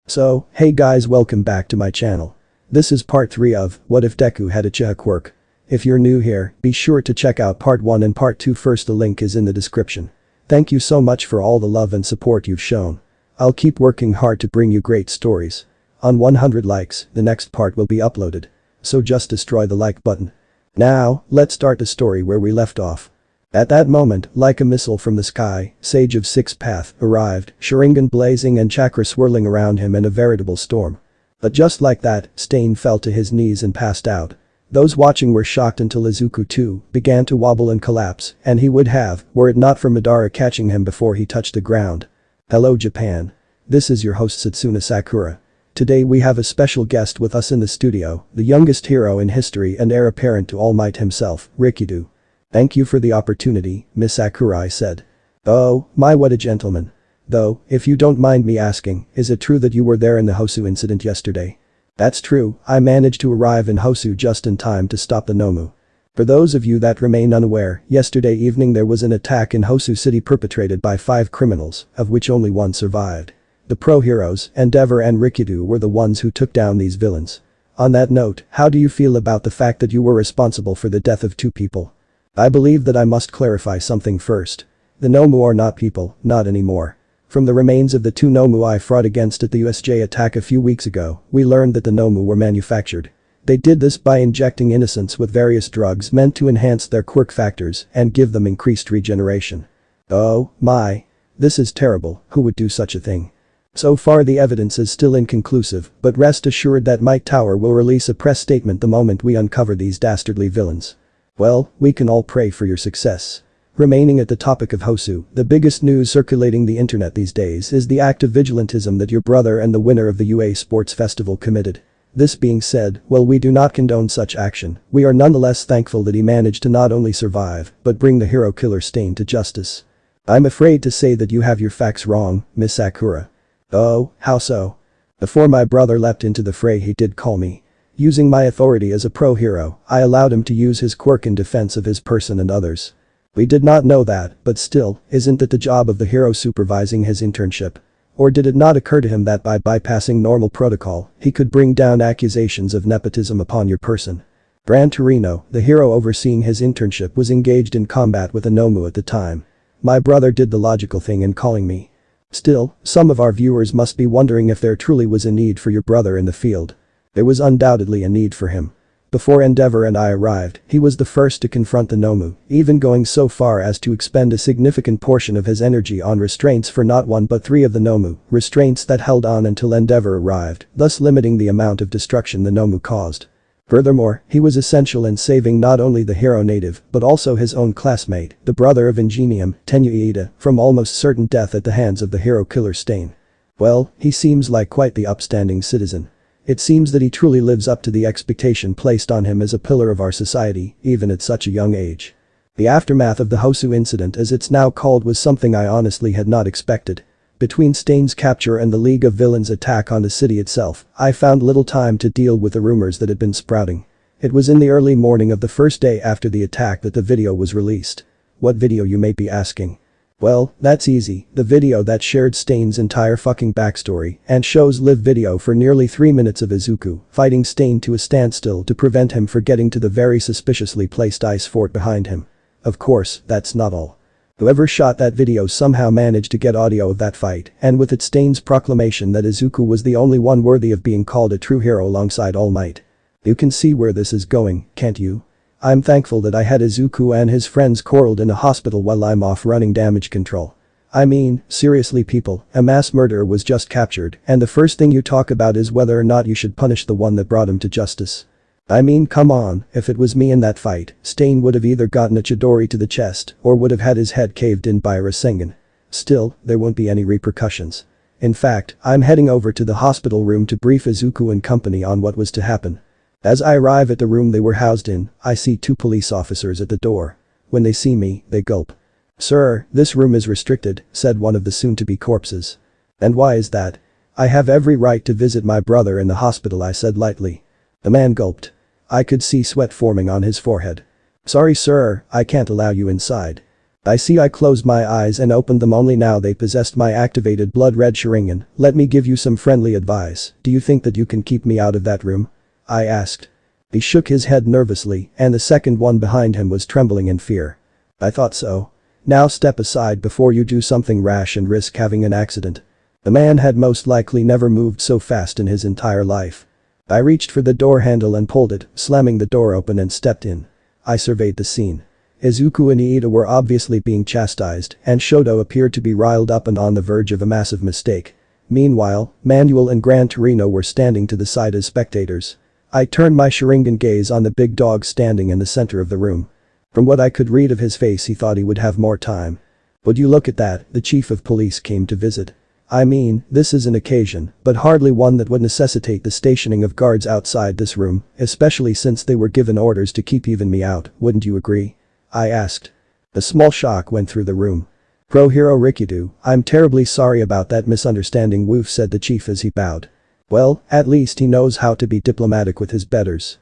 So, hey guys, welcome back to my channel. This is part 3 of What If Deku Had Uchiha Quirk. If you're new here, be sure to check out part 1 and part 2 first, the link is in the description. Thank you so much for all the love and support you've shown. I'll keep working hard to bring you great stories. On 100 likes, the next part will be uploaded. So just destroy the like button. Now, let's start the story where we left off. At that moment, like a missile from the sky, Sage of Six Path arrived, sharigan blazing and chakra swirling around him in a veritable storm. But just like that, Stain fell to his knees and passed out. Those watching were shocked until Izuku too began to wobble and collapse, and he would have, were it not for Madara catching him before he touched the ground. Hello Japan. This is your host Satsuna Sakura. Today we have a special guest with us in the studio, the youngest hero in history and heir apparent to All Might himself, Rikido. Thank you for the opportunity, Miss Sakura, I said. Oh, my what a gentleman. Though, if you don't mind me asking, is it true that you were there in the Hosu incident yesterday? That's true, I managed to arrive in Hosu just in time to stop the Nomu. For those of you that remain unaware, yesterday evening there was an attack in Hosu City perpetrated by 5 criminals, of which only 1 survived. The pro-heroes, Endeavor and Rikido, were the ones who took down these villains. On that note, how do you feel about the fact that you were responsible for the death of 2 people? I believe that I must clarify something first. The Nomu are not people, not anymore. From the remains of the 2 Nomu I fought against at the USJ attack a few weeks ago, we learned that the Nomu were manufactured. They did this by injecting innocents with various drugs meant to enhance their quirk factors and give them increased regeneration. Oh, my. This is terrible, who would do such a thing? So far the evidence is still inconclusive, but rest assured that Mike Tower will release a press statement the moment we uncover these dastardly villains. Well, we can all pray for your success. Remaining at the topic of Hosu, the biggest news circulating the internet these days is the act of vigilantism that your brother and the winner of the UA Sports Festival committed. This being said, while we do not condone such action, we are nonetheless thankful that he managed to not only survive, but bring the hero killer Stain to justice. I'm afraid to say that you have your facts wrong, Miss Sakura. Oh, how so? Before my brother leapt into the fray he did call me. Using my authority as a pro-hero, I allowed him to use his quirk in defense of his person and others. We did not know that, but still, isn't it the job of the hero supervising his internship? Or did it not occur to him that by bypassing normal protocol, he could bring down accusations of nepotism upon your person? Gran Torino, the hero overseeing his internship, was engaged in combat with a Nomu at the time. My brother did the logical thing in calling me. Still, some of our viewers must be wondering if there truly was a need for your brother in the field. There was undoubtedly a need for him. Before Endeavor and I arrived, he was the first to confront the Nomu, even going so far as to expend a significant portion of his energy on restraints for not 1 but 3 of the Nomu, restraints that held on until Endeavor arrived, thus limiting the amount of destruction the Nomu caused. Furthermore, he was essential in saving not only the hero native, but also his own classmate, the brother of Ingenium, Tenuida, from almost certain death at the hands of the hero killer Stain. Well, he seems like quite the upstanding citizen. It seems that he truly lives up to the expectation placed on him as a pillar of our society, even at such a young age. The aftermath of the Hosu incident, as it's now called, was something I honestly had not expected. Between Stain's capture and the League of Villains' attack on the city itself, I found little time to deal with the rumors that had been sprouting. It was in the early morning of the first day after the attack that the video was released. What video, you may be asking? Well, that's easy, the video that shared Stain's entire fucking backstory and shows live video for nearly 3 minutes of Izuku fighting Stain to a standstill to prevent him from getting to the very suspiciously placed ice fort behind him. Of course, that's not all. Whoever shot that video somehow managed to get audio of that fight, and with it Stain's proclamation that Izuku was the only one worthy of being called a true hero alongside All Might. You can see where this is going, can't you? I'm thankful that I had Izuku and his friends quarreled in a hospital while I'm off running damage control. I mean, seriously people, a mass murderer was just captured, and the first thing you talk about is whether or not you should punish the one that brought him to justice. I mean, come on, if it was me in that fight, Stain would have either gotten a Chidori to the chest or would have had his head caved in by a Rasengan. Still, there won't be any repercussions. In fact, I'm heading over to the hospital room to brief Izuku and company on what was to happen. As I arrive at the room they were housed in, I see 2 police officers at the door. When they see me, they gulp. "Sir, this room is restricted," said one of the soon-to-be corpses. "And why is that?" "I have every right to visit my brother in the hospital," I said lightly. The man gulped. I could see sweat forming on his forehead. "Sorry sir, I can't allow you inside." I see. I closed my eyes and opened them only now they possessed my activated blood-red sharigan. Let me give you some friendly advice. Do you think that you can keep me out of that room? I asked. He shook his head nervously and the second one behind him was trembling in fear. I thought so. Now step aside before you do something rash and risk having an accident. The man had most likely never moved so fast in his entire life. I reached for the door handle and pulled it, slamming the door open and stepped in. I surveyed the scene. Izuku and Iida were obviously being chastised, and Shoto appeared to be riled up and on the verge of a massive mistake. Meanwhile, Manuel and Gran Torino were standing to the side as spectators. I turned my Sharingan gaze on the big dog standing in the center of the room. From what I could read of his face he thought he would have more time. Would you look at that, the chief of police came to visit. I mean, this is an occasion, but hardly one that would necessitate the stationing of guards outside this room, especially since they were given orders to keep even me out, wouldn't you agree? I asked. A small shock went through the room. Pro-hero Rikido, I'm terribly sorry about that misunderstanding, Woof, said the chief as he bowed. Well, at least he knows how to be diplomatic with his betters.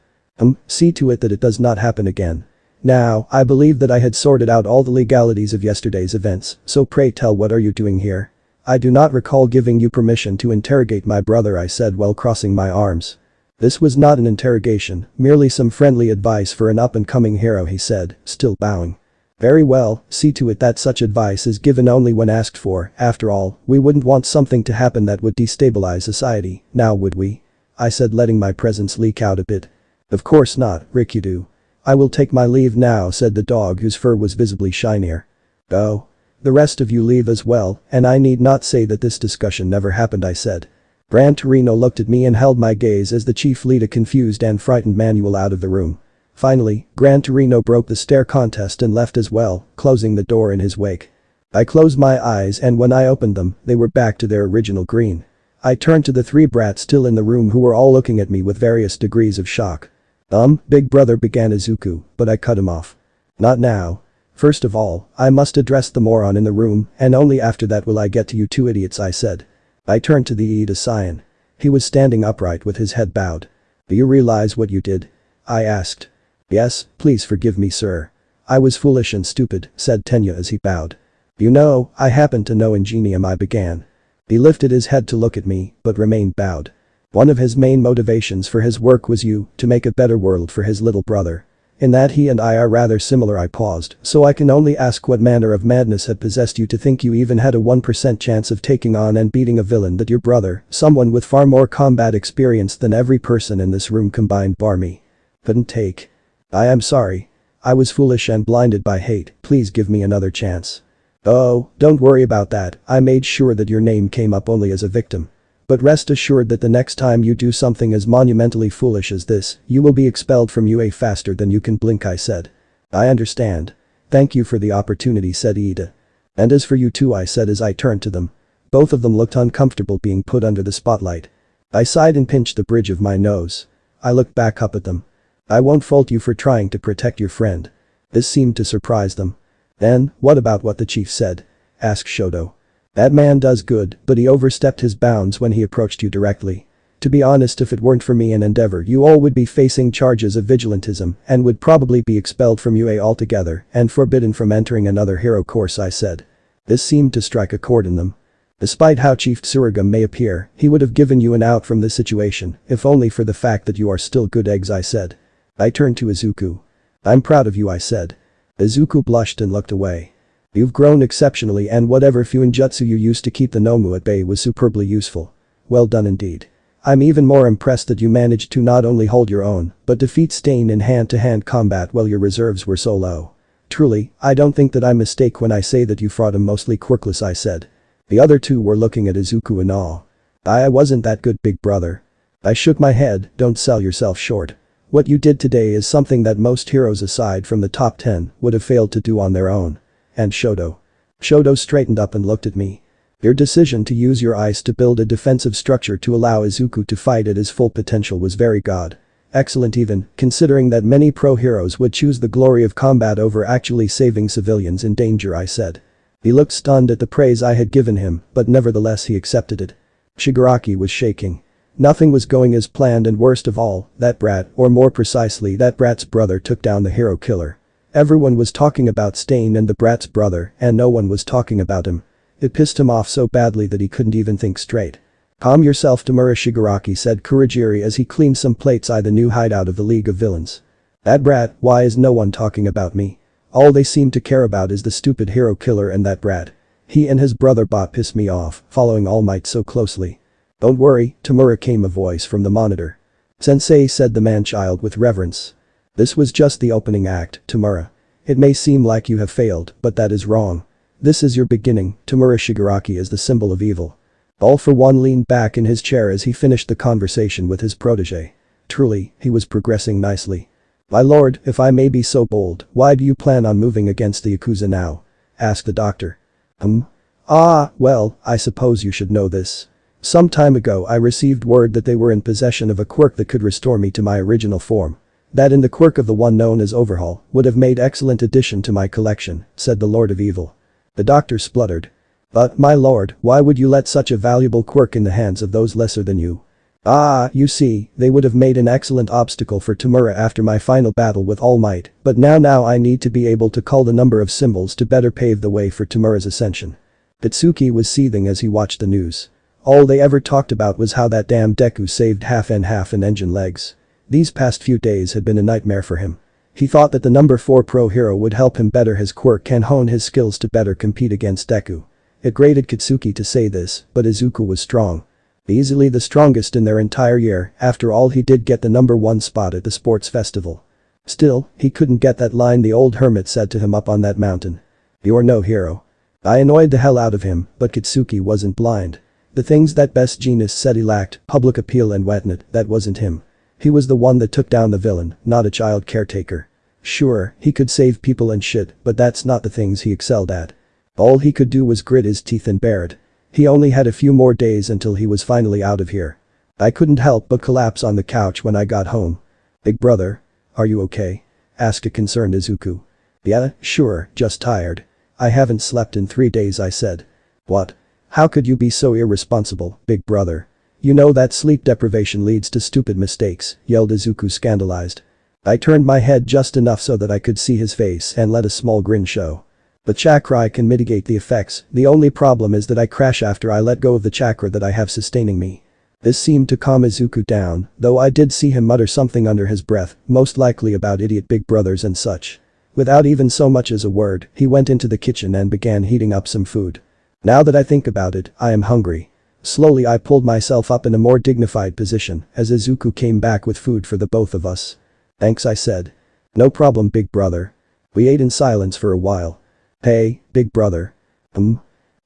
See to it that it does not happen again. Now, I believe that I had sorted out all the legalities of yesterday's events, so pray tell, what are you doing here? I do not recall giving you permission to interrogate my brother, I said while crossing my arms. This was not an interrogation, merely some friendly advice for an up-and-coming hero, he said, still bowing. Very well, see to it that such advice is given only when asked for. After all, we wouldn't want something to happen that would destabilize society, now would we? I said, letting my presence leak out a bit. Of course not, Rikido. I will take my leave now, said the dog whose fur was visibly shinier. Oh. The rest of you leave as well, and I need not say that this discussion never happened, I said. Gran Torino looked at me and held my gaze as the chief led a confused and frightened Manuel out of the room. Finally, Gran Torino broke the stare contest and left as well, closing the door in his wake. I closed my eyes and when I opened them, they were back to their original green. I turned to the three brats still in the room who were all looking at me with various degrees of shock. Big brother, began Izuku, but I cut him off. Not now. First of all, I must address the moron in the room and only after that will I get to you two idiots, I said. I turned to the Iida Saiyan. He was standing upright with his head bowed. Do you realize what you did? I asked. Yes, please forgive me, sir. I was foolish and stupid, said Tenya as he bowed. You know, I happen to know Ingenium, I began. He lifted his head to look at me, but remained bowed. One of his main motivations for his work was to make a better world for his little brother. In that he and I are rather similar, I paused, so I can only ask what manner of madness had possessed you to think you even had a 1% chance of taking on and beating a villain that your brother, someone with far more combat experience than every person in this room combined bar me, couldn't take. I am sorry. I was foolish and blinded by hate, please give me another chance. Oh, don't worry about that, I made sure that your name came up only as a victim. But rest assured that the next time you do something as monumentally foolish as this, you will be expelled from UA faster than you can blink, I said. I understand. Thank you for the opportunity, said Iida. And as for you two, I said as I turned to them. Both of them looked uncomfortable being put under the spotlight. I sighed and pinched the bridge of my nose. I looked back up at them. I won't fault you for trying to protect your friend. This seemed to surprise them. Then, what about what the chief said? Asked Shoto. That man does good, but he overstepped his bounds when he approached you directly. To be honest, if it weren't for me and Endeavor, you all would be facing charges of vigilantism and would probably be expelled from UA altogether and forbidden from entering another hero course, I said. This seemed to strike a chord in them. Despite how Chief Tsurigum may appear, he would have given you an out from this situation, if only for the fact that you are still good eggs, I said. I turned to Izuku. I'm proud of you, I said. Izuku blushed and looked away. You've grown exceptionally and whatever fuinjutsu you used to keep the Nomu at bay was superbly useful. Well done indeed. I'm even more impressed that you managed to not only hold your own, but defeat Stain in hand-to-hand combat while your reserves were so low. Truly, I don't think that I mistake when I say that you fought him mostly quirkless, I said. The other two were looking at Izuku in awe. I wasn't that good, big brother. I shook my head, don't sell yourself short. What you did today is something that most heroes aside from the top 10 would have failed to do on their own. And Shoto. Shoto straightened up and looked at me. Your decision to use your ice to build a defensive structure to allow Izuku to fight at his full potential was very god. Excellent even, considering that many pro heroes would choose the glory of combat over actually saving civilians in danger, I said. He looked stunned at the praise I had given him, but nevertheless he accepted it. Shigaraki was shaking. Nothing was going as planned and worst of all, that brat, or more precisely that brat's brother, took down the hero killer. Everyone was talking about Stain and the brat's brother and no one was talking about him. It pissed him off so badly that he couldn't even think straight. "Calm yourself, Tamura Shigaraki," said Kurogiri as he cleaned some plates at the new hideout of the League of Villains. "That brat, why is no one talking about me? All they seem to care about is the stupid hero killer and that brat. He and his brother bot piss me off, following All Might so closely." "Don't worry, Tamura," came a voice from the monitor. "Sensei," said the man-child with reverence. "This was just the opening act, Tamura. It may seem like you have failed, but that is wrong. This is your beginning." Tamura Shigaraki is the symbol of evil. All for one leaned back in his chair as he finished the conversation with his protege. Truly, he was progressing nicely. "My lord, if I may be so bold, why do you plan on moving against the Yakuza now?" asked the doctor. Well, I suppose you should know this. Some time ago I received word that they were in possession of a quirk that could restore me to my original form. That and the quirk of the one known as Overhaul would have made excellent addition to my collection," said the Lord of Evil. The doctor spluttered. "But, my lord, why would you let such a valuable quirk in the hands of those lesser than you?" You see, they would have made an excellent obstacle for Tamura after my final battle with All Might, but now I need to be able to call the number of symbols to better pave the way for Tamura's ascension." Itsuki was seething as he watched the news. All they ever talked about was how that damn Deku saved half and engine legs. These past few days had been a nightmare for him. He thought that the number 4 pro hero would help him better his quirk and hone his skills to better compete against Deku. It grated Kitsuki to say this, but Izuku was strong. Easily the strongest in their entire year, after all he did get the number 1 spot at the sports festival. Still, he couldn't get that line the old hermit said to him up on that mountain. "You're no hero." I annoyed the hell out of him, but Kitsuki wasn't blind. The things that best genius said he lacked, public appeal and whatnot, that wasn't him. He was the one that took down the villain, not a child caretaker. Sure, he could save people and shit, but that's not the things he excelled at. All he could do was grit his teeth and bear it. He only had a few more days until he was finally out of here. I couldn't help but collapse on the couch when I got home. "Big brother? Are you okay?" asked a concerned Izuku. "Yeah, sure, just tired. I haven't slept in 3 days," I said. "What? How could you be so irresponsible, big brother? You know that sleep deprivation leads to stupid mistakes," yelled Izuku scandalized. I turned my head just enough so that I could see his face and let a small grin show. "The chakra can mitigate the effects, the only problem is that I crash after I let go of the chakra that I have sustaining me." This seemed to calm Izuku down, though I did see him mutter something under his breath, most likely about idiot big brothers and such. Without even so much as a word, he went into the kitchen and began heating up some food. Now that I think about it, I am hungry. Slowly I pulled myself up in a more dignified position as Izuku came back with food for the both of us. "Thanks," I said. "No problem, big brother." We ate in silence for a while. "Hey, big brother.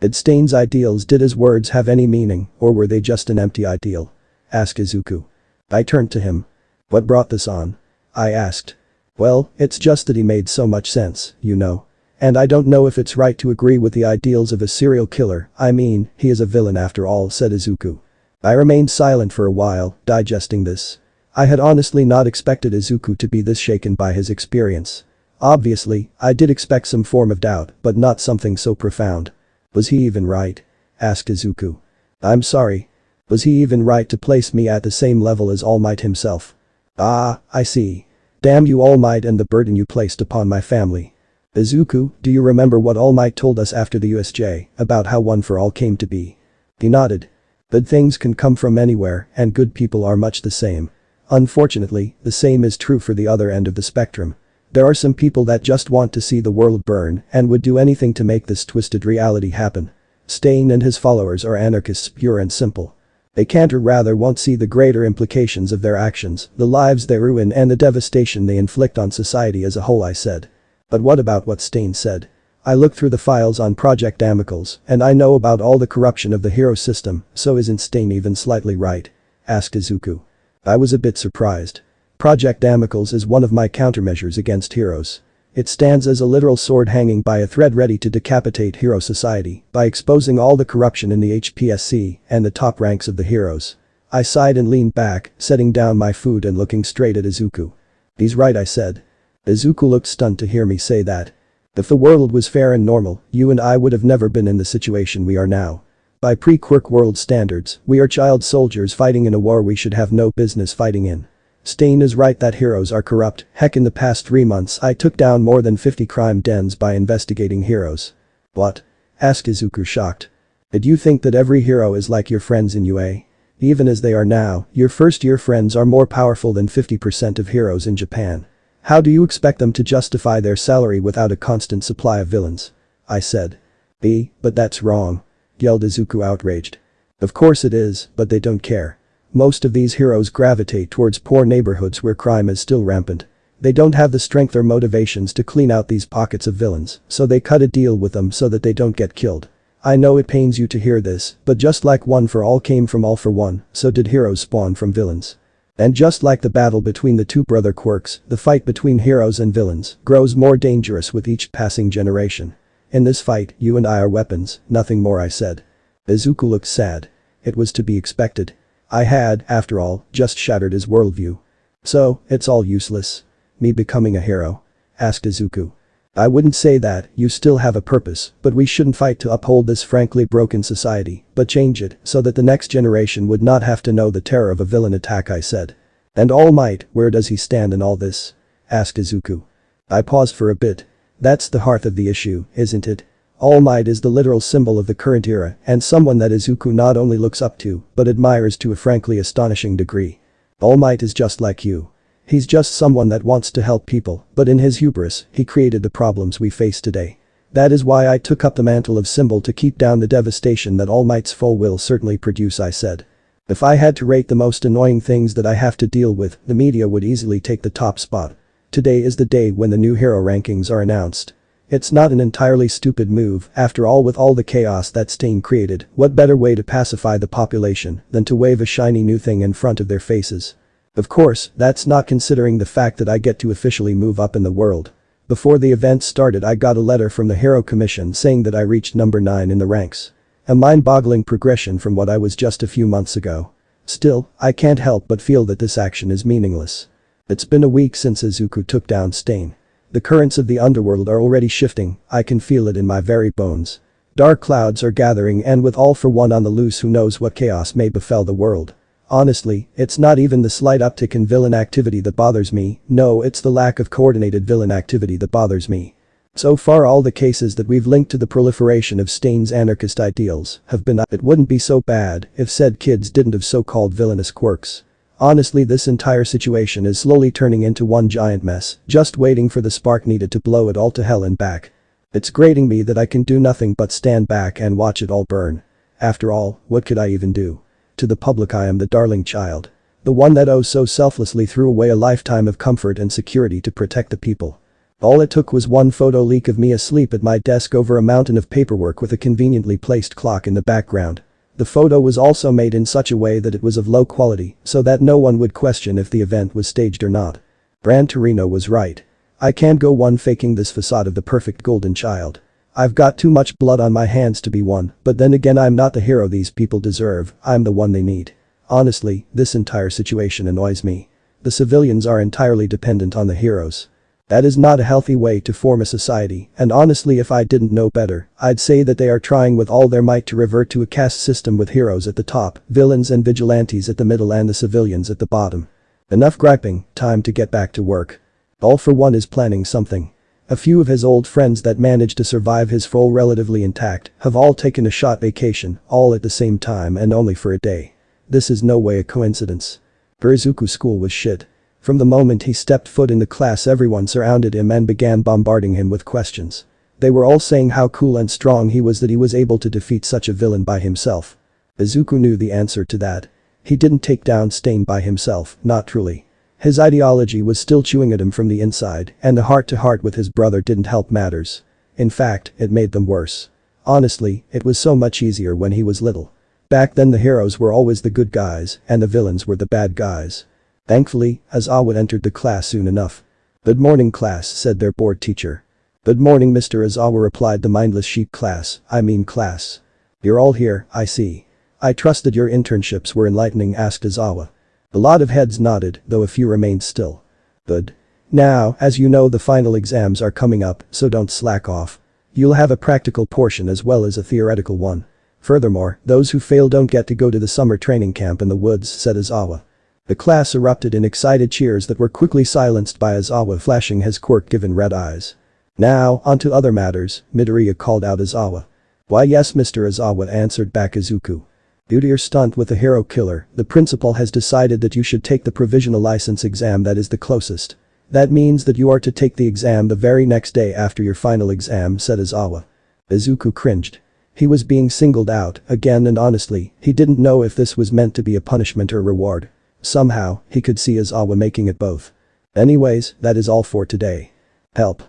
Did Stain's ideals, did his words have any meaning, or were they just an empty ideal?" asked Izuku. I turned to him. "What brought this on?" I asked. "Well, it's just that he made so much sense, you know. And I don't know if it's right to agree with the ideals of a serial killer, I mean, he is a villain after all," said Izuku. I remained silent for a while, digesting this. I had honestly not expected Izuku to be this shaken by his experience. Obviously, I did expect some form of doubt, but not something so profound. "Was he even right?" asked Izuku. "I'm sorry. Was he even right to place me at the same level as All Might himself?" I see. Damn you All Might and the burden you placed upon my family." "Izuku, do you remember what All Might told us after the USJ about how One for All came to be?" He nodded. "Good things can come from anywhere and good people are much the same. Unfortunately, the same is true for the other end of the spectrum. There are some people that just want to see the world burn and would do anything to make this twisted reality happen. Stain and his followers are anarchists pure and simple. They can't or rather won't see the greater implications of their actions, the lives they ruin and the devastation they inflict on society as a whole," I said. "But what about what Stain said? I looked through the files on Project Amicals and I know about all the corruption of the hero system, so isn't Stain even slightly right?" asked Izuku. I was a bit surprised. Project Amicals is one of my countermeasures against heroes. It stands as a literal sword hanging by a thread ready to decapitate hero society by exposing all the corruption in the HPSC and the top ranks of the heroes. I sighed and leaned back, setting down my food and looking straight at Izuku. "He's right," I said. Izuku looked stunned to hear me say that. "If the world was fair and normal, you and I would have never been in the situation we are now. By pre-Quirk world standards, we are child soldiers fighting in a war we should have no business fighting in. Stain is right that heroes are corrupt, heck in the past 3 months I took down more than 50 crime dens by investigating heroes. What? Asked Izuku shocked. Did you think that every hero is like your friends in UA? Even as they are now, your first-year friends are more powerful than 50% of heroes in Japan. How do you expect them to justify their salary without a constant supply of villains? I said. But that's wrong. Yelled Izuku outraged. Of course it is, but they don't care. Most of these heroes gravitate towards poor neighborhoods where crime is still rampant. They don't have the strength or motivations to clean out these pockets of villains, so they cut a deal with them so that they don't get killed. I know it pains you to hear this, but just like One for All came from All for One, so did heroes spawn from villains. And just like the battle between the two brother quirks, the fight between heroes and villains grows more dangerous with each passing generation. In this fight, you and I are weapons, nothing more, I said. Izuku looked sad. It was to be expected. I had, after all, just shattered his worldview. So, it's all useless. Me becoming a hero? Asked Izuku. I wouldn't say that, you still have a purpose, but we shouldn't fight to uphold this frankly broken society, but change it so that the next generation would not have to know the terror of a villain attack, I said. And All Might, where does he stand in all this? Asked Izuku. I paused for a bit. That's the heart of the issue, isn't it? All Might is the literal symbol of the current era and someone that Izuku not only looks up to, but admires to a frankly astonishing degree. All Might is just like you. He's just someone that wants to help people, but in his hubris, he created the problems we face today. That is why I took up the mantle of symbol to keep down the devastation that All Might's foe will certainly produce, I said. If I had to rate the most annoying things that I have to deal with, the media would easily take the top spot. Today is the day when the new hero rankings are announced. It's not an entirely stupid move, after all, with all the chaos that Stain created, what better way to pacify the population than to wave a shiny new thing in front of their faces? Of course, that's not considering the fact that I get to officially move up in the world. Before the event started, I got a letter from the Hero Commission saying that I reached number 9 in the ranks. A mind-boggling progression from what I was just a few months ago. Still, I can't help but feel that this action is meaningless. It's been a week since Izuku took down Stain. The currents of the underworld are already shifting, I can feel it in my very bones. Dark clouds are gathering, and with All for One on the loose, who knows what chaos may befell the world. Honestly, it's not even the slight uptick in villain activity that bothers me, no, it's the lack of coordinated villain activity that bothers me. So far all the cases that we've linked to the proliferation of Stain's anarchist ideals have been it wouldn't be so bad if said kids didn't have so-called villainous quirks. Honestly, this entire situation is slowly turning into one giant mess, just waiting for the spark needed to blow it all to hell and back. It's grating me that I can do nothing but stand back and watch it all burn. After all, what could I even do? To the public I am the darling child. The one that oh so selflessly threw away a lifetime of comfort and security to protect the people. All it took was one photo leak of me asleep at my desk over a mountain of paperwork with a conveniently placed clock in the background. The photo was also made in such a way that it was of low quality so that no one would question if the event was staged or not. Gran Torino was right. I can't go on faking this facade of the perfect golden child. I've got too much blood on my hands to be one, but then again I'm not the hero these people deserve, I'm the one they need. Honestly, this entire situation annoys me. The civilians are entirely dependent on the heroes. That is not a healthy way to form a society, and honestly if I didn't know better, I'd say that they are trying with all their might to revert to a caste system with heroes at the top, villains and vigilantes at the middle and the civilians at the bottom. Enough griping, time to get back to work. All for One is planning something. A few of his old friends that managed to survive his fall relatively intact have all taken a short vacation, all at the same time and only for a day. This is no way a coincidence. Izuku's school was shit. From the moment he stepped foot in the class, everyone surrounded him and began bombarding him with questions. They were all saying how cool and strong he was that he was able to defeat such a villain by himself. Izuku knew the answer to that. He didn't take down Stain by himself, not truly. His ideology was still chewing at him from the inside, and the heart-to-heart with his brother didn't help matters. In fact, it made them worse. Honestly, it was so much easier when he was little. Back then the heroes were always the good guys, and the villains were the bad guys. Thankfully, Aizawa entered the class soon enough. "Good morning, class," said their board teacher. "Good morning, Mr. Aizawa," replied the mindless sheep. Class. You're all here, I see. I trust that your internships were enlightening," asked Aizawa. A lot of heads nodded, though a few remained still. "Good. Now, as you know, the final exams are coming up, so don't slack off. You'll have a practical portion as well as a theoretical one. Furthermore, those who fail don't get to go to the summer training camp in the woods," said Aizawa. The class erupted in excited cheers that were quickly silenced by Aizawa flashing his quirk-given red eyes. "Now, onto other matters," Midoriya called out Aizawa. "Why yes Mr. Aizawa," answered back Izuku. "Due to your stunt with the hero killer, the principal has decided that you should take the provisional license exam that is the closest. That means that you are to take the exam the very next day after your final exam," said Aizawa. Izuku cringed. He was being singled out again and honestly, he didn't know if this was meant to be a punishment or reward. Somehow, he could see Aizawa making it both. "Anyways, that is all for today. Help.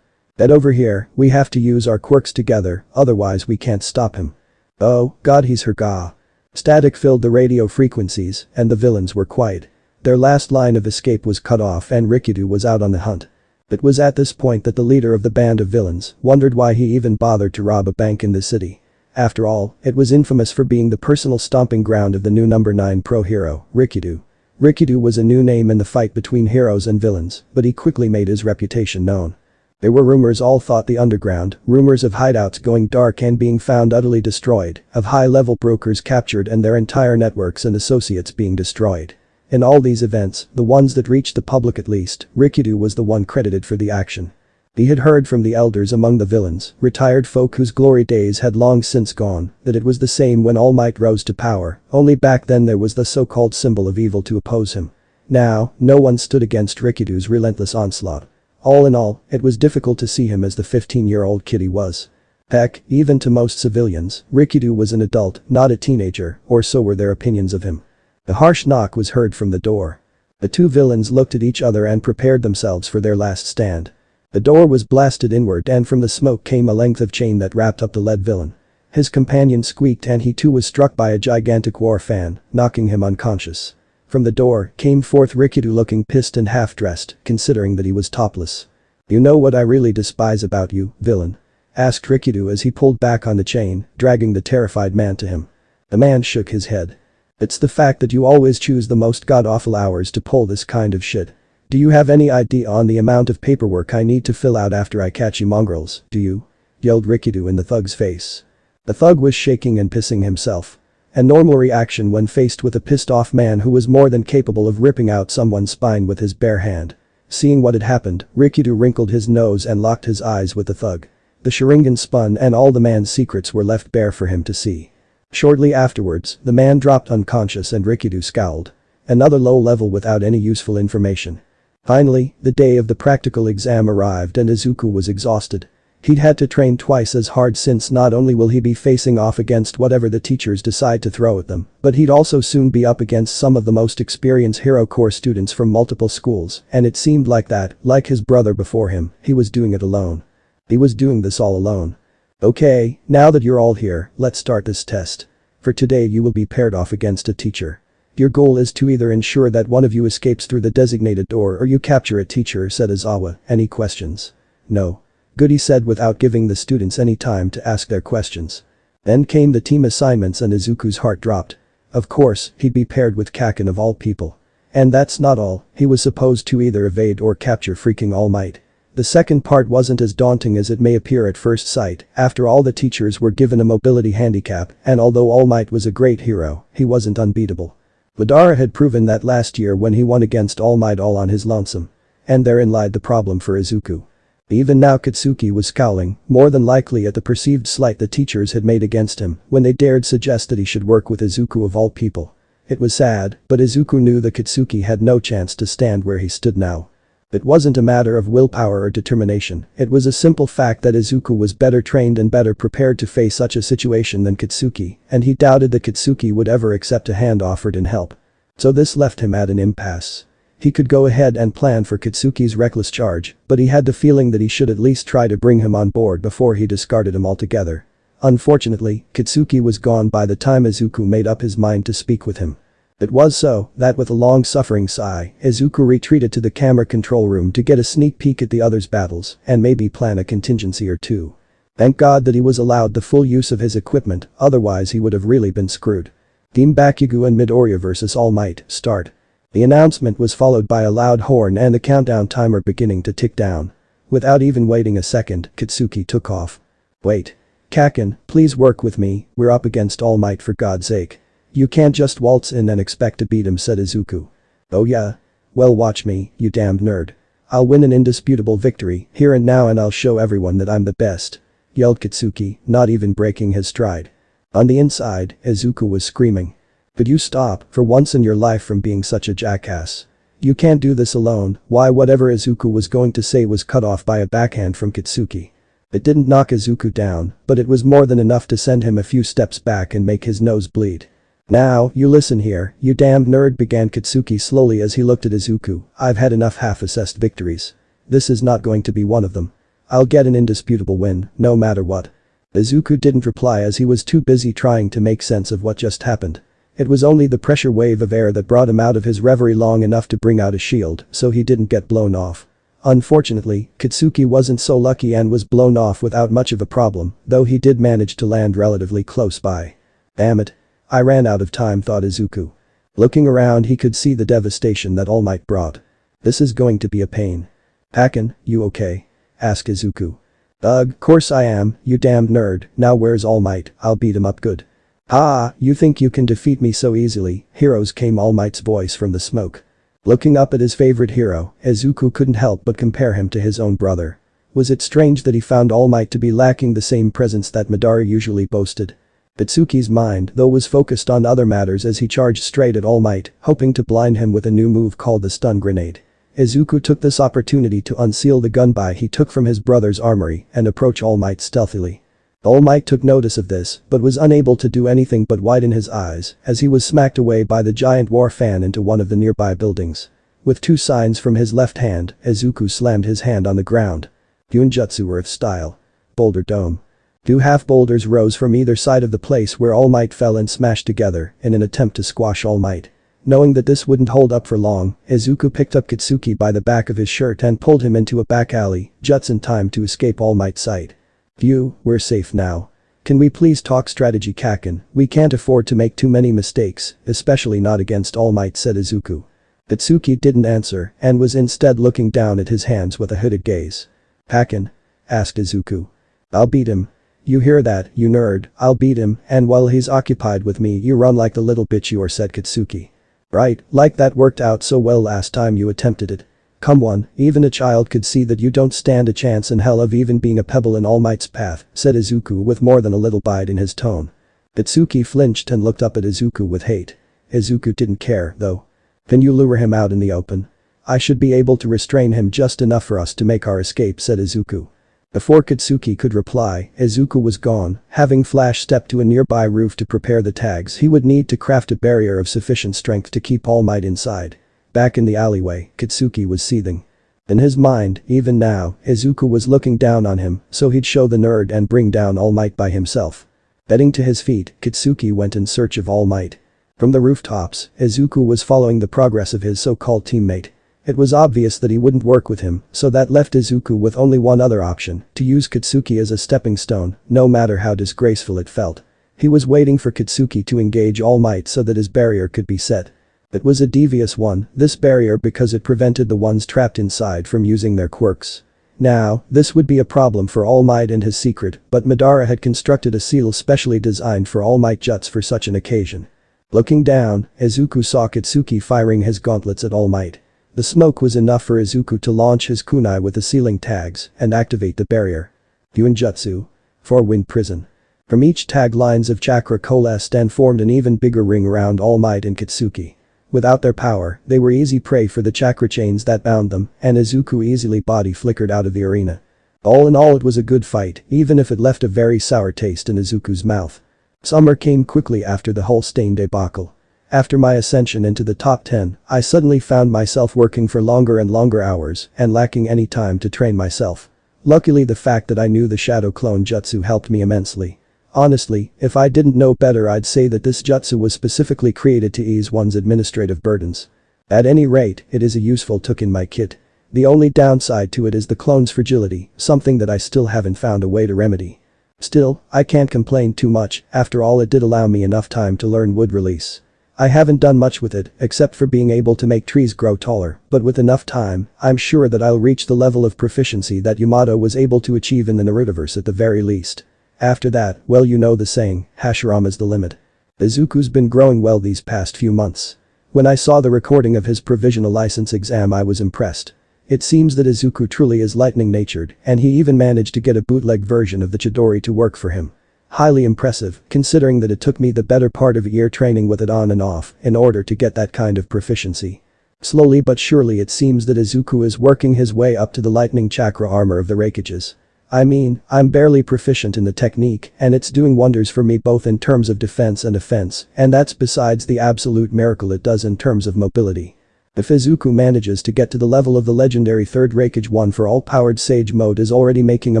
Get over here, we have to use our quirks together, otherwise we can't stop him." "Oh, god he's her ga." Static filled the radio frequencies, and the villains were quiet. Their last line of escape was cut off and Rikido was out on the hunt. It was at this point that the leader of the band of villains wondered why he even bothered to rob a bank in the city. After all, it was infamous for being the personal stomping ground of the new number 9 pro hero, Rikido. Rikido was a new name in the fight between heroes and villains, but he quickly made his reputation known. There were rumors all thought the underground, rumors of hideouts going dark and being found utterly destroyed, of high-level brokers captured and their entire networks and associates being destroyed. In all these events, the ones that reached the public at least, Rikido was the one credited for the action. He had heard from the elders among the villains, retired folk whose glory days had long since gone, that it was the same when All Might rose to power, only back then there was the so-called symbol of evil to oppose him. Now, no one stood against Rikido's relentless onslaught. All in all, it was difficult to see him as the 15-year-old kid he was. Heck, even to most civilians, Rikido was an adult, not a teenager, or so were their opinions of him. A harsh knock was heard from the door. The two villains looked at each other and prepared themselves for their last stand. The door was blasted inward and from the smoke came a length of chain that wrapped up the lead villain. His companion squeaked and he too was struck by a gigantic war fan, knocking him unconscious. From the door came forth Rikido looking pissed and half-dressed, considering that he was topless. "You know what I really despise about you, villain?" asked Rikido as he pulled back on the chain, dragging the terrified man to him. The man shook his head. "It's the fact that you always choose the most god-awful hours to pull this kind of shit. Do you have any idea on the amount of paperwork I need to fill out after I catch you mongrels, do you?" yelled Rikido in the thug's face. The thug was shaking and pissing himself. A normal reaction when faced with a pissed-off man who was more than capable of ripping out someone's spine with his bare hand. Seeing what had happened, Rikido wrinkled his nose and locked his eyes with the thug. The sharigan spun and all the man's secrets were left bare for him to see. Shortly afterwards, the man dropped unconscious and Rikido scowled. Another low level without any useful information. Finally, the day of the practical exam arrived and Izuku was exhausted. He'd had to train twice as hard since not only will he be facing off against whatever the teachers decide to throw at them, but he'd also soon be up against some of the most experienced Hero Corps students from multiple schools, and it seemed like that, like his brother before him, he was doing it alone. He was doing this all alone. "Okay, now that you're all here, let's start this test. For today you will be paired off against a teacher. Your goal is to either ensure that one of you escapes through the designated door or you capture a teacher," said Aizawa. "Any questions?" "No." Goody said without giving the students any time to ask their questions. Then came the team assignments and Izuku's heart dropped. Of course, he'd be paired with Kaken of all people. And that's not all, he was supposed to either evade or capture freaking All Might. The second part wasn't as daunting as it may appear at first sight, after all the teachers were given a mobility handicap, and although All Might was a great hero, he wasn't unbeatable. Madara had proven that last year when he won against All Might all on his lonesome. And therein lied the problem for Izuku. Even now Katsuki was scowling, more than likely at the perceived slight the teachers had made against him when they dared suggest that he should work with Izuku of all people. It was sad, but Izuku knew that Katsuki had no chance to stand where he stood now. It wasn't a matter of willpower or determination, it was a simple fact that Izuku was better trained and better prepared to face such a situation than Katsuki, and he doubted that Katsuki would ever accept a hand offered in help. So this left him at an impasse. He could go ahead and plan for Katsuki's reckless charge, but he had the feeling that he should at least try to bring him on board before he discarded him altogether. Unfortunately, Katsuki was gone by the time Izuku made up his mind to speak with him. It was so that with a long-suffering sigh, Izuku retreated to the camera control room to get a sneak peek at the others' battles and maybe plan a contingency or two. Thank God that he was allowed the full use of his equipment, otherwise he would have really been screwed. Team Bakugo and Midoriya vs All Might, start. The announcement was followed by a loud horn and the countdown timer beginning to tick down. Without even waiting a second, Katsuki took off. "Wait. Kaken, please work with me, we're up against All Might for God's sake. You can't just waltz in and expect to beat him," said Izuku. Oh yeah? Well, watch me, you damned nerd. I'll win an indisputable victory here and now, and I'll show everyone that I'm the best," yelled Kitsuki, not even breaking his stride. On the inside, Izuku was screaming. "Could you stop, for once in your life, from being such a jackass? You can't do this alone." Whatever Izuku was going to say was cut off by a backhand from Kitsuki. It didn't knock Izuku down, but it was more than enough to send him a few steps back and make his nose bleed. "Now, you listen here, you damned nerd," began Kitsuki slowly as he looked at Izuku. "I've had enough half-assessed victories. This is not going to be one of them. I'll get an indisputable win, no matter what." Izuku didn't reply as he was too busy trying to make sense of what just happened. It was only the pressure wave of air that brought him out of his reverie long enough to bring out a shield, so he didn't get blown off. Unfortunately, Kitsuki wasn't so lucky and was blown off without much of a problem, though he did manage to land relatively close by. Damn it. I ran out of time, thought Izuku. Looking around, he could see the devastation that All Might brought. This is going to be a pain. "Hakken, you okay?" asked Izuku. "Ugh, course I am, you damned nerd. Now where's All Might? I'll beat him up good." "Ah, you think you can defeat me so easily, heroes?" came All Might's voice from the smoke. Looking up at his favorite hero, Izuku couldn't help but compare him to his own brother. Was it strange that he found All Might to be lacking the same presence that Madara usually boasted? Itsuki's mind, though, was focused on other matters as he charged straight at All Might, hoping to blind him with a new move called the stun grenade. Izuku took this opportunity to unseal the gunbai he took from his brother's armory and approach All Might stealthily. All Might took notice of this, but was unable to do anything but widen his eyes as he was smacked away by the giant war fan into one of the nearby buildings. With two signs from his left hand, Izuku slammed his hand on the ground. Gyunjutsu Earth style. Boulder Dome. Two half boulders rose from either side of the place where All Might fell and smashed together in an attempt to squash All Might. Knowing that this wouldn't hold up for long, Izuku picked up Kitsuki by the back of his shirt and pulled him into a back alley, just in time to escape All Might's sight. "Phew, we're safe now. Can we please talk strategy, Kaken? We can't afford to make too many mistakes, especially not against All Might," said Izuku. Itsuki didn't answer and was instead looking down at his hands with a hooded gaze. "Kaken?" asked Izuku. "I'll beat him. You hear that, you nerd? I'll beat him, and while he's occupied with me you run like the little bitch you are," said Kitsuki. "Right, like that worked out so well last time you attempted it. Come on, even a child could see that you don't stand a chance in hell of even being a pebble in All Might's path," said Izuku with more than a little bite in his tone. Itsuki flinched and looked up at Izuku with hate. Izuku didn't care, though. "Can you lure him out in the open? I should be able to restrain him just enough for us to make our escape," said Izuku. Before Kitsuki could reply, Izuku was gone, having flash stepped to a nearby roof to prepare the tags he would need to craft a barrier of sufficient strength to keep All Might inside. Back in the alleyway, Kitsuki was seething. In his mind, even now, Izuku was looking down on him, so he'd show the nerd and bring down All Might by himself. Getting to his feet, Kitsuki went in search of All Might. From the rooftops, Izuku was following the progress of his so-called teammate. It was obvious that he wouldn't work with him, so that left Izuku with only one other option, to use Kitsuki as a stepping stone, no matter how disgraceful it felt. He was waiting for Kitsuki to engage All Might so that his barrier could be set. It was a devious one, this barrier, because it prevented the ones trapped inside from using their quirks. Now, this would be a problem for All Might and his secret, but Madara had constructed a seal specially designed for All Might just for such an occasion. Looking down, Izuku saw Kitsuki firing his gauntlets at All Might. The smoke was enough for Izuku to launch his kunai with the sealing tags and activate the barrier. Gyunjutsu. For Wind Prison. From each tag, lines of chakra coalesced and formed an even bigger ring around All Might and Kitsuki. Without their power, they were easy prey for the chakra chains that bound them, and Izuku easily body flickered out of the arena. All in all, it was a good fight, even if it left a very sour taste in Izuku's mouth. Summer came quickly after the whole stain debacle. After my ascension into the top 10, I suddenly found myself working for longer and longer hours and lacking any time to train myself. Luckily, the fact that I knew the shadow clone jutsu helped me immensely. Honestly, if I didn't know better, I'd say that this jutsu was specifically created to ease one's administrative burdens. At any rate, it is a useful tool in my kit. The only downside to it is the clone's fragility, something that I still haven't found a way to remedy. Still, I can't complain too much, after all it did allow me enough time to learn wood release. I haven't done much with it, except for being able to make trees grow taller, but with enough time, I'm sure that I'll reach the level of proficiency that Yamato was able to achieve in the Narutoverse at the very least. After that, well, you know the saying, Hashirama's the limit. Izuku's been growing well these past few months. When I saw the recording of his provisional license exam I was impressed. It seems that Izuku truly is lightning-natured, and he even managed to get a bootleg version of the Chidori to work for him. Highly impressive, considering that it took me the better part of a year training with it on and off in order to get that kind of proficiency. Slowly but surely it seems that Izuku is working his way up to the lightning chakra armor of the Raikages. I mean, I'm barely proficient in the technique and it's doing wonders for me both in terms of defense and offense, and that's besides the absolute miracle it does in terms of mobility. If Izuku manages to get to the level of the legendary 3rd Raikage 1 for all-powered Sage mode is already making a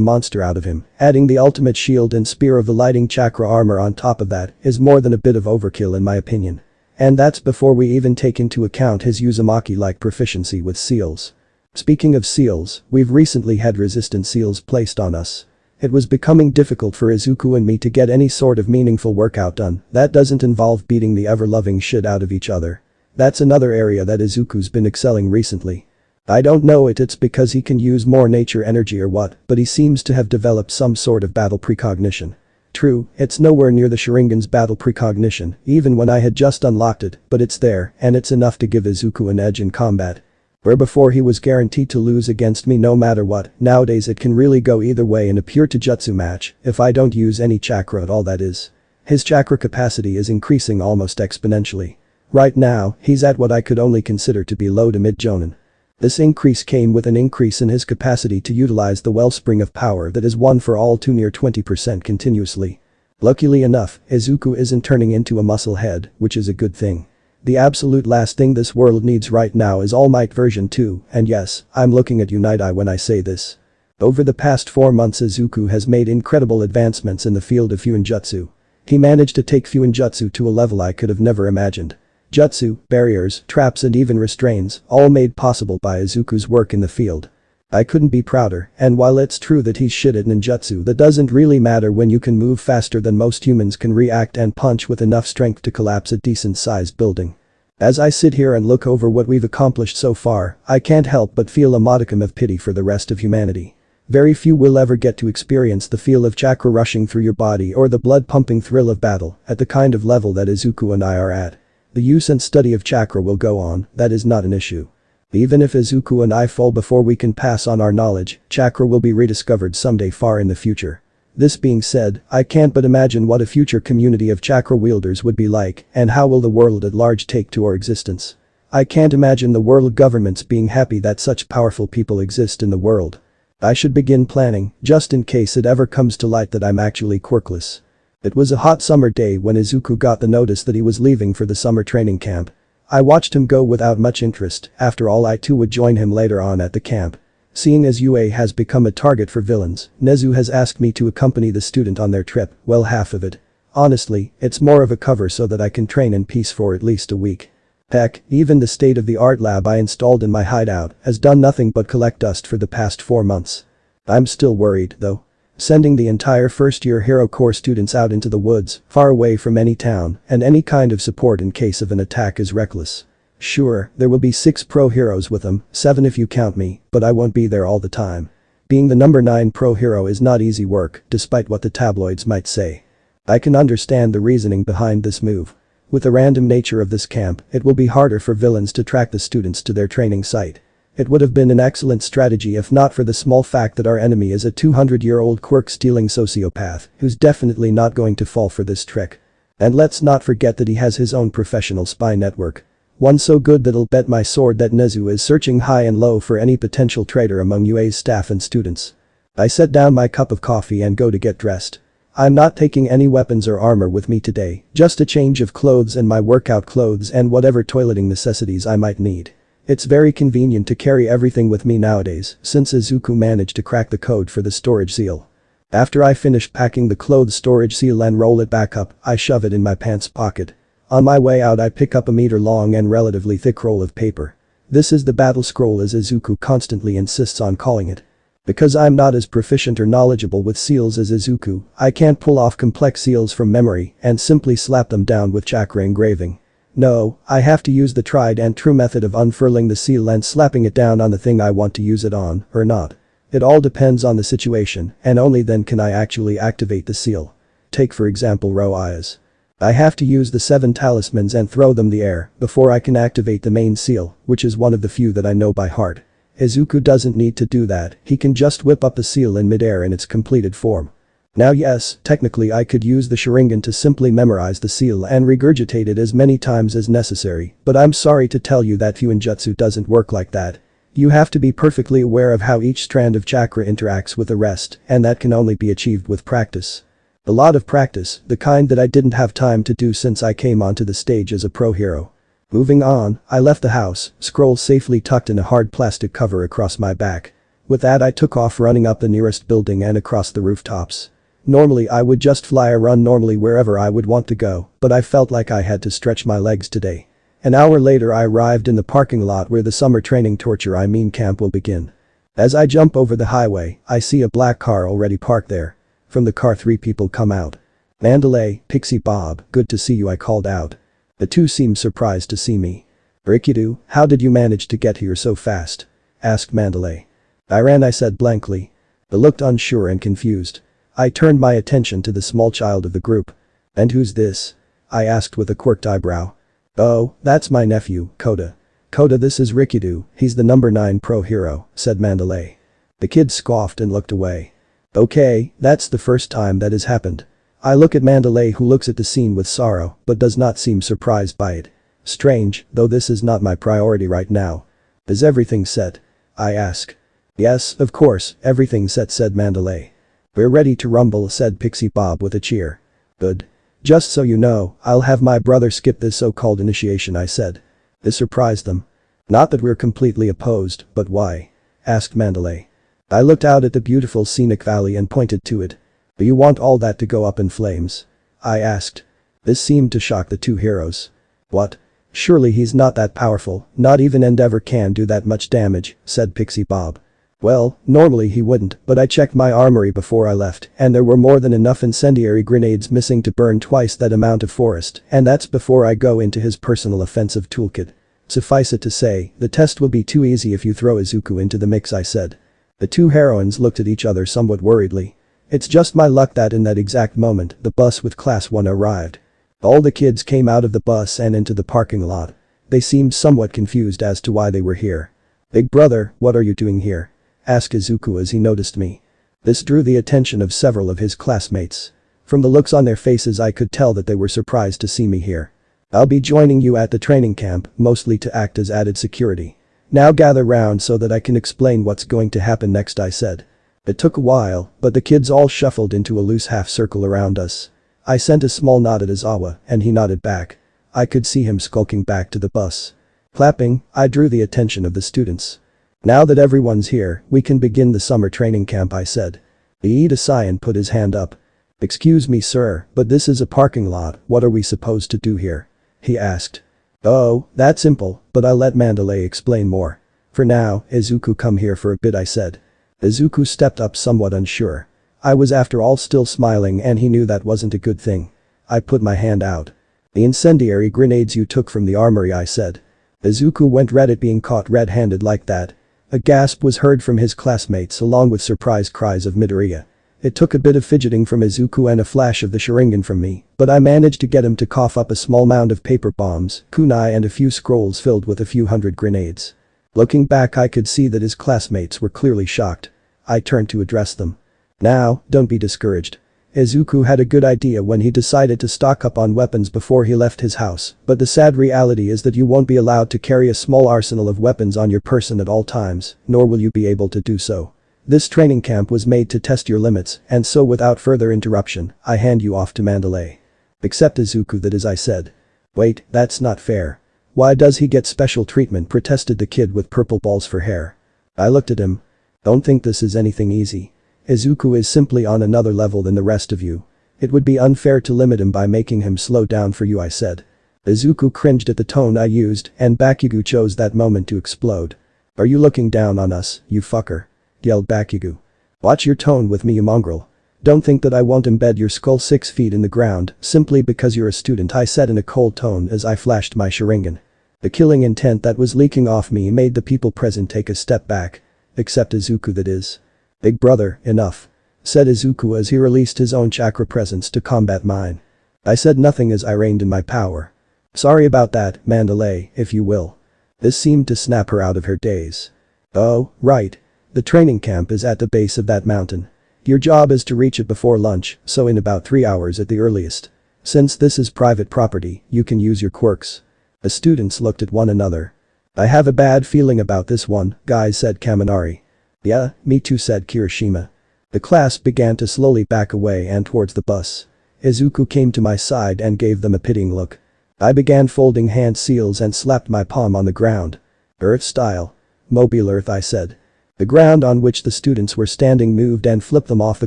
monster out of him, adding the ultimate shield and spear of the lighting chakra armor on top of that is more than a bit of overkill in my opinion. And that's before we even take into account his Uzumaki-like proficiency with seals. Speaking of seals, we've recently had resistant seals placed on us. It was becoming difficult for Izuku and me to get any sort of meaningful workout done that doesn't involve beating the ever-loving shit out of each other. That's another area that Izuku's been excelling recently. I don't know if it's because he can use more nature energy or what, but he seems to have developed some sort of battle precognition. True, it's nowhere near the Sharingan's battle precognition, even when I had just unlocked it, but it's there, and it's enough to give Izuku an edge in combat. Where before he was guaranteed to lose against me no matter what, nowadays it can really go either way in a pure Taijutsu match, if I don't use any chakra at all that is. His chakra capacity is increasing almost exponentially. Right now, he's at what I could only consider to be low to mid-jonin. This increase came with an increase in his capacity to utilize the wellspring of power that is one for all to near 20% continuously. Luckily enough, Izuku isn't turning into a muscle head, which is a good thing. The absolute last thing this world needs right now is All Might version 2, and yes, I'm looking at Unite when I say this. Over the past 4 months Izuku has made incredible advancements in the field of Fuinjutsu. He managed to take Fuinjutsu to a level I could have never imagined. Jutsu, barriers, traps and even restraints, all made possible by Izuku's work in the field. I couldn't be prouder, and while it's true that he's shit at ninjutsu that doesn't really matter when you can move faster than most humans can react and punch with enough strength to collapse a decent-sized building. As I sit here and look over what we've accomplished so far, I can't help but feel a modicum of pity for the rest of humanity. Very few will ever get to experience the feel of chakra rushing through your body or the blood-pumping thrill of battle at the kind of level that Izuku and I are at. The use and study of chakra will go on, that is not an issue. Even if Izuku and I fall before we can pass on our knowledge, chakra will be rediscovered someday far in the future. This being said, I can't but imagine what a future community of chakra wielders would be like and how will the world at large take to our existence. I can't imagine the world governments being happy that such powerful people exist in the world. I should begin planning, just in case it ever comes to light that I'm actually quirkless. It was a hot summer day when Izuku got the notice that he was leaving for the summer training camp. I watched him go without much interest, after all I too would join him later on at the camp. Seeing as UA has become a target for villains, Nezu has asked me to accompany the student on their trip, well half of it. Honestly, it's more of a cover so that I can train in peace for at least a week. Heck, even the state-of-the-art lab I installed in my hideout has done nothing but collect dust for the past 4 months. I'm still worried, though. Sending the entire first-year Hero Corps students out into the woods, far away from any town, and any kind of support in case of an attack is reckless. Sure, there will be 6 pro heroes with them, 7 if you count me, but I won't be there all the time. Being the number 9 pro hero is not easy work, despite what the tabloids might say. I can understand the reasoning behind this move. With the random nature of this camp, it will be harder for villains to track the students to their training site. It would have been an excellent strategy if not for the small fact that our enemy is a 200-year-old quirk-stealing sociopath who's definitely not going to fall for this trick. And let's not forget that he has his own professional spy network. One so good that'll bet my sword that Nezu is searching high and low for any potential traitor among UA's staff and students. I set down my cup of coffee and go to get dressed. I'm not taking any weapons or armor with me today, just a change of clothes and my workout clothes and whatever toileting necessities I might need. It's very convenient to carry everything with me nowadays since Izuku managed to crack the code for the storage seal. After I finish packing the clothes storage seal and roll it back up, I shove it in my pants pocket. On my way out I pick up a meter-long and relatively thick roll of paper. This is the battle scroll as Izuku constantly insists on calling it. Because I'm not as proficient or knowledgeable with seals as Izuku, I can't pull off complex seals from memory and simply slap them down with chakra engraving. No, I have to use the tried and true method of unfurling the seal and slapping it down on the thing I want to use it on, or not. It all depends on the situation, and only then can I actually activate the seal. Take for example raw eyes. I have to use the 7 talismans and throw them the air before I can activate the main seal, which is one of the few that I know by heart. Izuku doesn't need to do that, he can just whip up the seal in midair in its completed form. Now yes, technically I could use the sharigan to simply memorize the seal and regurgitate it as many times as necessary, but I'm sorry to tell you that Fuinjutsu doesn't work like that. You have to be perfectly aware of how each strand of chakra interacts with the rest, and that can only be achieved with practice. A lot of practice, the kind that I didn't have time to do since I came onto the stage as a pro hero. Moving on, I left the house, scroll safely tucked in a hard plastic cover across my back. With that I took off running up the nearest building and across the rooftops. Normally I would just fly or run normally wherever I would want to go, but I felt like I had to stretch my legs today. An hour later I arrived in the parking lot where the summer training camp will begin. As I jump over the highway, I see a black car already parked there. From the car 3 people come out. "Mandalay, Pixie Bob, good to see you," I called out. The 2 seemed surprised to see me. "Rikido, how did you manage to get here so fast?" asked Mandalay. "I ran," I said blankly. They looked unsure and confused. I turned my attention to the small child of the group. "And who's this?" I asked with a quirked eyebrow. "Oh, that's my nephew, Koda. Koda, this is Rikido, he's the number 9 pro hero," said Mandalay. The kid scoffed and looked away. "Okay, that's the first time that has happened." I look at Mandalay, who looks at the scene with sorrow but does not seem surprised by it. Strange, though this is not my priority right now. "Is everything set?" I ask. "Yes, of course, everything's set," said Mandalay. "We're ready to rumble," said Pixie Bob with a cheer. "Good. Just so you know, I'll have my brother skip this so-called initiation," I said. This surprised them. "Not that we're completely opposed, but why?" asked Mandalay. I looked out at the beautiful scenic valley and pointed to it. "Do you want all that to go up in flames?" I asked. This seemed to shock the 2 heroes. "What? Surely he's not that powerful, not even Endeavor can do that much damage," said Pixie Bob. "Well, normally he wouldn't, but I checked my armory before I left and there were more than enough incendiary grenades missing to burn twice that amount of forest, and that's before I go into his personal offensive toolkit. Suffice it to say, the test will be too easy if you throw Izuku into the mix," I said. The 2 heroines looked at each other somewhat worriedly. It's just my luck that in that exact moment, the bus with Class 1 arrived. All the kids came out of the bus and into the parking lot. They seemed somewhat confused as to why they were here. "Big brother, what are you doing here?" asked Izuku as he noticed me. This drew the attention of several of his classmates. From the looks on their faces I could tell that they were surprised to see me here. "I'll be joining you at the training camp, mostly to act as added security. Now gather round so that I can explain what's going to happen next," I said. It took a while, but the kids all shuffled into a loose half circle around us. I sent a small nod at Izawa, and he nodded back. I could see him skulking back to the bus. Clapping, I drew the attention of the students. "Now that everyone's here, we can begin the summer training camp," I said. Iida Saiyan put his hand up. "Excuse me sir, but this is a parking lot, what are we supposed to do here?" he asked. "Oh, that's simple, but I'll let Mandalay explain more. For now, Izuku, come here for a bit," I said. Izuku stepped up somewhat unsure. I was after all still smiling and he knew that wasn't a good thing. I put my hand out. "The incendiary grenades you took from the armory," I said. Izuku went red at being caught red-handed like that. A gasp was heard from his classmates along with surprised cries of Midoriya. It took a bit of fidgeting from Izuku and a flash of the sharigan from me, but I managed to get him to cough up a small mound of paper bombs, kunai and a few scrolls filled with a few hundred grenades. Looking back I could see that his classmates were clearly shocked. I turned to address them. "Now, don't be discouraged. Izuku had a good idea when he decided to stock up on weapons before he left his house, but the sad reality is that you won't be allowed to carry a small arsenal of weapons on your person at all times, nor will you be able to do so. This training camp was made to test your limits, and so without further interruption, I hand you off to Mandalay." "Except Izuku, that is," I said. "Wait, that's not fair. Why does he get special treatment?" protested the kid with purple balls for hair. I looked at him. "Don't think this is anything easy. Izuku is simply on another level than the rest of you. It would be unfair to limit him by making him slow down for you," I said. Izuku cringed at the tone I used and Bakugo chose that moment to explode. "Are you looking down on us, you fucker?" yelled Bakugo. "Watch your tone with me, you mongrel. Don't think that I won't embed your skull 6 feet in the ground simply because you're a student," I said in a cold tone as I flashed my sharigan. The killing intent that was leaking off me made the people present take a step back. Except Izuku, that is. "Big brother, enough," said Izuku as he released his own chakra presence to combat mine. I said nothing as I reined in my power. Sorry about that, Mandalay, if you will. This seemed to snap her out of her daze. Oh, right. The training camp is at the base of that mountain. Your job is to reach it before lunch, so in about 3 hours at the earliest. Since this is private property, you can use your quirks. The students looked at one another. I have a bad feeling about this one, guys, said Kaminari. Yeah, me too, said Kirishima. The class began to slowly back away and towards the bus. Izuku came to my side and gave them a pitying look. I began folding hand seals and slapped my palm on the ground. Earth style. Mobile Earth, I said. The ground on which the students were standing moved and flipped them off the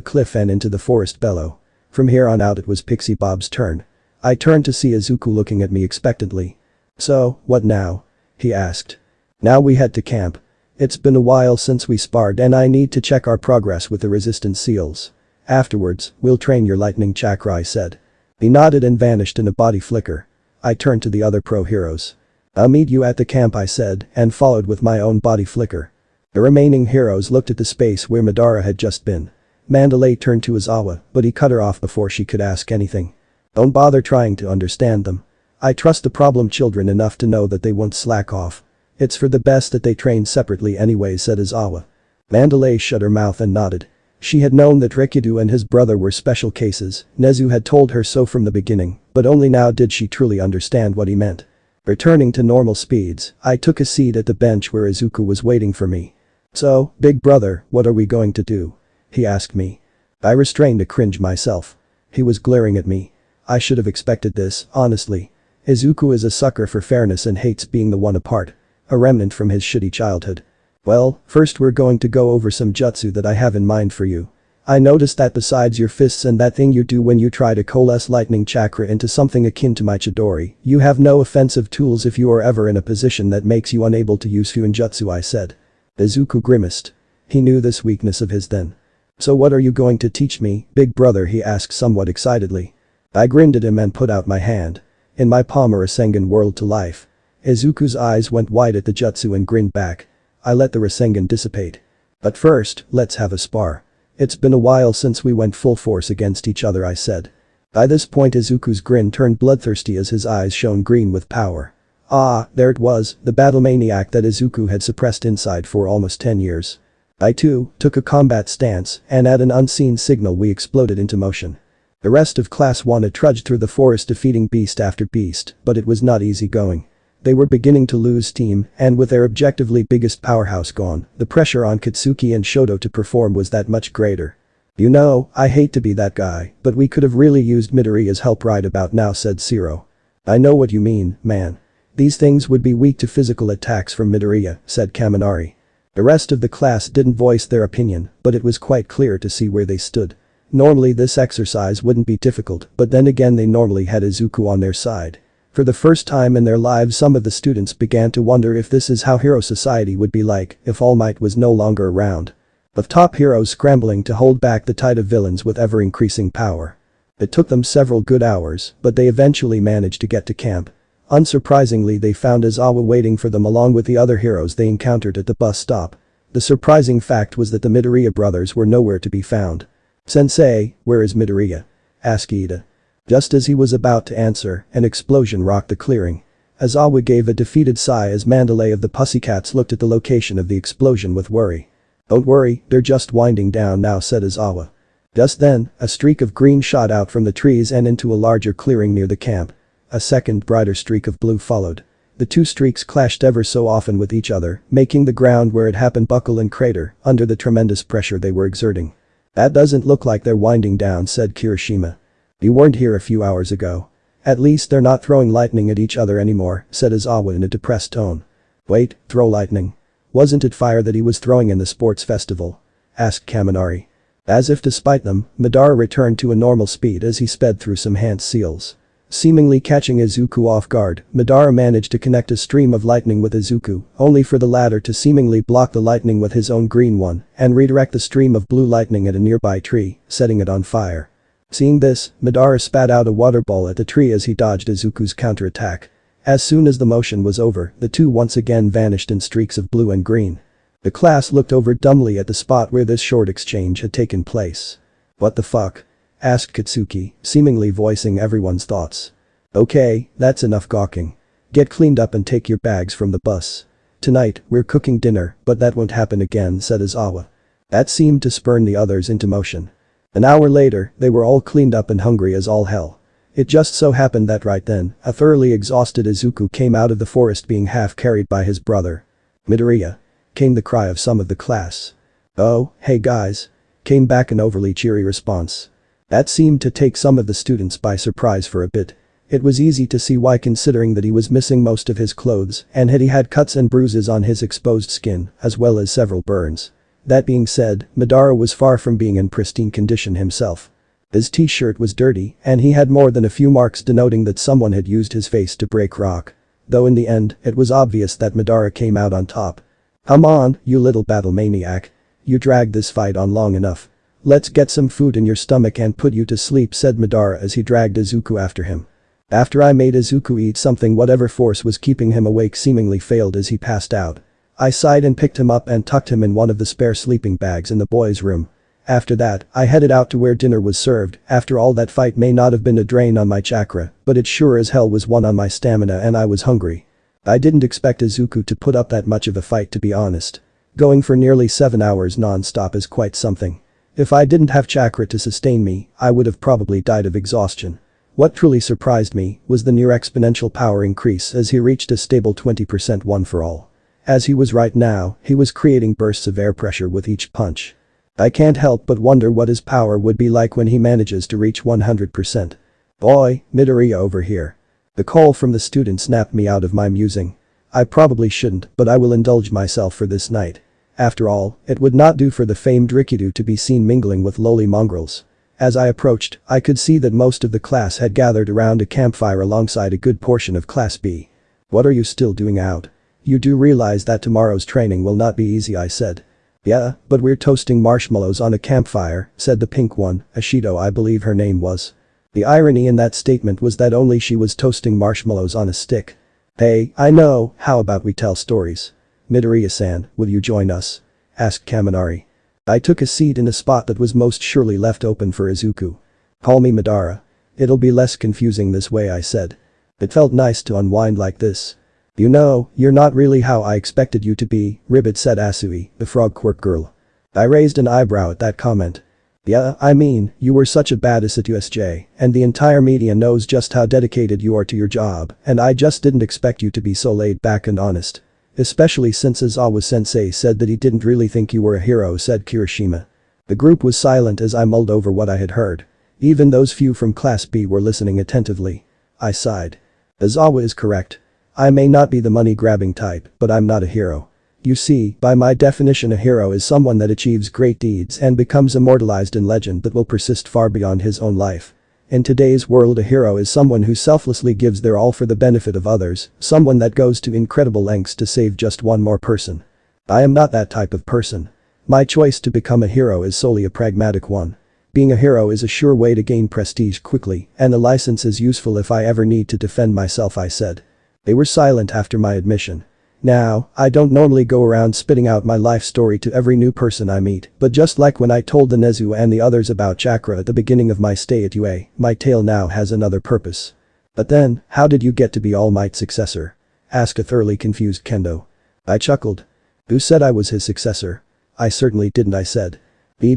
cliff and into the forest below. From here on out it was Pixie Bob's turn. I turned to see Izuku looking at me expectantly. So, what now? He asked. Now we head to camp. It's been a while since we sparred and I need to check our progress with the resistance seals. Afterwards, we'll train your lightning chakra, I said. He nodded and vanished in a body flicker. I turned to the other pro heroes. I'll meet you at the camp, I said, and followed with my own body flicker. The remaining heroes looked at the space where Madara had just been. Mandalay turned to Izawa, but he cut her off before she could ask anything. Don't bother trying to understand them. I trust the problem children enough to know that they won't slack off. It's for the best that they train separately anyway, said Izawa. Mandalay shut her mouth and nodded. She had known that Rikido and his brother were special cases, Nezu had told her so from the beginning, but only now did she truly understand what he meant. Returning to normal speeds, I took a seat at the bench where Izuku was waiting for me. So, big brother, what are we going to do? He asked me. I restrained a cringe myself. He was glaring at me. I should have expected this, honestly. Izuku is a sucker for fairness and hates being the one apart. A remnant from his shitty childhood. Well, first we're going to go over some jutsu that I have in mind for you. I noticed that besides your fists and that thing you do when you try to coalesce lightning chakra into something akin to my Chidori, you have no offensive tools if you are ever in a position that makes you unable to use Fuinjutsu, I said. Izuku grimaced. He knew this weakness of his then. So what are you going to teach me, big brother, he asked somewhat excitedly. I grinned at him and put out my hand. In my palm a Rasengan whirled to life. Izuku's eyes went wide at the jutsu and grinned back. I let the Rasengan dissipate. But first, let's have a spar. It's been a while since we went full force against each other, I said. By this point Izuku's grin turned bloodthirsty as his eyes shone green with power. Ah, there it was, the battle maniac that Izuku had suppressed inside for almost 10 years. I too, took a combat stance, and at an unseen signal we exploded into motion. The rest of Class 1 had trudged through the forest defeating beast after beast, but it was not easy going. They were beginning to lose steam, and with their objectively biggest powerhouse gone, the pressure on Katsuki and Shoto to perform was that much greater. You know, I hate to be that guy, but we could have really used Midoriya's help right about now, said Zero. I know what you mean, man. These things would be weak to physical attacks from Midoriya, said Kaminari. The rest of the class didn't voice their opinion, but it was quite clear to see where they stood. Normally this exercise wouldn't be difficult, but then again they normally had Izuku on their side. For the first time in their lives some of the students began to wonder if this is how hero society would be like if All Might was no longer around. With top heroes scrambling to hold back the tide of villains with ever-increasing power. It took them several good hours, but they eventually managed to get to camp. Unsurprisingly they found Izawa waiting for them along with the other heroes they encountered at the bus stop. The surprising fact was that the Midoriya brothers were nowhere to be found. Sensei, where is Midoriya? Asked Ida. Just as he was about to answer, an explosion rocked the clearing. Izawa gave a defeated sigh as Mandalay of the Pussycats looked at the location of the explosion with worry. Don't worry, they're just winding down now, said Izawa. Just then, a streak of green shot out from the trees and into a larger clearing near the camp. A second brighter streak of blue followed. The two streaks clashed ever so often with each other, making the ground where it happened buckle and crater under the tremendous pressure they were exerting. That doesn't look like they're winding down, said Kirishima. You weren't here a few hours ago. At least they're not throwing lightning at each other anymore, said Izawa in a depressed tone. Wait, throw lightning? Wasn't it fire that he was throwing in the sports festival? Asked Kaminari. As if to spite them, Madara returned to a normal speed as he sped through some hand seals. Seemingly catching Izuku off guard, Madara managed to connect a stream of lightning with Izuku, only for the latter to seemingly block the lightning with his own green one and redirect the stream of blue lightning at a nearby tree, setting it on fire. Seeing this, Madara spat out a water ball at the tree as he dodged Izuku's counterattack. As soon as the motion was over, the two once again vanished in streaks of blue and green. The class looked over dumbly at the spot where this short exchange had taken place. What the fuck? asked Katsuki, seemingly voicing everyone's thoughts. Okay, that's enough gawking. Get cleaned up and take your bags from the bus. Tonight, we're cooking dinner, but that won't happen again, said Izawa. That seemed to spur the others into motion. An hour later, they were all cleaned up and hungry as all hell. It just so happened that right then, a thoroughly exhausted Izuku came out of the forest being half carried by his brother. Midoriya, came the cry of some of the class. Oh, hey guys. Came back an overly cheery response. That seemed to take some of the students by surprise for a bit. It was easy to see why, considering that he was missing most of his clothes and he had cuts and bruises on his exposed skin, as well as several burns. That being said, Madara was far from being in pristine condition himself. His t-shirt was dirty, and he had more than a few marks denoting that someone had used his face to break rock. Though in the end, it was obvious that Madara came out on top. Come on, you little battle maniac. You dragged this fight on long enough. Let's get some food in your stomach and put you to sleep, said Madara as he dragged Izuku after him. After I made Izuku eat something, whatever force was keeping him awake seemingly failed as he passed out. I sighed and picked him up and tucked him in one of the spare sleeping bags in the boys' room. After that, I headed out to where dinner was served. After all, that fight may not have been a drain on my chakra, but it sure as hell was one on my stamina, and I was hungry. I didn't expect Izuku to put up that much of a fight, to be honest. Going for nearly 7 hours non-stop is quite something. If I didn't have chakra to sustain me, I would have probably died of exhaustion. What truly surprised me was the near exponential power increase as he reached a stable 20% one for all. As he was right now, he was creating bursts of air pressure with each punch. I can't help but wonder what his power would be like when he manages to reach 100%. Boy, Midoriya over here. The call from the student snapped me out of my musing. I probably shouldn't, but I will indulge myself for this night. After all, it would not do for the famed Rikido to be seen mingling with lowly mongrels. As I approached, I could see that most of the class had gathered around a campfire alongside a good portion of Class B. What are you still doing out? You do realize that tomorrow's training will not be easy, I said. Yeah, but we're toasting marshmallows on a campfire, said the pink one, Ashido I believe her name was. The irony in that statement was that only she was toasting marshmallows on a stick. Hey, I know, how about we tell stories? Midoriya-san, will you join us? Asked Kaminari. I took a seat in a spot that was most surely left open for Izuku. Call me Madara. It'll be less confusing this way, I said. It felt nice to unwind like this. You know, you're not really how I expected you to be, Ribbit, said Asui, the frog quirk girl. I raised an eyebrow at that comment. Yeah, I mean, you were such a badass at USJ, and the entire media knows just how dedicated you are to your job, and I just didn't expect you to be so laid back and honest. Especially since Izawa-sensei said that he didn't really think you were a hero, said Kirishima. The group was silent as I mulled over what I had heard. Even those few from Class B were listening attentively. I sighed. Izawa is correct. I may not be the money-grabbing type, but I'm not a hero. You see, by my definition, a hero is someone that achieves great deeds and becomes immortalized in legend that will persist far beyond his own life. In today's world, a hero is someone who selflessly gives their all for the benefit of others, someone that goes to incredible lengths to save just one more person. I am not that type of person. My choice to become a hero is solely a pragmatic one. Being a hero is a sure way to gain prestige quickly, and a license is useful if I ever need to defend myself, I said. They were silent after my admission. Now, I don't normally go around spitting out my life story to every new person I meet, but just like when I told the Nezu and the others about chakra at the beginning of my stay at UA, my tale now has another purpose. But then, how did you get to be All Might's successor? Asked a thoroughly confused Kendo. I chuckled. Who said I was his successor? I certainly didn't, I said.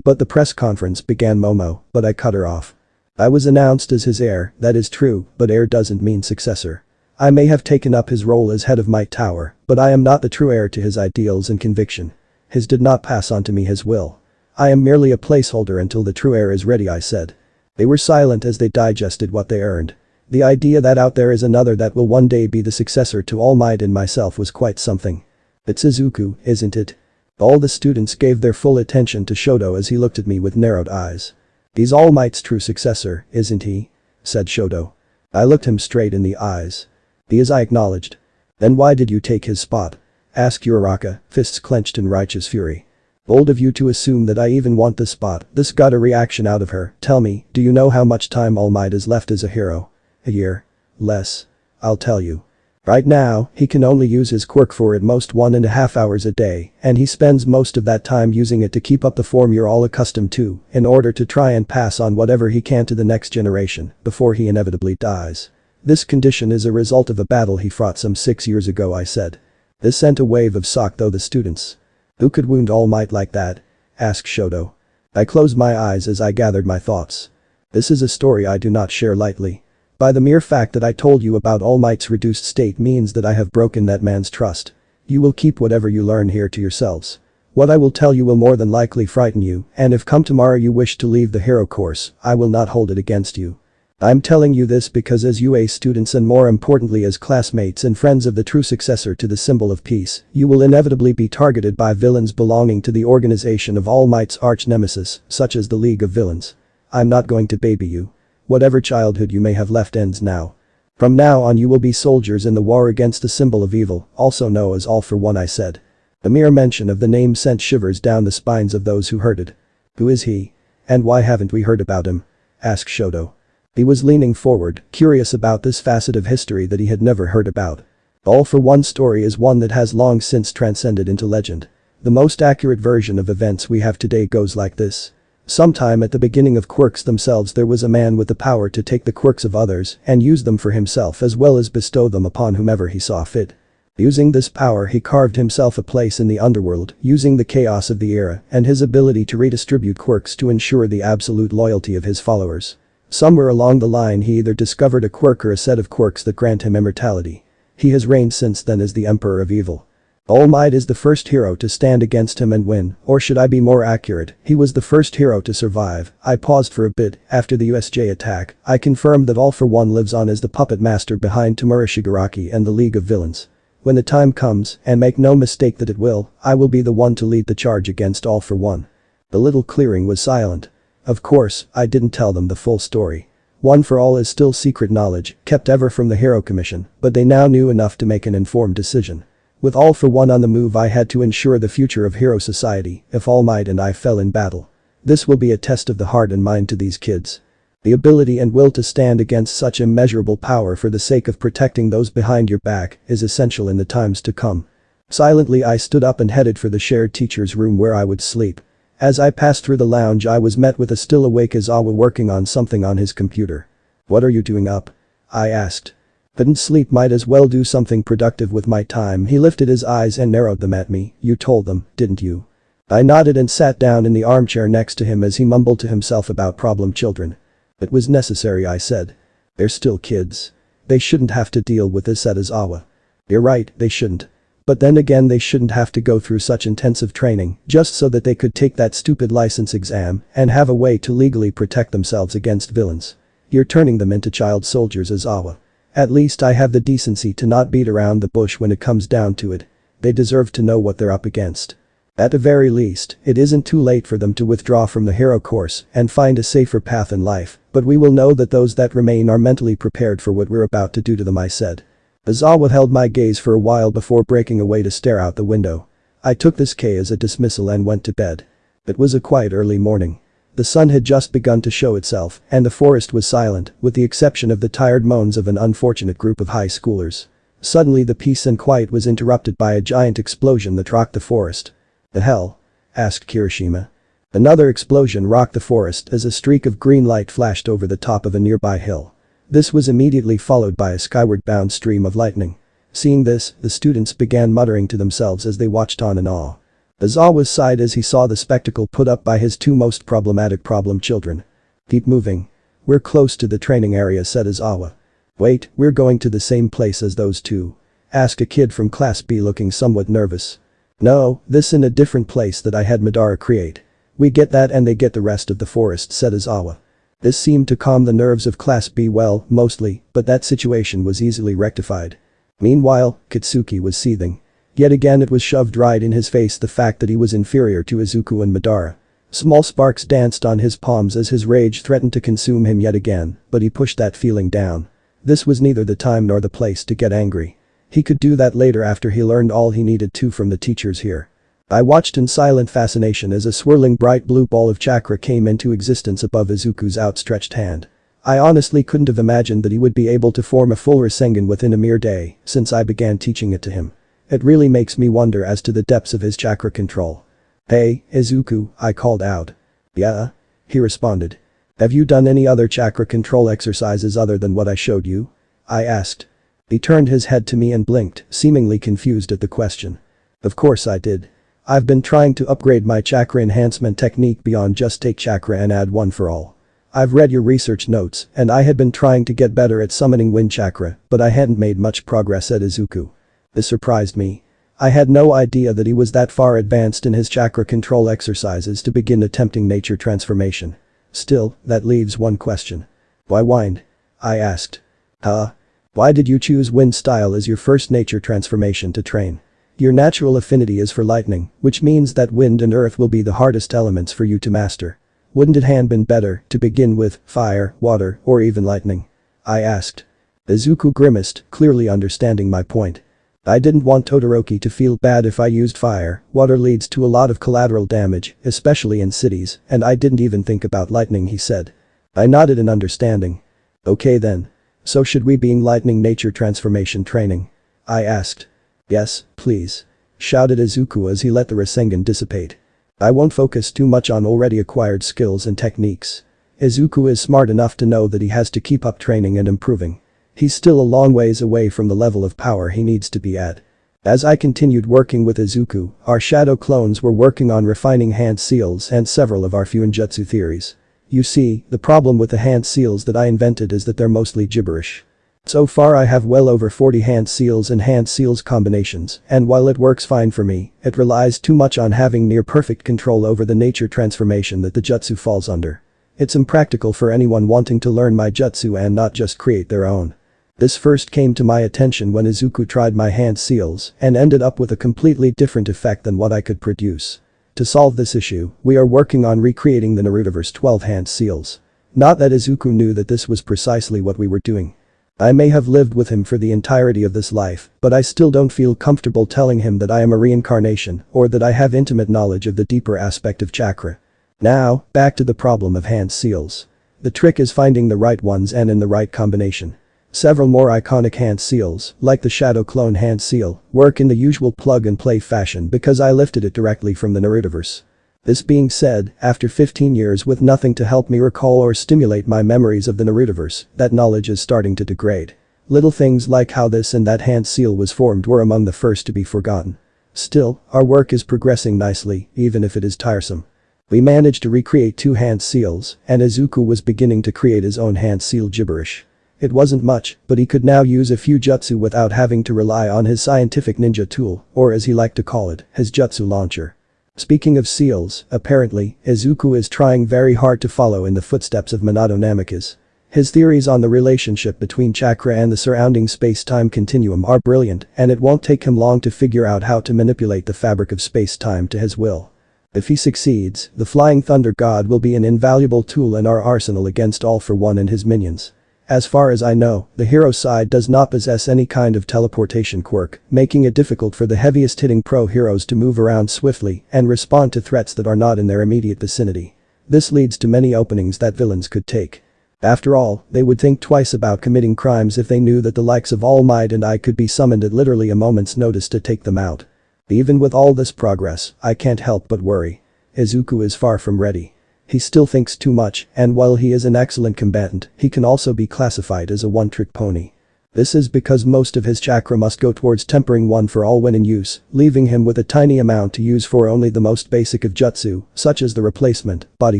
But the press conference, began Momo, but I cut her off. I was announced as his heir, that is true, but heir doesn't mean successor. I may have taken up his role as head of Might Tower, but I am not the true heir to his ideals and conviction. His did not pass on to me his will. I am merely a placeholder until the true heir is ready, I said. They were silent as they digested what they earned. The idea that out there is another that will one day be the successor to All Might and myself was quite something. It's Izuku, isn't it? All the students gave their full attention to Shoto as he looked at me with narrowed eyes. He's All Might's true successor, isn't he? Said Shoto. I looked him straight in the eyes. He is, I acknowledged. Then why did you take his spot? Asked Uraraka, fists clenched in righteous fury. Bold of you to assume that I even want the spot. This got a reaction out of her. Tell me, do you know how much time All Might is left as a hero? A year? Less. I'll tell you. Right now, he can only use his quirk for at most 1.5 hours a day, and he spends most of that time using it to keep up the form you're all accustomed to, in order to try and pass on whatever he can to the next generation, before he inevitably dies. This condition is a result of a battle he fought some 6 years ago, I said. This sent a wave of shock though the students. Who could wound All Might like that? Asked Shoto. I closed my eyes as I gathered my thoughts. This is a story I do not share lightly. By the mere fact that I told you about All Might's reduced state means that I have broken that man's trust. You will keep whatever you learn here to yourselves. What I will tell you will more than likely frighten you, and if come tomorrow you wish to leave the hero course, I will not hold it against you. I'm telling you this because as UA students and more importantly as classmates and friends of the true successor to the symbol of peace, you will inevitably be targeted by villains belonging to the organization of All Might's arch nemesis, such as the League of Villains. I'm not going to baby you. Whatever childhood you may have left ends now. From now on you will be soldiers in the war against the symbol of evil, also known as All for One, I said. The mere mention of the name sent shivers down the spines of those who heard it. Who is he? And why haven't we heard about him? Asked Shoto. He was leaning forward, curious about this facet of history that he had never heard about. All for One story is one that has long since transcended into legend. The most accurate version of events we have today goes like this. Sometime at the beginning of quirks themselves there was a man with the power to take the quirks of others and use them for himself as well as bestow them upon whomever he saw fit. Using this power he carved himself a place in the underworld, using the chaos of the era and his ability to redistribute quirks to ensure the absolute loyalty of his followers. Somewhere along the line he either discovered a quirk or a set of quirks that grant him immortality. He has reigned since then as the Emperor of Evil. All Might is the first hero to stand against him and win, or should I be more accurate, he was the first hero to survive. I paused for a bit. After the USJ attack, I confirmed that All for One lives on as the puppet master behind Tamura Shigaraki and the League of Villains. When the time comes, and make no mistake that it will, I will be the one to lead the charge against All for One. The little clearing was silent. Of course, I didn't tell them the full story. One for All is still secret knowledge, kept ever from the Hero Commission, but they now knew enough to make an informed decision. With All for One on the move I had to ensure the future of Hero Society if All Might and I fell in battle. This will be a test of the heart and mind to these kids. The ability and will to stand against such immeasurable power for the sake of protecting those behind your back is essential in the times to come. Silently I stood up and headed for the shared teacher's room where I would sleep. As I passed through the lounge I was met with a still awake Izawa working on something on his computer. "What are you doing up?" I asked. "Couldn't sleep, might as well do something productive with my time." He lifted his eyes and narrowed them at me. "You told them, didn't you?" I nodded and sat down in the armchair next to him as he mumbled to himself about problem children. "It was necessary," I said. "They're still kids. They shouldn't have to deal with this at Izawa." "You're right, they shouldn't. But then again they shouldn't have to go through such intensive training just so that they could take that stupid license exam and have a way to legally protect themselves against villains. You're turning them into child soldiers, Izawa. At least I have the decency to not beat around the bush when it comes down to it. They deserve to know what they're up against. At the very least, it isn't too late for them to withdraw from the hero course and find a safer path in life, but we will know that those that remain are mentally prepared for what we're about to do to them," I said. Izawa held my gaze for a while before breaking away to stare out the window. I took this K as a dismissal and went to bed. It was a quiet early morning. The sun had just begun to show itself and the forest was silent, with the exception of the tired moans of an unfortunate group of high schoolers. Suddenly the peace and quiet was interrupted by a giant explosion that rocked the forest. "The hell?" asked Kirishima. Another explosion rocked the forest as a streak of green light flashed over the top of a nearby hill. This was immediately followed by a skyward-bound stream of lightning. Seeing this, the students began muttering to themselves as they watched on in awe. Izawa sighed as he saw the spectacle put up by his two most problematic problem children. "Keep moving. We're close to the training area," said Izawa. "Wait, we're going to the same place as those two?" asked a kid from Class B looking somewhat nervous. "No, this in a different place that I had Madara create. We get that and they get the rest of the forest," said Izawa. This seemed to calm the nerves of Class B well, mostly, but that situation was easily rectified. Meanwhile, Katsuki was seething. Yet again it was shoved right in his face the fact that he was inferior to Izuku and Madara. Small sparks danced on his palms as his rage threatened to consume him yet again, but he pushed that feeling down. This was neither the time nor the place to get angry. He could do that later after he learned all he needed to from the teachers here. I watched in silent fascination as a swirling bright blue ball of chakra came into existence above Izuku's outstretched hand. I honestly couldn't have imagined that he would be able to form a full Rasengan within a mere day since I began teaching it to him. It really makes me wonder as to the depths of his chakra control. "Hey, Izuku," I called out. "Yeah?" he responded. "Have you done any other chakra control exercises other than what I showed you?" I asked. He turned his head to me and blinked, seemingly confused at the question. Of course I did. I've been trying to upgrade my chakra enhancement technique beyond just take chakra and add one for all. I've read your research notes, and I had been trying to get better at summoning wind chakra, but I hadn't made much progress at Izuku. This surprised me. I had no idea that he was that far advanced in his chakra control exercises to begin attempting nature transformation. Still, that leaves one question. Why wind? I asked. Huh? Why did you choose wind style as your first nature transformation to train? Your natural affinity is for lightning, which means that wind and earth will be the hardest elements for you to master. Wouldn't it have been better to begin with fire, water, or even lightning? I asked. Izuku grimaced, clearly understanding my point. I didn't want Todoroki to feel bad if I used fire. Water leads to a lot of collateral damage, especially in cities, and I didn't even think about lightning, he said. I nodded in understanding. Okay then. So should we be in lightning nature transformation training? I asked. Yes, please. Shouted Izuku as he let the Rasengan dissipate. I won't focus too much on already acquired skills and techniques. Izuku is smart enough to know that he has to keep up training and improving. He's still a long ways away from the level of power he needs to be at. As I continued working with Izuku, our shadow clones were working on refining hand seals and several of our Fuinjutsu theories. You see, the problem with the hand seals that I invented is that they're mostly gibberish. So far I have well over 40 hand seals and hand seals combinations, and while it works fine for me, it relies too much on having near perfect control over the nature transformation that the jutsu falls under. It's impractical for anyone wanting to learn my jutsu and not just create their own. This first came to my attention when Izuku tried my hand seals and ended up with a completely different effect than what I could produce. To solve this issue, we are working on recreating the Narutoverse 12 hand seals. Not that Izuku knew that this was precisely what we were doing. I may have lived with him for the entirety of this life, but I still don't feel comfortable telling him that I am a reincarnation or that I have intimate knowledge of the deeper aspect of chakra. Now, back to the problem of hand seals. The trick is finding the right ones and in the right combination. Several more iconic hand seals, like the Shadow Clone hand seal, work in the usual plug-and-play fashion because I lifted it directly from the Narutoverse. This being said, after 15 years with nothing to help me recall or stimulate my memories of the Narutoverse, that knowledge is starting to degrade. Little things like how this and that hand seal was formed were among the first to be forgotten. Still, our work is progressing nicely, even if it is tiresome. We managed to recreate 2 hand seals, and Izuku was beginning to create his own hand seal gibberish. It wasn't much, but he could now use a few jutsu without having to rely on his scientific ninja tool, or as he liked to call it, his jutsu launcher. Speaking of seals, apparently, Izuku is trying very hard to follow in the footsteps of Minato Namikaze. His theories on the relationship between chakra and the surrounding space-time continuum are brilliant, and it won't take him long to figure out how to manipulate the fabric of space-time to his will. If he succeeds, the Flying Thunder God will be an invaluable tool in our arsenal against All For One and his minions. As far as I know, the hero side does not possess any kind of teleportation quirk, making it difficult for the heaviest hitting pro heroes to move around swiftly and respond to threats that are not in their immediate vicinity. This leads to many openings that villains could take. After all, they would think twice about committing crimes if they knew that the likes of All Might and I could be summoned at literally a moment's notice to take them out. Even with all this progress, I can't help but worry. Izuku is far from ready. He still thinks too much, and while he is an excellent combatant, he can also be classified as a one-trick pony. This is because most of his chakra must go towards tempering one for all when in use, leaving him with a tiny amount to use for only the most basic of jutsu, such as the replacement, body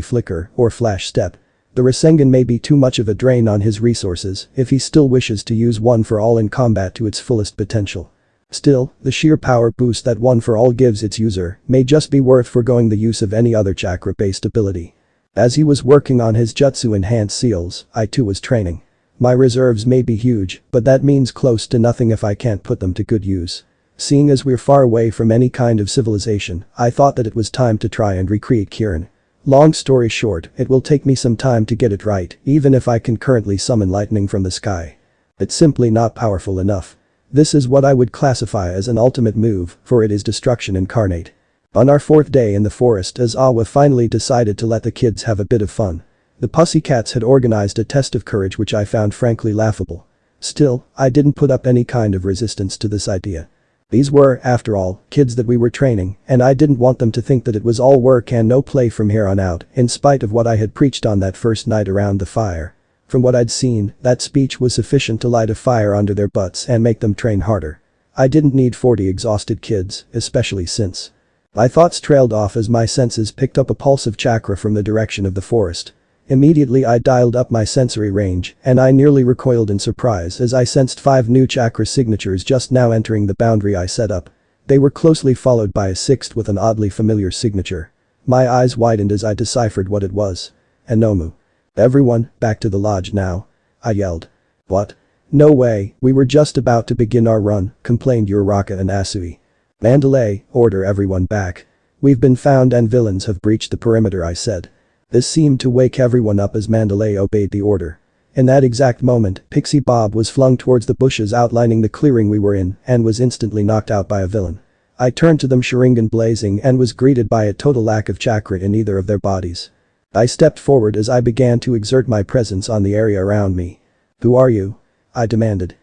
flicker, or flash step. The Rasengan may be too much of a drain on his resources if he still wishes to use one for all in combat to its fullest potential. Still, the sheer power boost that one for all gives its user may just be worth foregoing the use of any other chakra-based ability. As he was working on his jutsu enhanced seals, I too was training. My reserves may be huge, but that means close to nothing if I can't put them to good use. Seeing as we're far away from any kind of civilization, I thought that it was time to try and recreate Kirin. Long story short, it will take me some time to get it right, even if I can currently summon lightning from the sky. It's simply not powerful enough. This is what I would classify as an ultimate move, for it is destruction incarnate. On our 4th day in the forest, Azawa finally decided to let the kids have a bit of fun. The Pussycats had organized a test of courage which I found frankly laughable. Still, I didn't put up any kind of resistance to this idea. These were, after all, kids that we were training, and I didn't want them to think that it was all work and no play from here on out, in spite of what I had preached on that first night around the fire. From what I'd seen, that speech was sufficient to light a fire under their butts and make them train harder. I didn't need 40 exhausted kids, especially since. My thoughts trailed off as my senses picked up a pulse of chakra from the direction of the forest. Immediately I dialed up my sensory range, and I nearly recoiled in surprise as I sensed 5 new chakra signatures just now entering the boundary I set up. They were closely followed by a 6th with an oddly familiar signature. My eyes widened as I deciphered what it was. Enomu. "Everyone, back to the lodge now," I yelled. "What? No way, we were just about to begin our run," complained Uraraka and Asui. "Mandalay, order everyone back. We've been found and villains have breached the perimeter," I said. This seemed to wake everyone up as Mandalay obeyed the order. In that exact moment, Pixie Bob was flung towards the bushes outlining the clearing we were in and was instantly knocked out by a villain. I turned to them sharigan blazing and was greeted by a total lack of chakra in either of their bodies. I stepped forward as I began to exert my presence on the area around me. "Who are you?" I demanded.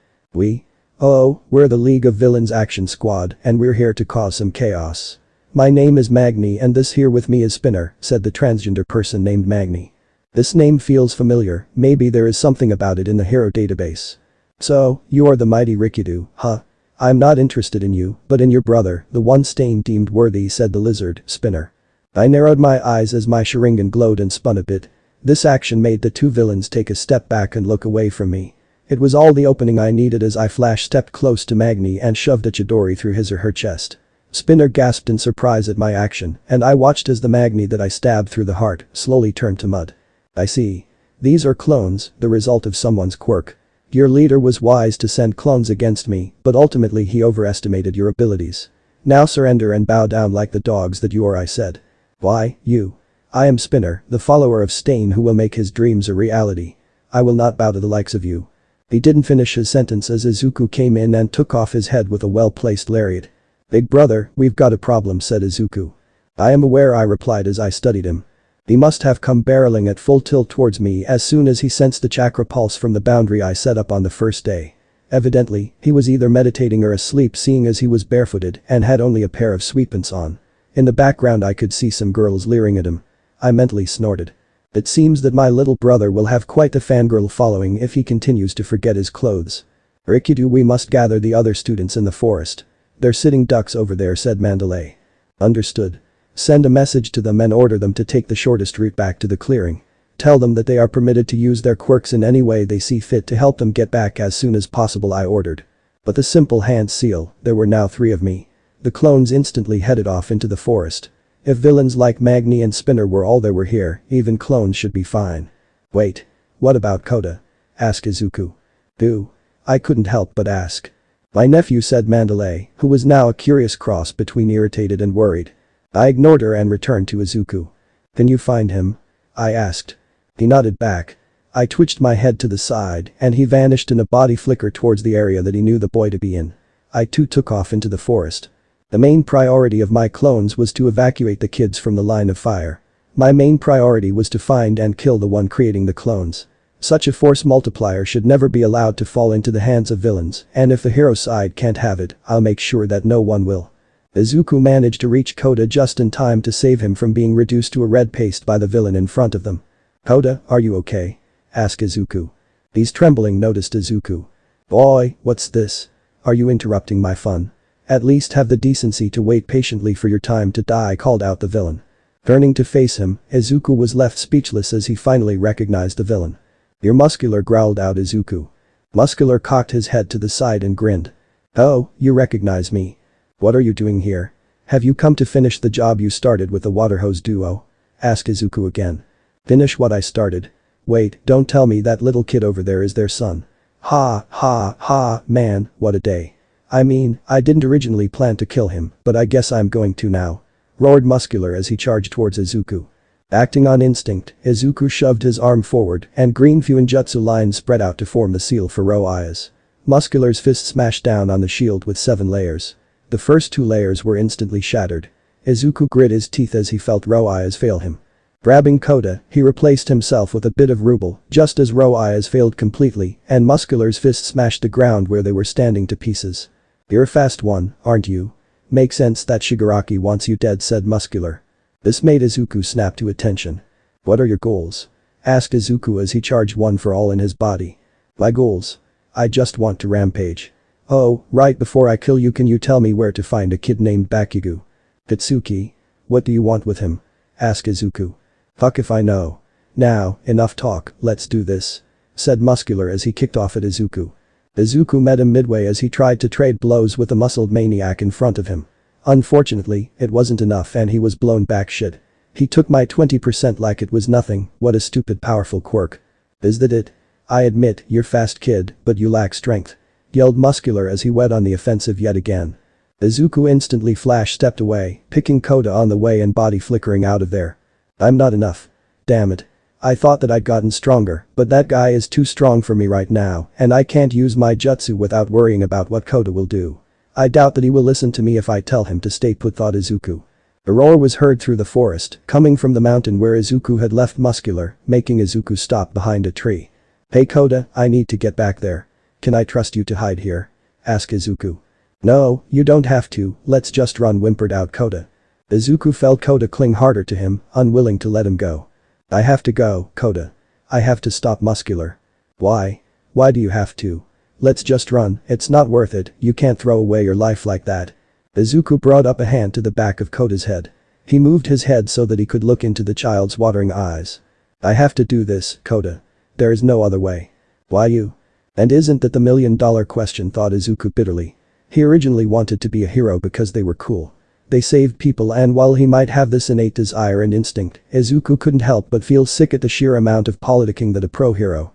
"Oh, we're the League of Villains Action Squad and we're here to cause some chaos. My name is Magni and this here with me is Spinner," said the transgender person named Magni. "This name feels familiar, maybe there is something about it in the hero database." "So, you are the mighty Rikido, huh? I'm not interested in you, but in your brother, the one Stain deemed worthy," said the lizard, Spinner. I narrowed my eyes as my sharigan glowed and spun a bit. This action made the 2 villains take a step back and look away from me. It was all the opening I needed as I stepped close to Magni and shoved a Chidori through his or her chest. Spinner gasped in surprise at my action, and I watched as the Magni that I stabbed through the heart slowly turned to mud. "I see. These are clones, the result of someone's quirk. Your leader was wise to send clones against me, but ultimately he overestimated your abilities. Now surrender and bow down like the dogs that you are," I said. "Why, you? I am Spinner, the follower of Stain who will make his dreams a reality. I will not bow to the likes of you." He didn't finish his sentence as Izuku came in and took off his head with a well-placed lariat. "Big brother, we've got a problem," said Izuku. "I am aware," I replied as I studied him. He must have come barreling at full tilt towards me as soon as he sensed the chakra pulse from the boundary I set up on the first day. Evidently, he was either meditating or asleep seeing as he was barefooted and had only a pair of sweatpants on. In the background I could see some girls leering at him. I mentally snorted. It seems that my little brother will have quite the fangirl following if he continues to forget his clothes. "Rikido, we must gather the other students in the forest. They're sitting ducks over there," said Mandalay. "Understood. Send a message to them and order them to take the shortest route back to the clearing. Tell them that they are permitted to use their quirks in any way they see fit to help them get back as soon as possible," I ordered. But the simple hand seal, there were now 3 of me. The clones instantly headed off into the forest. If villains like Magni and Spinner were all there were here, even clones should be fine. "Wait. What about Koda?" asked Izuku. I couldn't help but ask. "My nephew," said Mandalay, who was now a curious cross between irritated and worried. I ignored her and returned to Izuku. "Can you find him?" I asked. He nodded back. I twitched my head to the side and he vanished in a body flicker towards the area that he knew the boy to be in. I too took off into the forest. The main priority of my clones was to evacuate the kids from the line of fire. My main priority was to find and kill the one creating the clones. Such a force multiplier should never be allowed to fall into the hands of villains, and if the hero side can't have it, I'll make sure that no one will. Izuku managed to reach Koda just in time to save him from being reduced to a red paste by the villain in front of them. "Koda, are you okay?" asked Izuku. He's trembling, noticed Izuku. "Boy, what's this? Are you interrupting my fun? At least have the decency to wait patiently for your time to die," called out the villain. Turning to face him, Izuku was left speechless as he finally recognized the villain. "You're Muscular," growled out Izuku. Muscular cocked his head to the side and grinned. "Oh, you recognize me. What are you doing here? Have you come to finish the job you started with the water hose duo?" asked Izuku again. "Finish what I started? Wait, don't tell me that little kid over there is their son." Ha, man, what a day. I mean, I didn't originally plan to kill him, but I guess I'm going to now," roared Muscular as he charged towards Izuku. Acting on instinct, Izuku shoved his arm forward and green Fuinjutsu lines spread out to form the seal for Row Eyes. Muscular's fist smashed down on the shield with 7 layers. The first 2 layers were instantly shattered. Izuku grit his teeth as he felt Row Eyes fail him. Grabbing Koda, he replaced himself with a bit of ruble, just as Row Eyes failed completely, and Muscular's fist smashed the ground where they were standing to pieces. "You're a fast one, aren't you? Makes sense that Shigaraki wants you dead," said Muscular. This made Izuku snap to attention. "What are your goals?" asked Izuku as he charged one for all in his body. "My goals? I just want to rampage. Oh, right, before I kill you, can you tell me where to find a kid named Bakugo?" "Katsuki? What do you want with him?" asked Izuku. "Fuck if I know. Now, enough talk, let's do this," said Muscular as he kicked off at Izuku. Izuku met him midway as he tried to trade blows with the muscled maniac in front of him. Unfortunately, it wasn't enough and he was blown back. "Shit. He took my 20% like it was nothing, what a stupid powerful quirk. Is that it? I admit, you're fast kid, but you lack strength," yelled Muscular as he went on the offensive yet again. Izuku instantly flash-stepped away, picking Koda on the way and body flickering out of there. "I'm not enough. Damn it. I thought that I'd gotten stronger, but that guy is too strong for me right now, and I can't use my jutsu without worrying about what Koda will do. I doubt that he will listen to me if I tell him to stay put," thought Izuku. A roar was heard through the forest, coming from the mountain where Izuku had left Muscular, making Izuku stop behind a tree. "Hey Koda, I need to get back there. Can I trust you to hide here?" asked Izuku. "No, you don't have to, let's just run," whimpered out Koda. Izuku felt Koda cling harder to him, unwilling to let him go. "I have to go, Koda. I have to stop Muscular." "Why? Why do you have to? Let's just run, it's not worth it, you can't throw away your life like that." Izuku brought up a hand to the back of Koda's head. He moved his head so that he could look into the child's watering eyes. "I have to do this, Koda. There is no other way." "Why you?" "And isn't that the million-dollar question?" thought Izuku bitterly. He originally wanted to be a hero because they were cool. They saved people, and while he might have this innate desire and instinct, Izuku couldn't help but feel sick at the sheer amount of politicking that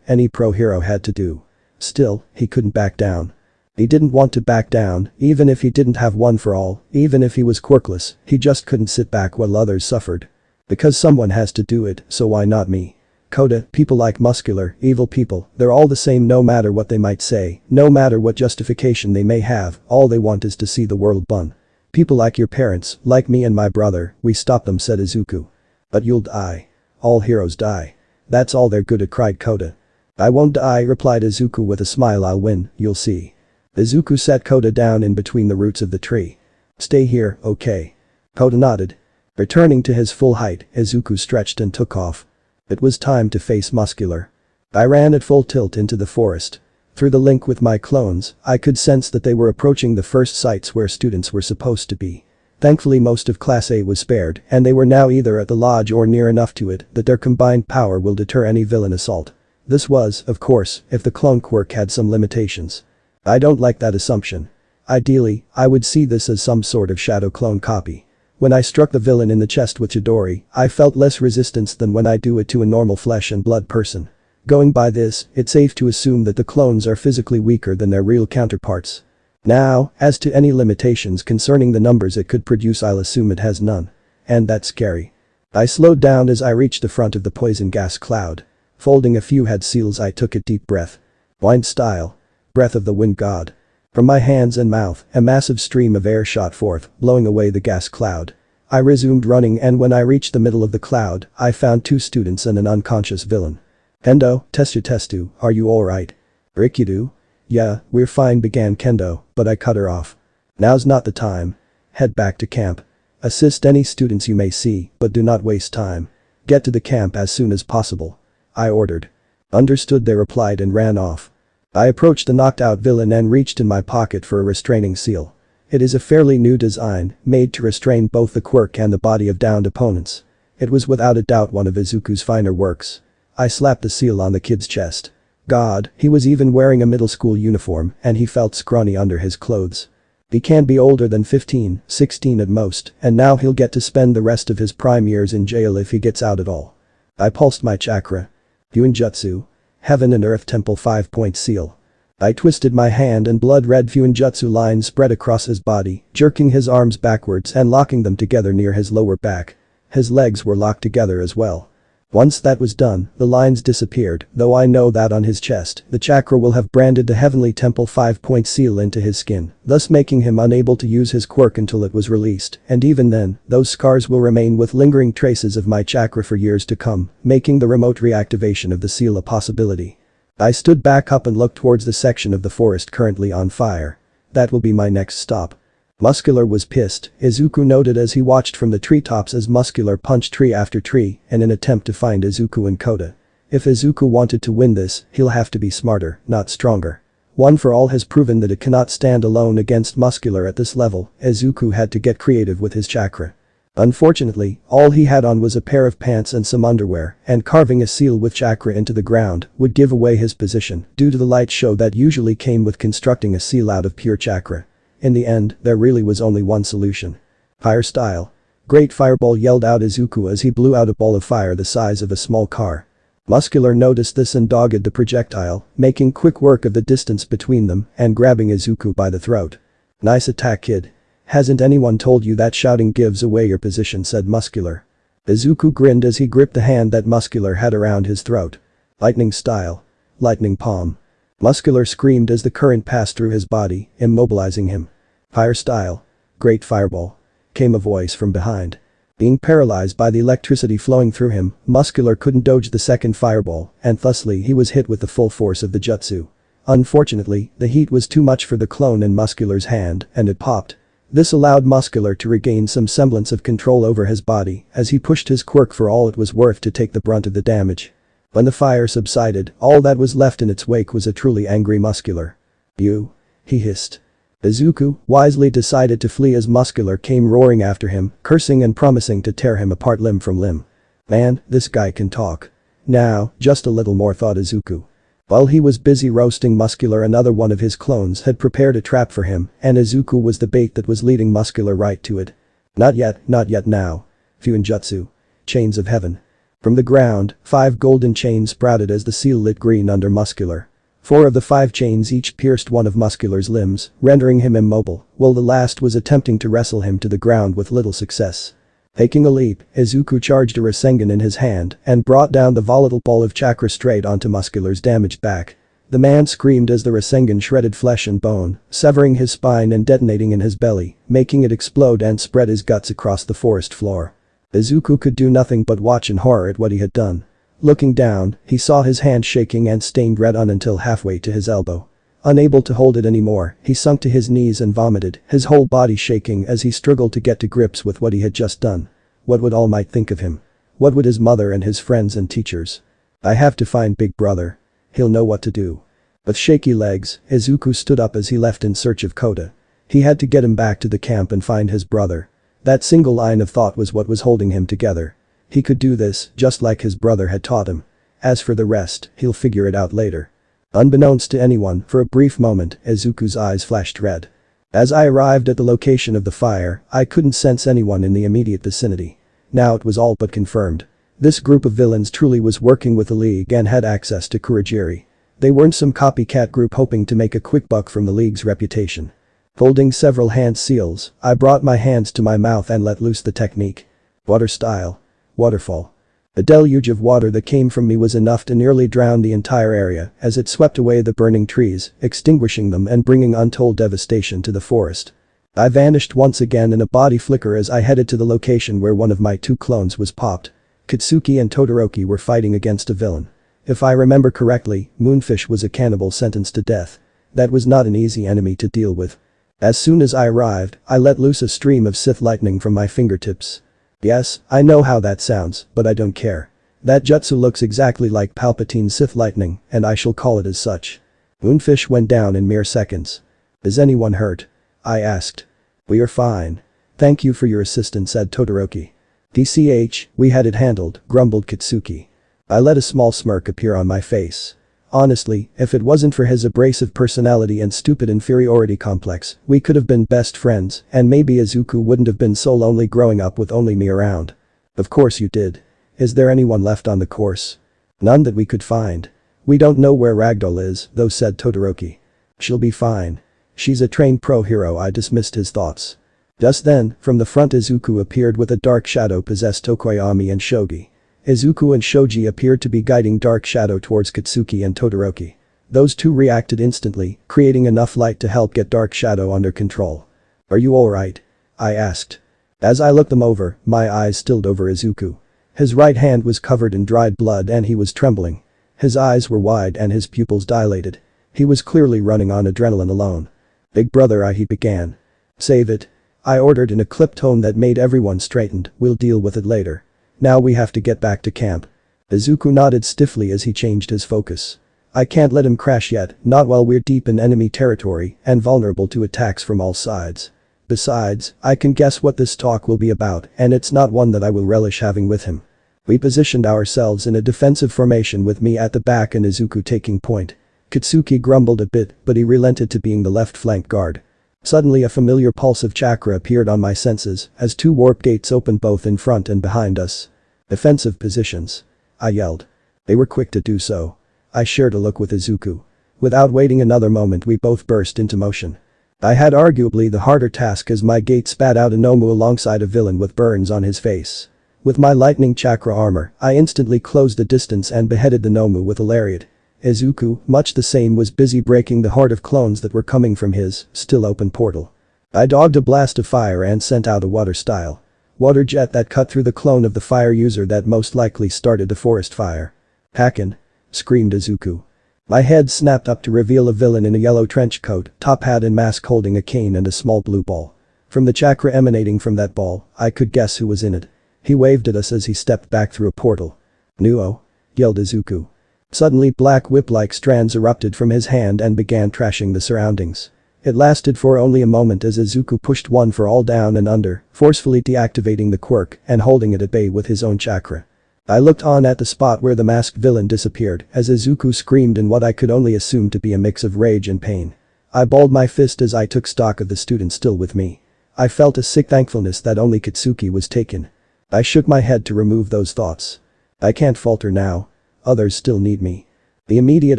any pro hero had to do. Still, he couldn't back down. He didn't want to back down, even if he didn't have one for all, even if he was quirkless, he just couldn't sit back while others suffered. Because someone has to do it, so why not me? Koda, people like Muscular, evil people, they're all the same no matter what they might say, no matter what justification they may have, all they want is to see the world burn. "People like your parents, like me and my brother, we stop them," said Izuku. "But you'll die. All heroes die. That's all they're good at," cried Koda. "I won't die," replied Izuku with a smile. "I'll win, you'll see." Izuku sat Koda down in between the roots of the tree. "Stay here, okay?" Koda nodded. Returning to his full height, Izuku stretched and took off. It was time to face Muscular. I ran at full tilt into the forest. Through the link with my clones, I could sense that they were approaching the first sites where students were supposed to be. Thankfully most of Class A was spared, and they were now either at the lodge or near enough to it that their combined power will deter any villain assault. This was, of course, if the clone quirk had some limitations. I don't like that assumption. Ideally, I would see this as some sort of shadow clone copy. When I struck the villain in the chest with Chidori, I felt less resistance than when I do it to a normal flesh and blood person. Going by this, it's safe to assume that the clones are physically weaker than their real counterparts. Now, as to any limitations concerning the numbers it could produce, I'll assume it has none. And that's scary. I slowed down as I reached the front of the poison gas cloud. Folding a few head seals, I took a deep breath. Wind style. Breath of the wind god. From my hands and mouth, a massive stream of air shot forth, blowing away the gas cloud. I resumed running, and when I reached the middle of the cloud, I found 2 students and an unconscious villain. "Kendo, testu, are you alright?" "Rikido? Yeah, we're fine," began Kendo, but I cut her off. "Now's not the time. Head back to camp. Assist any students you may see, but do not waste time. Get to the camp as soon as possible," I ordered. "Understood," they replied and ran off. I approached the knocked out villain and reached in my pocket for a restraining seal. It is a fairly new design, made to restrain both the quirk and the body of downed opponents. It was without a doubt one of Izuku's finer works. I slapped the seal on the kid's chest. God, he was even wearing a middle school uniform and he felt scrawny under his clothes. He can't be older than 15, 16 at most, and now he'll get to spend the rest of his prime years in jail if he gets out at all. I pulsed my chakra. Fuinjutsu. Heaven and Earth Temple 5-point seal. I twisted my hand and blood-red Fuinjutsu lines spread across his body, jerking his arms backwards and locking them together near his lower back. His legs were locked together as well. Once that was done, the lines disappeared, though I know that on his chest, the chakra will have branded the Heavenly Temple 5-point seal into his skin, thus making him unable to use his quirk until it was released, and even then, those scars will remain with lingering traces of my chakra for years to come, making the remote reactivation of the seal a possibility. I stood back up and looked towards the section of the forest currently on fire. That will be my next stop. Muscular was pissed, Izuku noted as he watched from the treetops as Muscular punched tree after tree in an attempt to find Izuku and Kota. If Izuku wanted to win this, he'll have to be smarter, not stronger. One for All has proven that it cannot stand alone against Muscular at this level, Izuku had to get creative with his chakra. Unfortunately, all he had on was a pair of pants and some underwear, and carving a seal with chakra into the ground would give away his position due to the light show that usually came with constructing a seal out of pure chakra. In the end, there really was only one solution. Fire style. Great fireball, yelled out Izuku as he blew out a ball of fire the size of a small car. Muscular noticed this and dogged the projectile, making quick work of the distance between them and grabbing Izuku by the throat. Nice attack, kid. Hasn't anyone told you that shouting gives away your position, said Muscular. Izuku grinned as he gripped the hand that Muscular had around his throat. Lightning style. Lightning palm. Muscular screamed as the current passed through his body, immobilizing him. Fire style. Great fireball. Came a voice from behind. Being paralyzed by the electricity flowing through him, Muscular couldn't dodge the second fireball, and thusly he was hit with the full force of the jutsu. Unfortunately, the heat was too much for the clone in Muscular's hand, and it popped. This allowed Muscular to regain some semblance of control over his body as he pushed his quirk for all it was worth to take the brunt of the damage. When the fire subsided, all that was left in its wake was a truly angry Muscular. "You?" he hissed. Izuku wisely decided to flee as Muscular came roaring after him, cursing and promising to tear him apart limb from limb. Man, this guy can talk. Now, just a little more, thought Izuku. While he was busy roasting Muscular, another one of his clones had prepared a trap for him, and Izuku was the bait that was leading Muscular right to it. Not yet now. Fuinjutsu. Chains of Heaven. From the ground, 5 golden chains sprouted as the seal lit green under Muscular. 4 of the 5 chains each pierced one of Muscular's limbs, rendering him immobile, while the last was attempting to wrestle him to the ground with little success. Taking a leap, Izuku charged a Rinnegan in his hand and brought down the volatile ball of chakra straight onto Muscular's damaged back. The man screamed as the Rinnegan shredded flesh and bone, severing his spine and detonating in his belly, making it explode and spread his guts across the forest floor. Izuku could do nothing but watch in horror at what he had done. Looking down, he saw his hand shaking and stained red until halfway to his elbow. Unable to hold it anymore, he sunk to his knees and vomited, his whole body shaking as he struggled to get to grips with what he had just done. What would All Might think of him? What would his mother and his friends and teachers? I have to find Big Brother. He'll know what to do. With shaky legs, Izuku stood up as he left in search of Kota. He had to get him back to the camp and find his brother. That single line of thought was what was holding him together. He could do this, just like his brother had taught him. As for the rest, he'll figure it out later. Unbeknownst to anyone, for a brief moment, Izuku's eyes flashed red. As I arrived at the location of the fire, I couldn't sense anyone in the immediate vicinity. Now it was all but confirmed. This group of villains truly was working with the League and had access to Kurogiri. They weren't some copycat group hoping to make a quick buck from the League's reputation. Holding several hand seals, I brought my hands to my mouth and let loose the technique. Water style. Waterfall. The deluge of water that came from me was enough to nearly drown the entire area as it swept away the burning trees, extinguishing them and bringing untold devastation to the forest. I vanished once again in a body flicker as I headed to the location where one of my 2 clones was popped. Kitsuki and Todoroki were fighting against a villain. If I remember correctly, Moonfish was a cannibal sentenced to death. That was not an easy enemy to deal with. As soon as I arrived, I let loose a stream of Sith lightning from my fingertips. Yes, I know how that sounds, but I don't care. That jutsu looks exactly like Palpatine's Sith lightning, and I shall call it as such. Moonfish went down in mere seconds. Is anyone hurt? I asked. We are fine. Thank you for your assistance, said Todoroki. DCH, we had it handled, grumbled Kitsuki. I let a small smirk appear on my face. Honestly, if it wasn't for his abrasive personality and stupid inferiority complex, we could have been best friends, and maybe Izuku wouldn't have been so lonely growing up with only me around. Of course you did. Is there anyone left on the course? None that we could find. We don't know where Ragdoll is, though, said Todoroki. She'll be fine. She's a trained pro hero. I dismissed his thoughts. Just then, from the front Izuku appeared with a dark shadow possessed Tokoyami and Shogi. Izuku and Shoji appeared to be guiding Dark Shadow towards Katsuki and Todoroki. Those two reacted instantly, creating enough light to help get Dark Shadow under control. "Are you alright?" I asked. As I looked them over, my eyes stilled over Izuku. His right hand was covered in dried blood and he was trembling. His eyes were wide and his pupils dilated. He was clearly running on adrenaline alone. "Big brother," he began. "Save it," I ordered in a clipped tone that made everyone straightened. "We'll deal with it later. Now we have to get back to camp." Izuku nodded stiffly as he changed his focus. "I can't let him crash yet, not while we're deep in enemy territory and vulnerable to attacks from all sides. Besides, I can guess what this talk will be about and it's not one that I will relish having with him." We positioned ourselves in a defensive formation with me at the back and Izuku taking point. Katsuki grumbled a bit, but he relented to being the left flank guard. Suddenly a familiar pulse of chakra appeared on my senses as two warp gates opened both in front and behind us. "Defensive positions," I yelled. They were quick to do so. I shared a look with Izuku. Without waiting another moment we both burst into motion. I had arguably the harder task as my gate spat out a Nomu alongside a villain with burns on his face. With my lightning chakra armor, I instantly closed the distance and beheaded the Nomu with a lariat. Izuku, much the same, was busy breaking the horde of clones that were coming from his still open portal. I dogged a blast of fire and sent out a water-style water jet that cut through the clone of the fire user that most likely started the forest fire. "Hakken!" screamed Izuku. My head snapped up to reveal a villain in a yellow trench coat, top hat and mask holding a cane and a small blue ball. From the chakra emanating from that ball, I could guess who was in it. He waved at us as he stepped back through a portal. "Nuo!" yelled Izuku. Suddenly black whip-like strands erupted from his hand and began trashing the surroundings. It lasted for only a moment as Izuku pushed one for all down and under, forcefully deactivating the quirk and holding it at bay with his own chakra. I looked on at the spot where the masked villain disappeared as Izuku screamed in what I could only assume to be a mix of rage and pain. I balled my fist as I took stock of the student still with me. I felt a sick thankfulness that only Katsuki was taken. I shook my head to remove those thoughts. I can't falter now. Others still need me. The immediate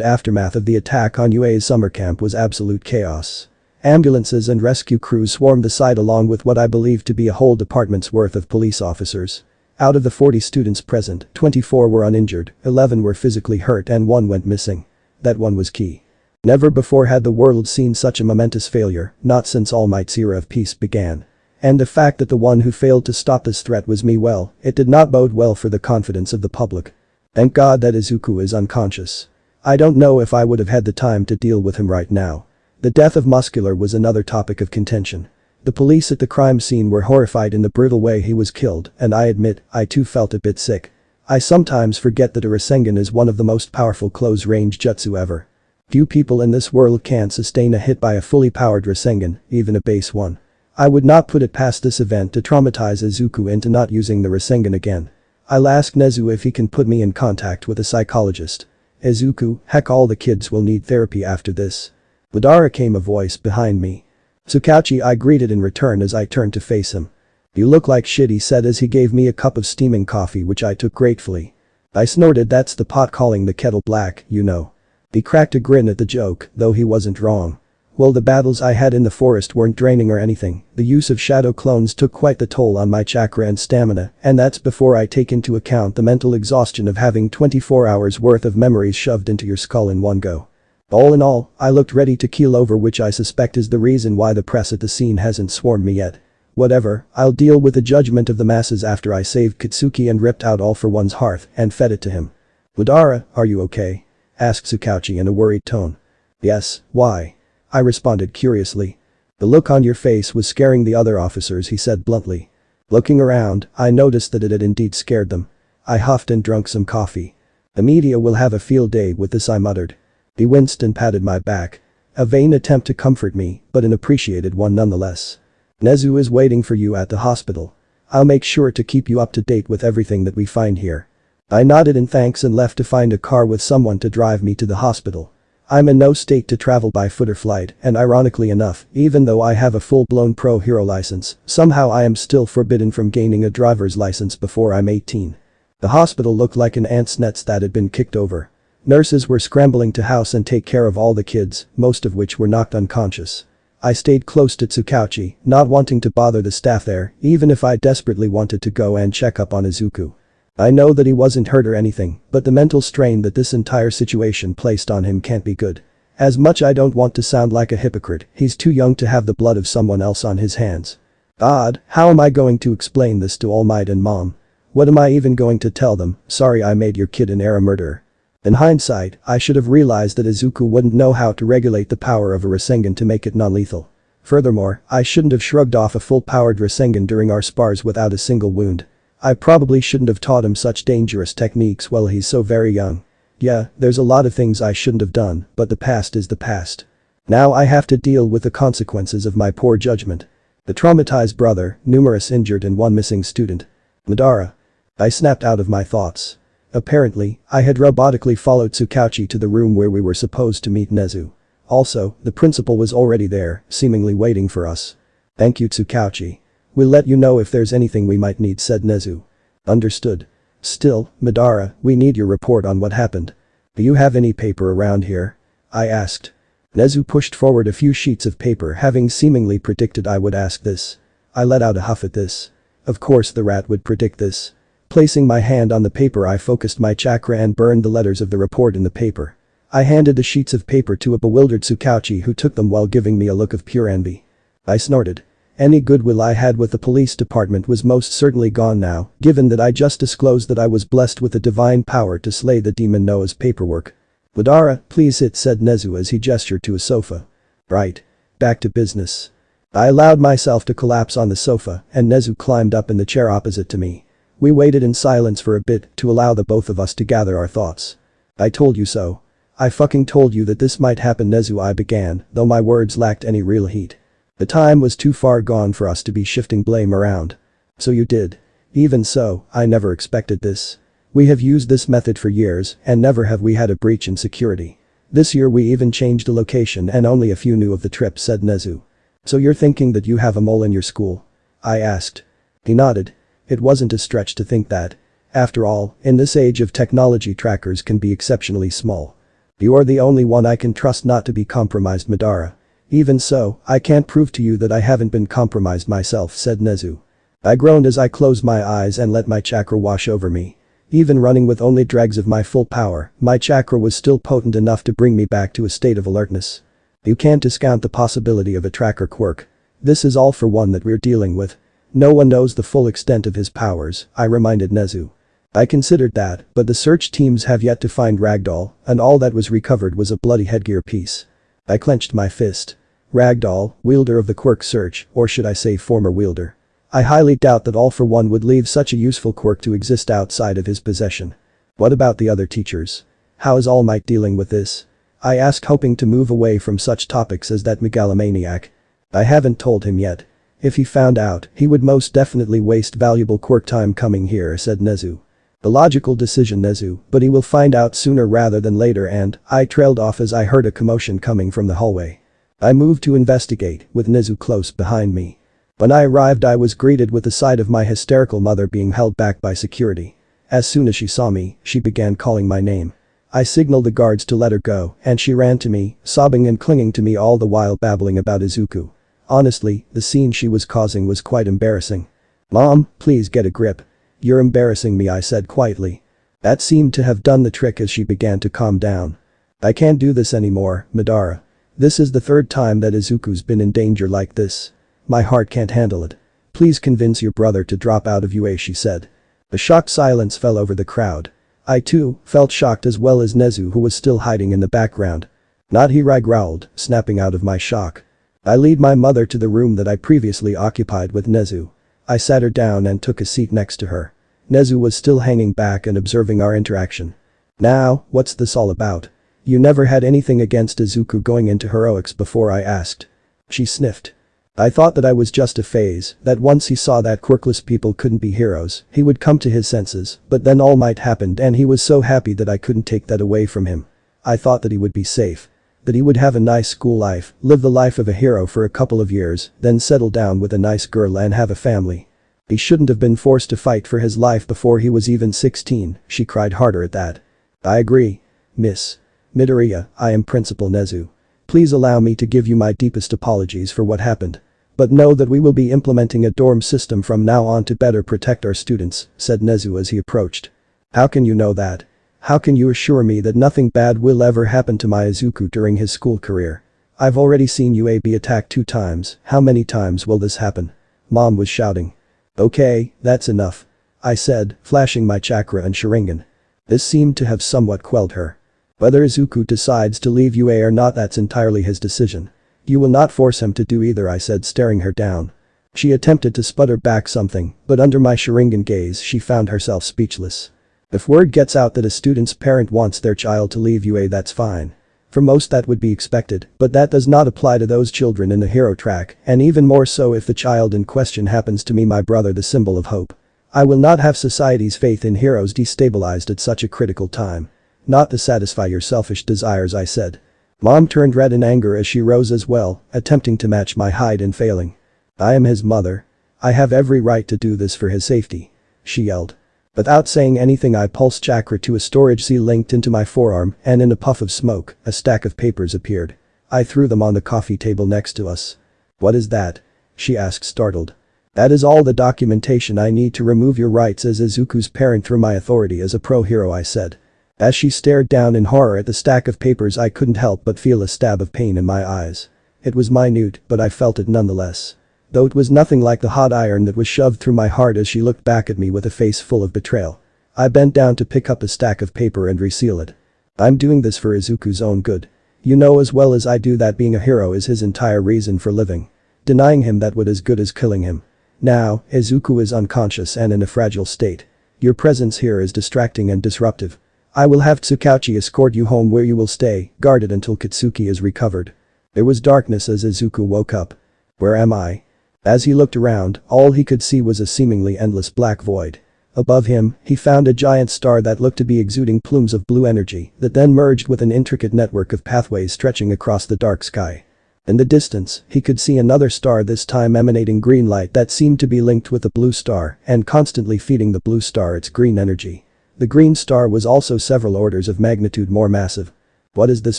aftermath of the attack on UA's summer camp was absolute chaos. Ambulances and rescue crews swarmed the site along with what I believed to be a whole department's worth of police officers. Out of the 40 students present, 24 were uninjured, 11 were physically hurt and 1 went missing. That one was key. Never before had the world seen such a momentous failure, not since All Might's era of peace began. And the fact that the one who failed to stop this threat was me, well, it did not bode well for the confidence of the public. Thank God that Izuku is unconscious. I don't know if I would have had the time to deal with him right now. The death of Muscular was another topic of contention. The police at the crime scene were horrified in the brutal way he was killed, and I admit, I too felt a bit sick. I sometimes forget that a Rinnegan is one of the most powerful close-range jutsu ever. Few people in this world can sustain a hit by a fully powered Rinnegan, even a base one. I would not put it past this event to traumatize Izuku into not using the Rinnegan again. I'll ask Nezu if he can put me in contact with a psychologist. "Izuku, heck, all the kids will need therapy after this." Madara, came a voice behind me. "Tsukauchi," I greeted in return as I turned to face him. "You look like shit," he said as he gave me a cup of steaming coffee which I took gratefully. I snorted. "That's the pot calling the kettle black, you know." He cracked a grin at the joke, though he wasn't wrong. Well, the battles I had in the forest weren't draining or anything. The use of shadow clones took quite the toll on my chakra and stamina, and that's before I take into account the mental exhaustion of having 24 hours worth of memories shoved into your skull in one go. All in all, I looked ready to keel over, which I suspect is the reason why the press at the scene hasn't swarmed me yet. Whatever, I'll deal with the judgment of the masses after I saved Katsuki and ripped out All for One's hearth and fed it to him. "Madara, are you okay?" asked Tsukauchi in a worried tone. "Yes, why?" I responded curiously. "The look on your face was scaring the other officers," he said bluntly. Looking around, I noticed that it had indeed scared them. I huffed and drank some coffee. "The media will have a field day with this," I muttered. He winced and patted my back. A vain attempt to comfort me, but an appreciated one nonetheless. "Nezu is waiting for you at the hospital. I'll make sure to keep you up to date with everything that we find here." I nodded in thanks and left to find a car with someone to drive me to the hospital. I'm in no state to travel by foot or flight, and ironically enough, even though I have a full-blown pro hero license, somehow I am still forbidden from gaining a driver's license before I'm 18. The hospital looked like an ant's nest that had been kicked over. Nurses were scrambling to house and take care of all the kids, most of which were knocked unconscious. I stayed close to Tsukauchi, not wanting to bother the staff there, even if I desperately wanted to go and check up on Izuku. I know that he wasn't hurt or anything, but the mental strain that this entire situation placed on him can't be good. As much I don't want to sound like a hypocrite, he's too young to have the blood of someone else on his hands. God, how am I going to explain this to All Might and Mom? What am I even going to tell them? Sorry I made your kid an era murderer. In hindsight, I should have realized that Izuku wouldn't know how to regulate the power of a Rasengan to make it non-lethal. Furthermore, I shouldn't have shrugged off a full-powered Rasengan during our spars without a single wound. I probably shouldn't have taught him such dangerous techniques while he's so very young. Yeah, there's a lot of things I shouldn't have done, but the past is the past. Now I have to deal with the consequences of my poor judgment. The traumatized brother, numerous injured and one missing student. Madara. I snapped out of my thoughts. Apparently, I had robotically followed Tsukauchi to the room where we were supposed to meet Nezu. Also, the principal was already there, seemingly waiting for us. Thank you Tsukauchi. We'll let you know if there's anything we might need, said Nezu. Understood. Still, Madara, we need your report on what happened. Do you have any paper around here? I asked. Nezu pushed forward a few sheets of paper, having seemingly predicted I would ask this. I let out a huff at this. Of course the rat would predict this. Placing my hand on the paper, I focused my chakra and burned the letters of the report in the paper. I handed the sheets of paper to a bewildered Tsukauchi who took them while giving me a look of pure envy. I snorted. Any goodwill I had with the police department was most certainly gone now, given that I just disclosed that I was blessed with the divine power to slay the demon Noah's paperwork. Madara, please sit, said Nezu as he gestured to a sofa. Right. Back to business. I allowed myself to collapse on the sofa and Nezu climbed up in the chair opposite to me. We waited in silence for a bit to allow the both of us to gather our thoughts. I told you so. I fucking told you that this might happen, Nezu, I began, though my words lacked any real heat. The time was too far gone for us to be shifting blame around. So you did. Even so, I never expected this. We have used this method for years and never have we had a breach in security. This year we even changed the location and only a few knew of the trip, said Nezu. So you're thinking that you have a mole in your school? I asked. He nodded. It wasn't a stretch to think that. After all, in this age of technology, trackers can be exceptionally small. You are the only one I can trust not to be compromised, Madara. Even so, I can't prove to you that I haven't been compromised myself, said Nezu. I groaned as I closed my eyes and let my chakra wash over me. Even running with only dregs of my full power, my chakra was still potent enough to bring me back to a state of alertness. You can't discount the possibility of a tracker quirk. This is all for one that we're dealing with. No one knows the full extent of his powers, I reminded Nezu. I considered that, but the search teams have yet to find Ragdoll, and all that was recovered was a bloody headgear piece. I clenched my fist. Ragdoll, wielder of the quirk search, or should I say former wielder. I highly doubt that All for One would leave such a useful quirk to exist outside of his possession. What about the other teachers? How is All Might dealing with this? I asked, hoping to move away from such topics as that megalomaniac. I haven't told him yet. If he found out, he would most definitely waste valuable quirk time coming here, said Nezu. The logical decision, Nezu, but he will find out sooner rather than later, and I trailed off as I heard a commotion coming from the hallway. I moved to investigate, with Nezu close behind me. When I arrived, I was greeted with the sight of my hysterical mother being held back by security. As soon as she saw me, she began calling my name. I signaled the guards to let her go, and she ran to me, sobbing and clinging to me, all the while babbling about Izuku. Honestly, the scene she was causing was quite embarrassing. Mom, please get a grip. You're embarrassing me, I said quietly. That seemed to have done the trick as she began to calm down. I can't do this anymore, Madara. This is the third time that Izuku's been in danger like this. My heart can't handle it. Please convince your brother to drop out of UA, she said. A shocked silence fell over the crowd. I too felt shocked, as well as Nezu, who was still hiding in the background. Not here, I growled, snapping out of my shock. I led my mother to the room that I previously occupied with Nezu. I sat her down and took a seat next to her. Nezu was still hanging back and observing our interaction. Now, what's this all about? You never had anything against Izuku going into heroics before, I asked. She sniffed. I thought that I was just a phase, that once he saw that quirkless people couldn't be heroes, he would come to his senses, but then All Might happened and he was so happy that I couldn't take that away from him. I thought that he would be safe. That he would have a nice school life, live the life of a hero for a couple of years, then settle down with a nice girl and have a family. He shouldn't have been forced to fight for his life before he was even 16, she cried harder at that. I agree. Miss Midoriya, I am Principal Nezu. Please allow me to give you my deepest apologies for what happened. But know that we will be implementing a dorm system from now on to better protect our students, said Nezu as he approached. How can you know that? How can you assure me that nothing bad will ever happen to my Izuku during his school career? I've already seen UA be attacked 2 times, how many times will this happen? Mom was shouting. Okay, that's enough. I said, flashing my chakra and sharigan. This seemed to have somewhat quelled her. Whether Izuku decides to leave UA or not, that's entirely his decision. You will not force him to do either, I said, staring her down. She attempted to sputter back something, but under my sharigan gaze she found herself speechless. If word gets out that a student's parent wants their child to leave UA, that's fine. For most that would be expected, but that does not apply to those children in the hero track, and even more so if the child in question happens to be my brother, the symbol of hope. I will not have society's faith in heroes destabilized at such a critical time. Not to satisfy your selfish desires, I said. Mom turned red in anger as she rose as well, attempting to match my height and failing. I am his mother. I have every right to do this for his safety, she yelled. Without saying anything, I pulsed chakra to a storage sea linked into my forearm, and in a puff of smoke, a stack of papers appeared. I threw them on the coffee table next to us. What is that? She asked, startled. That is all the documentation I need to remove your rights as Izuku's parent through my authority as a pro-hero, I said. As she stared down in horror at the stack of papers, I couldn't help but feel a stab of pain in my eyes. It was minute, but I felt it nonetheless. Though it was nothing like the hot iron that was shoved through my heart as she looked back at me with a face full of betrayal. I bent down to pick up a stack of paper and reseal it. I'm doing this for Izuku's own good. You know as well as I do that being a hero is his entire reason for living. Denying him that would as good as killing him. Now, Izuku is unconscious and in a fragile state. Your presence here is distracting and disruptive. I will have Tsukauchi escort you home where you will stay, guarded until Katsuki is recovered. There was darkness as Izuku woke up. Where am I? As he looked around, all he could see was a seemingly endless black void. Above him, he found a giant star that looked to be exuding plumes of blue energy that then merged with an intricate network of pathways stretching across the dark sky. In the distance, he could see another star, this time emanating green light that seemed to be linked with the blue star and constantly feeding the blue star its green energy. The green star was also several orders of magnitude more massive. What is this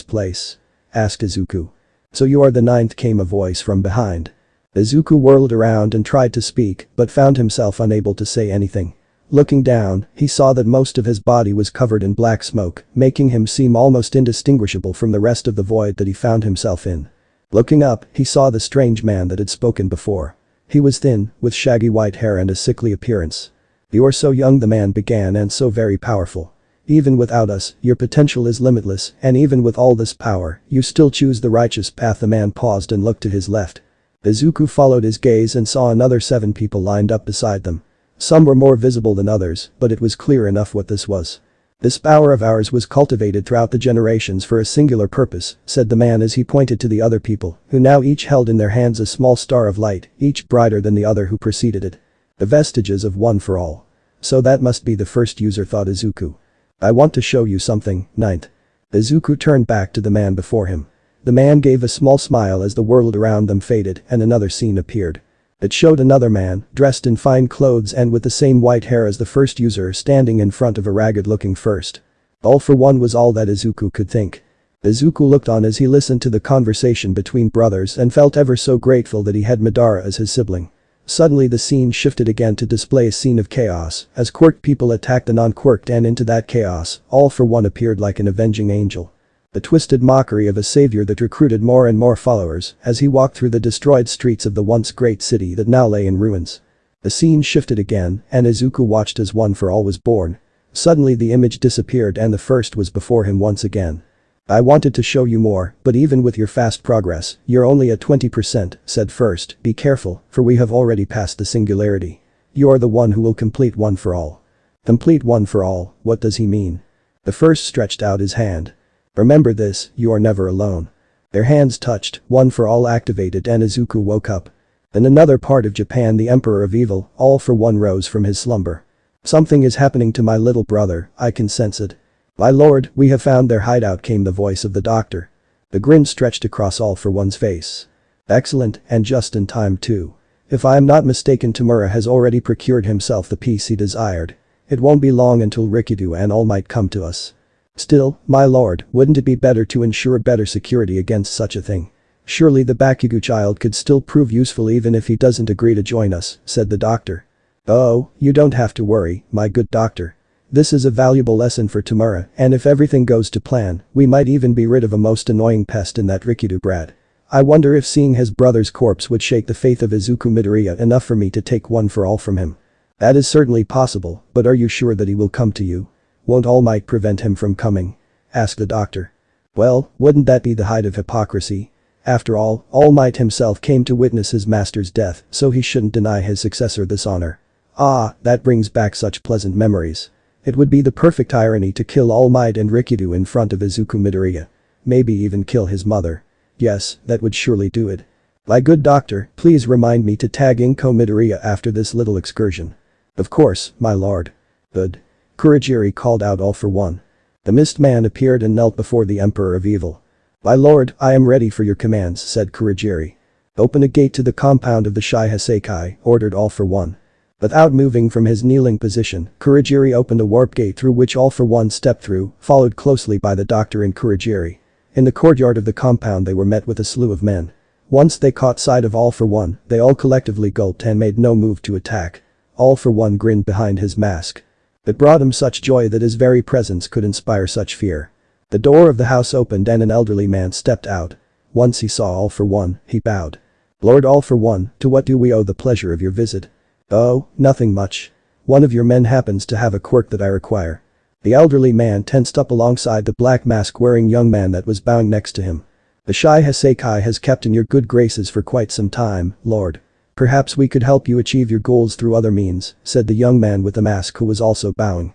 place? Asked Izuku. So you are the ninth, came a voice from behind. Izuku whirled around and tried to speak, but found himself unable to say anything. Looking down, he saw that most of his body was covered in black smoke, making him seem almost indistinguishable from the rest of the void that he found himself in. Looking up, he saw the strange man that had spoken before. He was thin, with shaggy white hair and a sickly appearance. You are so young, the man began, and so very powerful. Even without us, your potential is limitless, and even with all this power, you still choose the righteous path. The man paused and looked to his left. Izuku followed his gaze and saw another 7 people lined up beside them. Some were more visible than others, but it was clear enough what this was. This power of ours was cultivated throughout the generations for a singular purpose, said the man as he pointed to the other people, who now each held in their hands a small star of light, each brighter than the other who preceded it. The vestiges of one for all. So that must be the first user, thought Izuku. I want to show you something, ninth. Izuku turned back to the man before him. The man gave a small smile as the world around them faded and another scene appeared. It showed another man, dressed in fine clothes and with the same white hair as the first user, standing in front of a ragged-looking first. All for one was all that Izuku could think. Izuku looked on as he listened to the conversation between brothers and felt ever so grateful that he had Madara as his sibling. Suddenly the scene shifted again to display a scene of chaos as quirked people attacked the non-quirked, and into that chaos, all for one appeared like an avenging angel. The twisted mockery of a savior that recruited more and more followers as he walked through the destroyed streets of the once great city that now lay in ruins. The scene shifted again and Izuku watched as one for all was born. Suddenly the image disappeared and the first was before him once again. I wanted to show you more, but even with your fast progress, you're only at 20%, said first. Be careful, for we have already passed the singularity. You are the one who will complete one for all. Complete one for all, what does he mean? The first stretched out his hand. Remember this, you are never alone. Their hands touched, one for all activated, and Izuku woke up. In another part of Japan, the Emperor of Evil, all for one, rose from his slumber. Something is happening to my little brother, I can sense it. My lord, we have found their hideout, came the voice of the doctor. The grin stretched across all for one's face. Excellent, and just in time too. If I am not mistaken, Tamura has already procured himself the peace he desired. It won't be long until Rikido and all might come to us. Still, my lord, wouldn't it be better to ensure better security against such a thing? Surely the Bakugo child could still prove useful even if he doesn't agree to join us, said the doctor. Oh, you don't have to worry, my good doctor. This is a valuable lesson for Tamura, and if everything goes to plan, we might even be rid of a most annoying pest in that Rikido brat. I wonder if seeing his brother's corpse would shake the faith of Izuku Midoriya enough for me to take one for all from him. That is certainly possible, but are you sure that he will come to you? Won't All Might prevent him from coming? Asked the doctor. Well, wouldn't that be the height of hypocrisy? After all Might himself came to witness his master's death, so he shouldn't deny his successor this honor. Ah, that brings back such pleasant memories. It would be the perfect irony to kill All Might and Rikido in front of Izuku Midoriya. Maybe even kill his mother. Yes, that would surely do it. My good doctor, please remind me to tag Inko Midoriya after this little excursion. Of course, my lord. Good. Kurogiri called out all for one. The mist man appeared and knelt before the Emperor of Evil. My lord, I am ready for your commands, said Kurogiri. Open a gate to the compound of the Uchiha Sekai, ordered all for one. Without moving from his kneeling position, Kurogiri opened a warp gate through which all for one stepped through, followed closely by the doctor and Kurogiri. In the courtyard of the compound they were met with a slew of men. Once they caught sight of all for one, they all collectively gulped and made no move to attack. All for one grinned behind his mask. It brought him such joy that his very presence could inspire such fear. The door of the house opened and an elderly man stepped out. Once he saw all for one, he bowed. Lord All for One, to what do we owe the pleasure of your visit? Oh, nothing much. One of your men happens to have a quirk that I require. The elderly man tensed up alongside the black mask-wearing young man that was bowing next to him. The Uchiha Sekai has kept in your good graces for quite some time, Lord. Perhaps we could help you achieve your goals through other means, said the young man with the mask who was also bowing.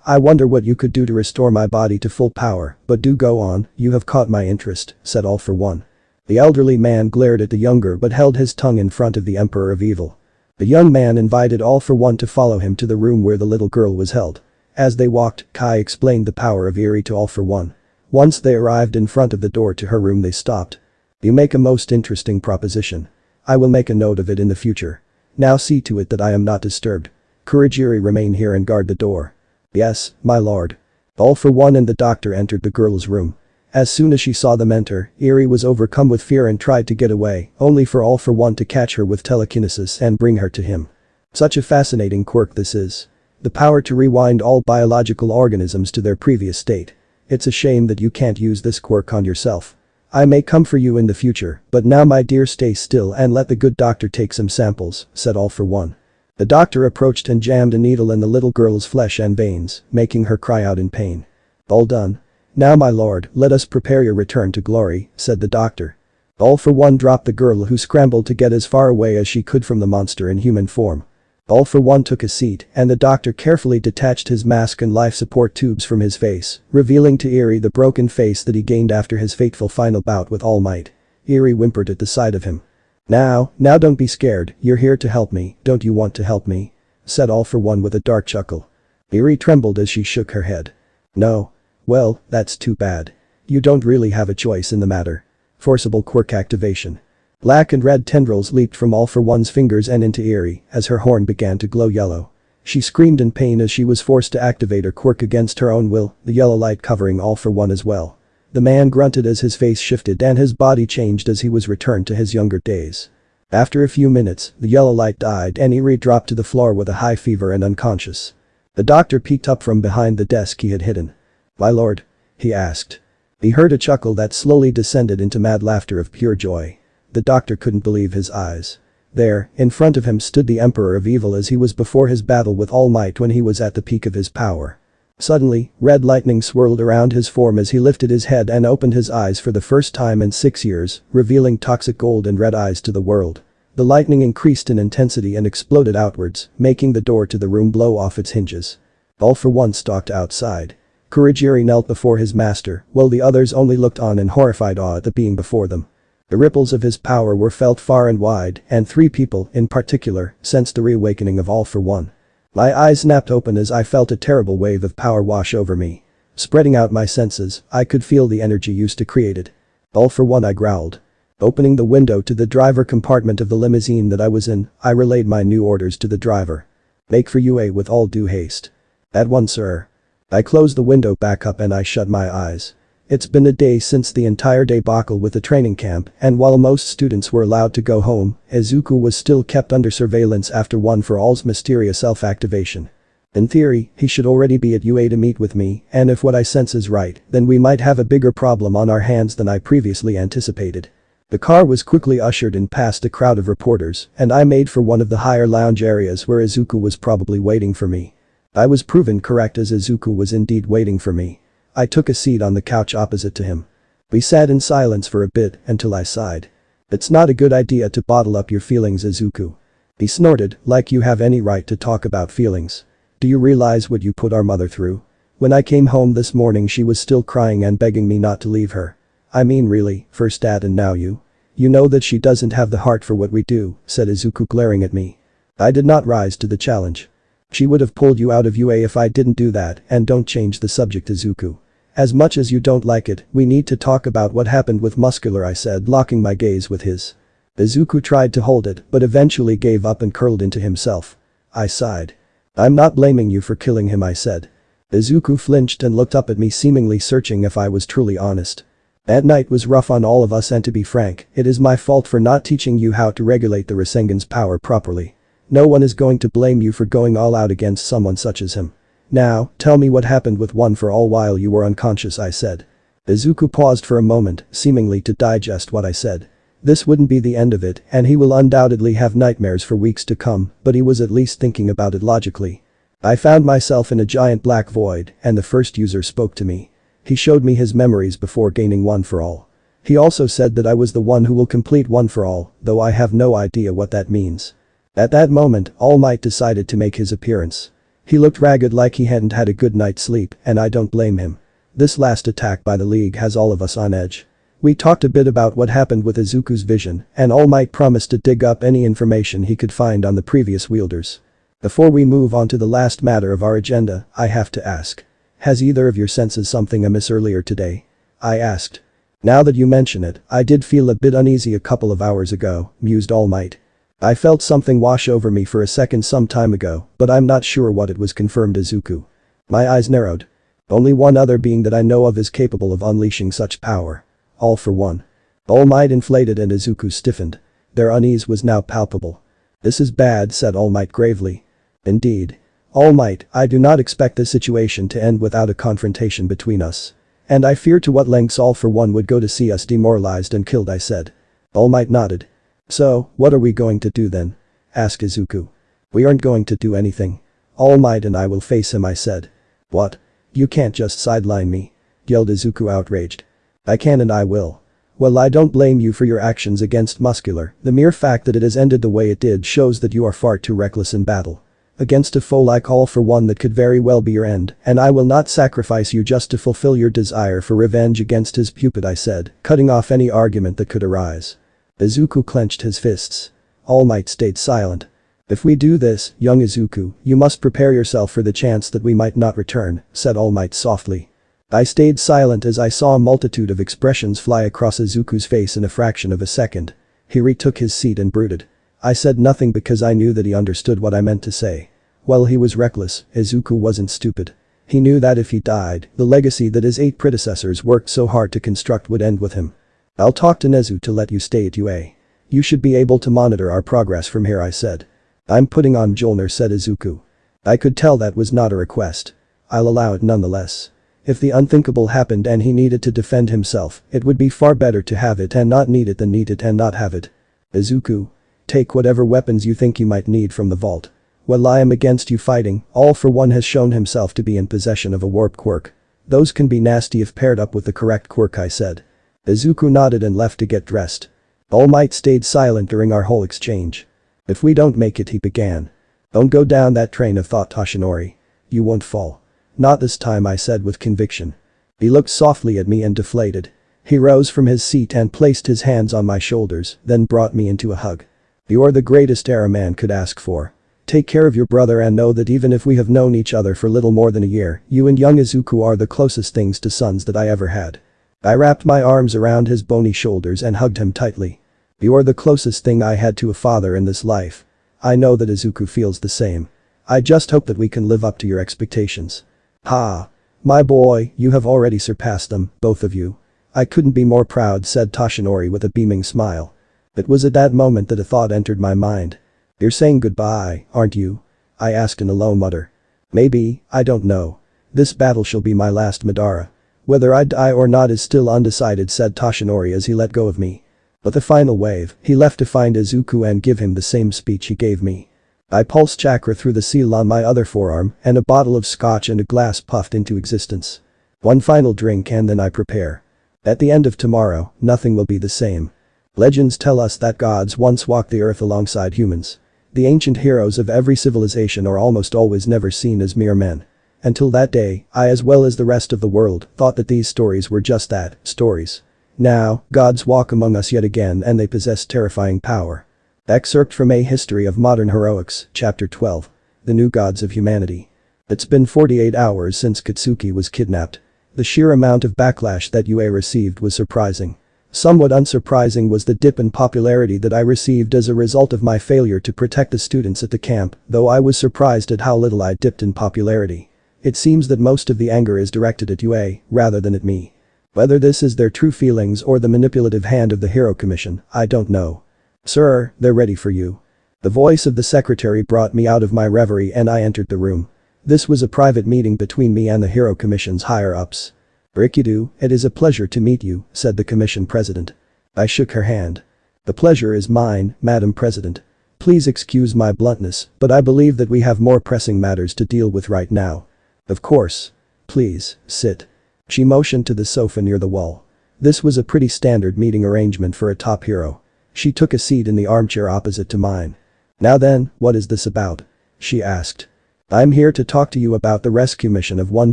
I wonder what you could do to restore my body to full power, but do go on, you have caught my interest, said All for One. The elderly man glared at the younger but held his tongue in front of the Emperor of Evil. The young man invited All for One to follow him to the room where the little girl was held. As they walked, Kai explained the power of Eri to All for One. Once they arrived in front of the door to her room they stopped. You make a most interesting proposition. I will make a note of it in the future. Now see to it that I am not disturbed. Kurogiri remain here and guard the door. Yes, my lord. All for One and the doctor entered the girl's room. As soon as she saw them enter, Eri was overcome with fear and tried to get away, only for All for One to catch her with telekinesis and bring her to him. Such a fascinating quirk this is. The power to rewind all biological organisms to their previous state. It's a shame that you can't use this quirk on yourself. I may come for you in the future, but now my dear stay still and let the good doctor take some samples, said All for One. The doctor approached and jammed a needle in the little girl's flesh and veins, making her cry out in pain. All done. Now my lord, let us prepare your return to glory, said the doctor. All for One dropped the girl who scrambled to get as far away as she could from the monster in human form. All for One took a seat and the doctor carefully detached his mask and life support tubes from his face, revealing to Eri the broken face that he gained after his fateful final bout with All Might. Eri whimpered at the sight of him. Now don't be scared, you're here to help me, don't you want to help me? Said All for One with a dark chuckle. Eri trembled as she shook her head. No. Well, that's too bad. You don't really have a choice in the matter. Forcible quirk activation. Black and red tendrils leaped from All for One's fingers and into Eri as her horn began to glow yellow. She screamed in pain as she was forced to activate her quirk against her own will, the yellow light covering All for One as well. The man grunted as his face shifted and his body changed as he was returned to his younger days. After a few minutes, the yellow light died and Eri dropped to the floor with a high fever and unconscious. The doctor peeked up from behind the desk he had hidden. My lord? He asked. He heard a chuckle that slowly descended into mad laughter of pure joy. The doctor couldn't believe his eyes. There, in front of him stood the Emperor of Evil as he was before his battle with All Might when he was at the peak of his power. Suddenly, red lightning swirled around his form as he lifted his head and opened his eyes for the first time in 6 years, revealing toxic gold and red eyes to the world. The lightning increased in intensity and exploded outwards, making the door to the room blow off its hinges. All for One stalked outside. Kurogiri knelt before his master, while the others only looked on in horrified awe at the being before them. The ripples of his power were felt far and wide, and 3 people, in particular, sensed the reawakening of All for One. My eyes snapped open as I felt a terrible wave of power wash over me. Spreading out my senses, I could feel the energy used to create it. All for one, I growled. Opening the window to the driver compartment of the limousine that I was in, I relayed my new orders to the driver. Make for UA with all due haste. At once, sir. I closed the window back up and I shut my eyes. It's been a day since the entire debacle with the training camp, and while most students were allowed to go home, Izuku was still kept under surveillance after One for All's mysterious self-activation. In theory, he should already be at UA to meet with me, and if what I sense is right, then we might have a bigger problem on our hands than I previously anticipated. The car was quickly ushered in past a crowd of reporters, and I made for one of the higher lounge areas where Izuku was probably waiting for me. I was proven correct as Izuku was indeed waiting for me. I took a seat on the couch opposite to him. We sat in silence for a bit until I sighed. It's not a good idea to bottle up your feelings, Izuku. He snorted, like you have any right to talk about feelings. Do you realize what you put our mother through? When I came home this morning she was still crying and begging me not to leave her. I mean really, first Dad and now you. You know that she doesn't have the heart for what we do, said Izuku glaring at me. I did not rise to the challenge. She would have pulled you out of UA if I didn't do that, and don't change the subject, Izuku. As much as you don't like it, we need to talk about what happened with Muscular, I said, locking my gaze with his. Izuku tried to hold it, but eventually gave up and curled into himself. I sighed. I'm not blaming you for killing him, I said. Izuku flinched and looked up at me, seemingly searching if I was truly honest. That night was rough on all of us, and to be frank, it is my fault for not teaching you how to regulate the Rasengan's power properly. No one is going to blame you for going all out against someone such as him. Now, tell me what happened with One for All while you were unconscious, I said. Izuku paused for a moment, seemingly to digest what I said. This wouldn't be the end of it, and he will undoubtedly have nightmares for weeks to come, but he was at least thinking about it logically. I found myself in a giant black void, and the first user spoke to me. He showed me his memories before gaining One for All. He also said that I was the one who will complete One for All, though I have no idea what that means. At that moment, All Might decided to make his appearance. He looked ragged, like he hadn't had a good night's sleep, and I don't blame him. This last attack by the League has all of us on edge. We talked a bit about what happened with Izuku's vision, and All Might promised to dig up any information he could find on the previous wielders. Before we move on to the last matter of our agenda, I have to ask. Has either of your senses something amiss earlier today? I asked. Now that you mention it, I did feel a bit uneasy a couple of hours ago, mused All Might. I felt something wash over me for a second some time ago, but I'm not sure what it was, confirmed Izuku. My eyes narrowed. Only one other being that I know of is capable of unleashing such power. All for One. All Might inflated and Izuku stiffened. Their unease was now palpable. This is bad, said All Might gravely. Indeed. All Might, I do not expect this situation to end without a confrontation between us. And I fear to what lengths All for One would go to see us demoralized and killed, I said. All Might nodded. So, what are we going to do then? Asked Izuku. We aren't going to do anything. All Might and I will face him, I said. What? You can't just sideline me, yelled Izuku, outraged. I can and I will. Well, I don't blame you for your actions against Muscular. The mere fact that it has ended the way it did shows that you are far too reckless in battle. Against a foe like All for One, that could very well be your end, and I will not sacrifice you just to fulfill your desire for revenge against his pupil, I said, cutting off any argument that could arise. Izuku clenched his fists. All Might stayed silent. If we do this, young Izuku, you must prepare yourself for the chance that we might not return, said All Might softly. I stayed silent as I saw a multitude of expressions fly across Izuku's face in a fraction of a second. He retook his seat and brooded. I said nothing because I knew that he understood what I meant to say. Well, he was reckless, Izuku wasn't stupid. He knew that if he died, the legacy that his 8 predecessors worked so hard to construct would end with him. I'll talk to Nezu to let you stay at UA. You should be able to monitor our progress from here, I said. I'm putting on Mjolnir, said Izuku. I could tell that was not a request. I'll allow it nonetheless. If the unthinkable happened and he needed to defend himself, it would be far better to have it and not need it than need it and not have it. Izuku. Take whatever weapons you think you might need from the vault. Well, I am against you fighting. All for One has shown himself to be in possession of a warp quirk. Those can be nasty if paired up with the correct quirk, I said. Izuku nodded and left to get dressed. All Might stayed silent during our whole exchange. If we don't make it, he began. Don't go down that train of thought, Toshinori. You won't fall. Not this time, I said with conviction. He looked softly at me and deflated. He rose from his seat and placed his hands on my shoulders, then brought me into a hug. You are the greatest heir a man could ask for. Take care of your brother and know that even if we have known each other for little more than a year, you and young Izuku are the closest things to sons that I ever had. I wrapped my arms around his bony shoulders and hugged him tightly. You are the closest thing I had to a father in this life. I know that Izuku feels the same. I just hope that we can live up to your expectations. Ha. My boy, you have already surpassed them, both of you. I couldn't be more proud, said Toshinori with a beaming smile. It was at that moment that a thought entered my mind. You're saying goodbye, aren't you? I asked in a low mutter. Maybe, I don't know. This battle shall be my last Madara. Whether I die or not is still undecided, said Toshinori as he let go of me. But the final wave, he left to find Izuku and give him the same speech he gave me. I pulsed chakra through the seal on my other forearm and a bottle of scotch and a glass puffed into existence. One final drink and then I prepare. At the end of tomorrow, nothing will be the same. Legends tell us that gods once walked the earth alongside humans. The ancient heroes of every civilization are almost always never seen as mere men. Until that day, I as well as the rest of the world thought that these stories were just that, stories. Now, gods walk among us yet again and they possess terrifying power. Excerpt from A History of Modern Heroics, Chapter 12. The New Gods of Humanity. It's been 48 hours since Katsuki was kidnapped. The sheer amount of backlash that UA received was surprising. Somewhat unsurprising was the dip in popularity that I received as a result of my failure to protect the students at the camp, though I was surprised at how little I dipped in popularity. It seems that most of the anger is directed at UA, rather than at me. Whether this is their true feelings or the manipulative hand of the Hero Commission, I don't know. Sir, they're ready for you. The voice of the secretary brought me out of my reverie and I entered the room. This was a private meeting between me and the Hero Commission's higher-ups. Rikido, it is a pleasure to meet you, said the commission president. I shook her hand. The pleasure is mine, Madam President. Please excuse my bluntness, but I believe that we have more pressing matters to deal with right now. Of course. Please, sit. She motioned to the sofa near the wall. This was a pretty standard meeting arrangement for a top hero. She took a seat in the armchair opposite to mine. Now then, what is this about? She asked. I'm here to talk to you about the rescue mission of one